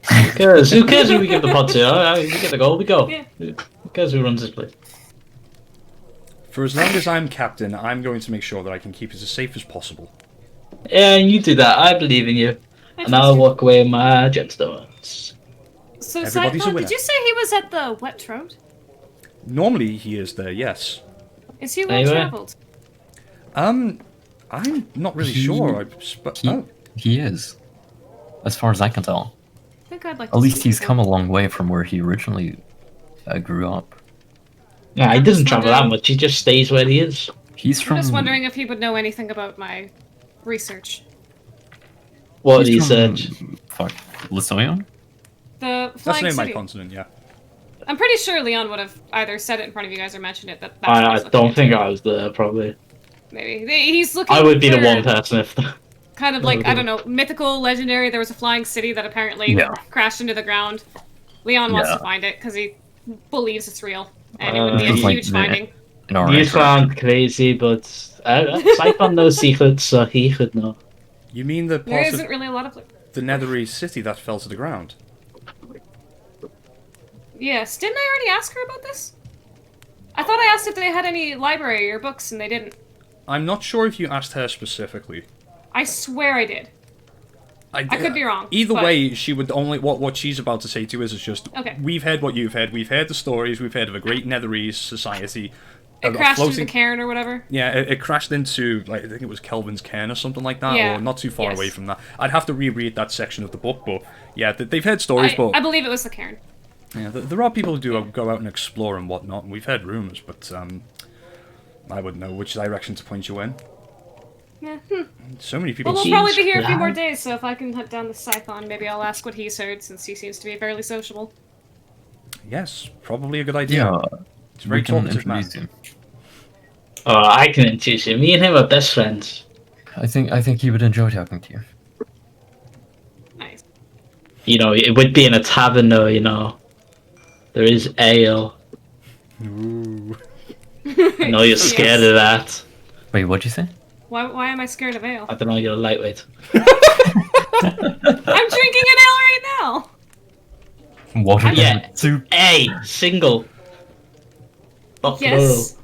Who cares who we give the pod to? We get the goal, we go. Yeah. Who cares who runs this place? For as long as I'm captain, I'm going to make sure that I can keep it as safe as possible. Yeah, you do that. I believe in you. And I'll walk away with my gemstones. So, Everybody's a Scython, winner. did you say he was at the Wet Trout? Normally he is there, yes. Is he well Anyway. traveled? I'm not really sure. He is, as far as I can tell. I think I'd like At to least see he's him. come a long way from where he originally grew up. Yeah, he I'm doesn't just travel wondering- that much. He just stays where he is. He's I'm from. just wondering if he would know anything about my research. What he's he from- said. Fuck, Lysoion? The That's the Flying name of my City. continent, yeah. I'm pretty sure Leon would have either said it in front of you guys or mentioned it. That's what I he's looking don't into. think I was there, probably. Maybe he's looking. I would be the for one person if... kind of like, I don't know, mythical, legendary. There was a flying city that apparently Yeah. crashed into the ground. Leon wants Yeah. to find it because he believes it's real, and it would be a It's like huge the- finding. In our You interaction. sound crazy, but Scython knows secrets, so he should know. You mean the There part isn't of really a lot of. the Netherese city that fell to the ground? Yes, didn't I already ask her about this? I thought I asked if they had any library or books, and they didn't. I'm not sure if you asked her specifically. I swear I did. I could be wrong, Either but- way, she would only what she's about to say to us is just, Okay. we've heard what you've heard. We've heard the stories. We've heard of a great Netherese society. It crashed into the cairn or whatever. Yeah, it crashed into, like, I think it was Kelvin's cairn or something like that, Yeah. or not too far Yes. away from that. I'd have to reread that section of the book, but yeah, they've heard stories, but I believe it was the cairn. yeah, there are people who do go out and explore and whatnot, and we've heard rumours, but I wouldn't know which direction to point you in. Yeah. So many people. Well, we'll probably be here a few Jeez, more lad. days, so if I can hunt down the Scython, maybe I'll ask what he's heard, since he seems to be fairly sociable. Yes, probably a good idea. Yeah, It's a very we can talkative man. introduce him. Oh, I can introduce you. Me and him are best friends. I think he would enjoy talking to you. Nice. You know, it would be in a tavern though, you know. There is ale. Ooh. I know you're scared of that. Wait, what'd you say? Why am I scared of ale? I don't know, you're lightweight. I'm drinking an ale right now! Water Yeah. soup. A, single. Not Yes.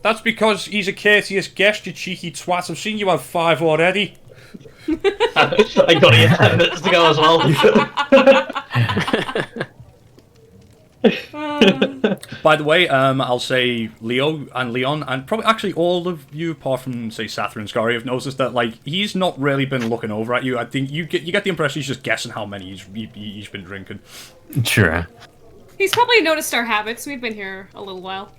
That's because he's a courteous guest, you cheeky twat. I've seen you have 5 already. plural. I got you 10 minutes to go as well. By the way, I'll say Leo and Leon, and probably actually all of you, apart from say Sather and Scary, have noticed that like he's not really been looking over at you. I think you get the impression he's just guessing how many he's been drinking. Sure. He's probably noticed our habits. We've been here a little while.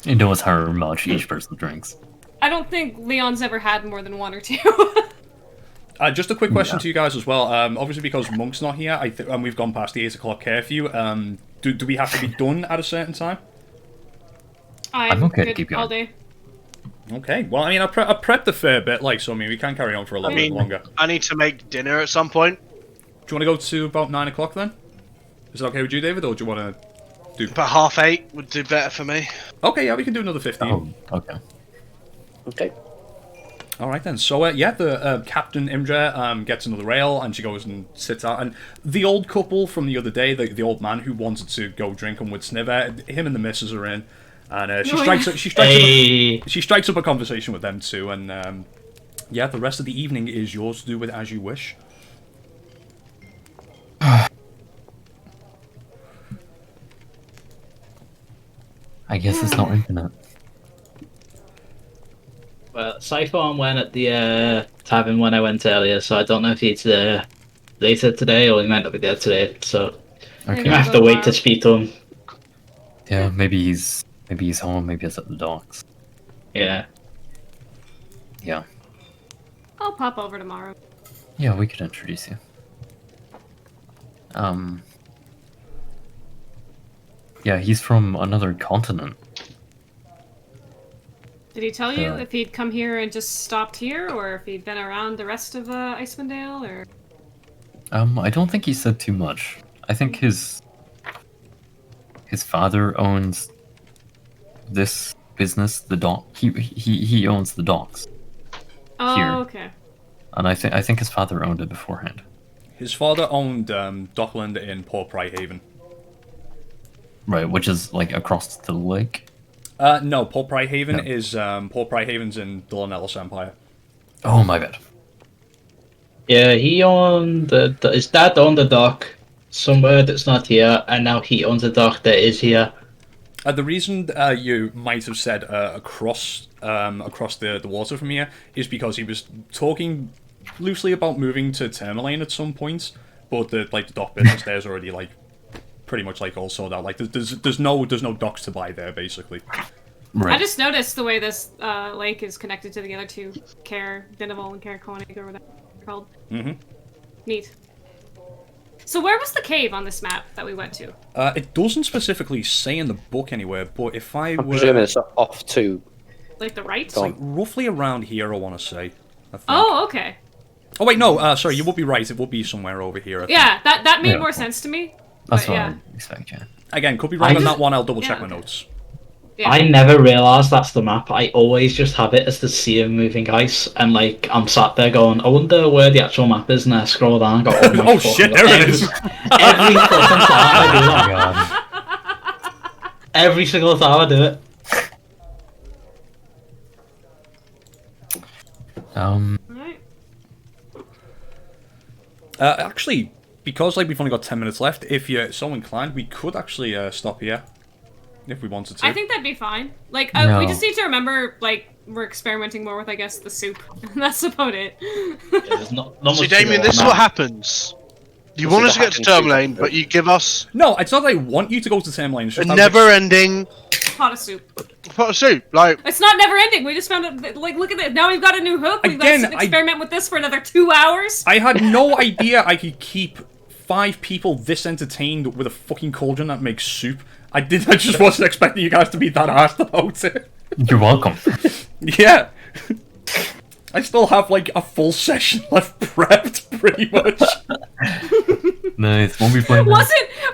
He knows how much each person drinks. I don't think Leon's ever had more than one or two. Just a quick question to you guys as well. Obviously, because Monk's not here, and we've gone past the 8 o'clock curfew. Do we have to be done at a certain time? I'm okay to good keep going. all day. Okay. Well, I mean, I prepped a fair bit, so I mean, we can carry on for a little bit longer. I need to make dinner at some point. Do you want to go to about 9 o'clock then? Is it okay with you, David, or do you want to do? About 8:30 would do better for me. Okay, yeah, we can do another 15. Oh, okay. Okay. All right then. So yeah, the Captain Imdra gets another rail, and she goes and sits out. And the old couple from the other day, the old man who wanted to go drinking with Sniver, him and the missus are in, and she strikes up a conversation with them too. And yeah, the rest of the evening is yours to do with as you wish. I guess it's not infinite. Well, Siphon went at the tavern when I went earlier, so I don't know if he's there later today or he might not be there today. So Okay. you might have to wait to speak to him. Yeah, maybe he's home, maybe he's at the docks. Yeah. Yeah. I'll pop over tomorrow. Yeah, we could introduce you. Yeah, he's from another continent. Did he tell you Yeah. if he'd come here and just stopped here, or if he'd been around the rest of Icewind Dale, or? I don't think he said too much. I think his father owns this business, the dock. He owns the docks, Oh, Here. okay. and I think his father owned it beforehand. His father owned Dockland in Port Haven. Right, which is like across the lake. No, Port Haven No. is Port Haven's in the Lonellis Empire. Oh my bad. Yeah, he owned his dad owned the dock somewhere that's not here, and now he owns a dock that is here. The reason you might have said across the water from here is because he was talking loosely about moving to Tourmaline at some point, but the dock business there's already pretty much all sold out. There's no docks to buy there basically. Right. I just noticed the way this lake is connected to the other two, Care Dinival and Care Koenig, or whatever they're called. Mm-hmm. Neat. So where was the cave on this map that we went to? It doesn't specifically say in the book anywhere, but if I I'm were presuming it's off to. Like the right? it's roughly around here, I want to say. I think. Oh, okay. Oh wait, no. Sorry, you would be right. It would be somewhere over here. I think. Yeah, that made Yeah. more sense to me. That's but what yeah. I expect, yeah. Again, could be wrong on that one. I'll double check Yeah, my okay. notes. Yeah. I never realised that's the map. I always just have it as the sea of moving ice, and I'm sat there going, I wonder where the actual map is, and I scroll down and go, oh my Oh shit, there it is. Every fucking time I do Oh that. god. Every single time I do it. Alright. Actually, because we've only got 10 minutes left, if you're so inclined, we could actually stop here if we wanted to. I think that'd be fine. We No. just need to remember, we're experimenting more with, I guess, the soup. That's about it. Yeah, there's not much See, to go Damien, on this is that. what happens. You This want is us to a get to hacking Tourmaline, soup. but you give us No, it's not that I want you to go to Tourmaline. It's a just never-ending Pot of soup. pot of soup. It's not never ending. We just found it. Look at it. Now we've got a new hook. We've Again, got to experiment with this for another 2 hours. I had no idea I could keep 5 people this entertained with a fucking cauldron that makes soup. I just wasn't expecting you guys to be that arsed about it. You're welcome. Yeah. I still have a full session left prepped, pretty much. Nice. Won't be playing that.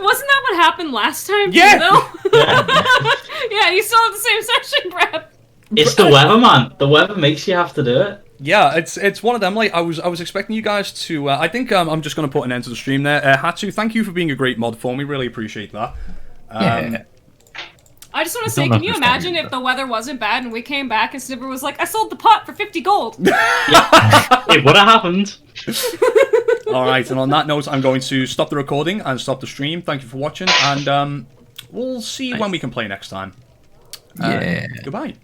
Wasn't that what happened last time? Yeah. Too, though? Yeah, you still have the same session prep. It's the weather, man. The weather makes you have to do it. Yeah, it's one of them. I was expecting you guys to. I think I'm just going to put an end to the stream there. Hatsu, thank you for being a great mod for me. Really appreciate that. Yeah. I just want to Don't say, know can if you it's not imagine weird, if but- the weather wasn't bad and we came back and Snipper was like, I sold the pot for 50 gold? It would have happened. All right, and on that note, I'm going to stop the recording and stop the stream. Thank you for watching, and we'll see when we can play next time. Yeah. Goodbye.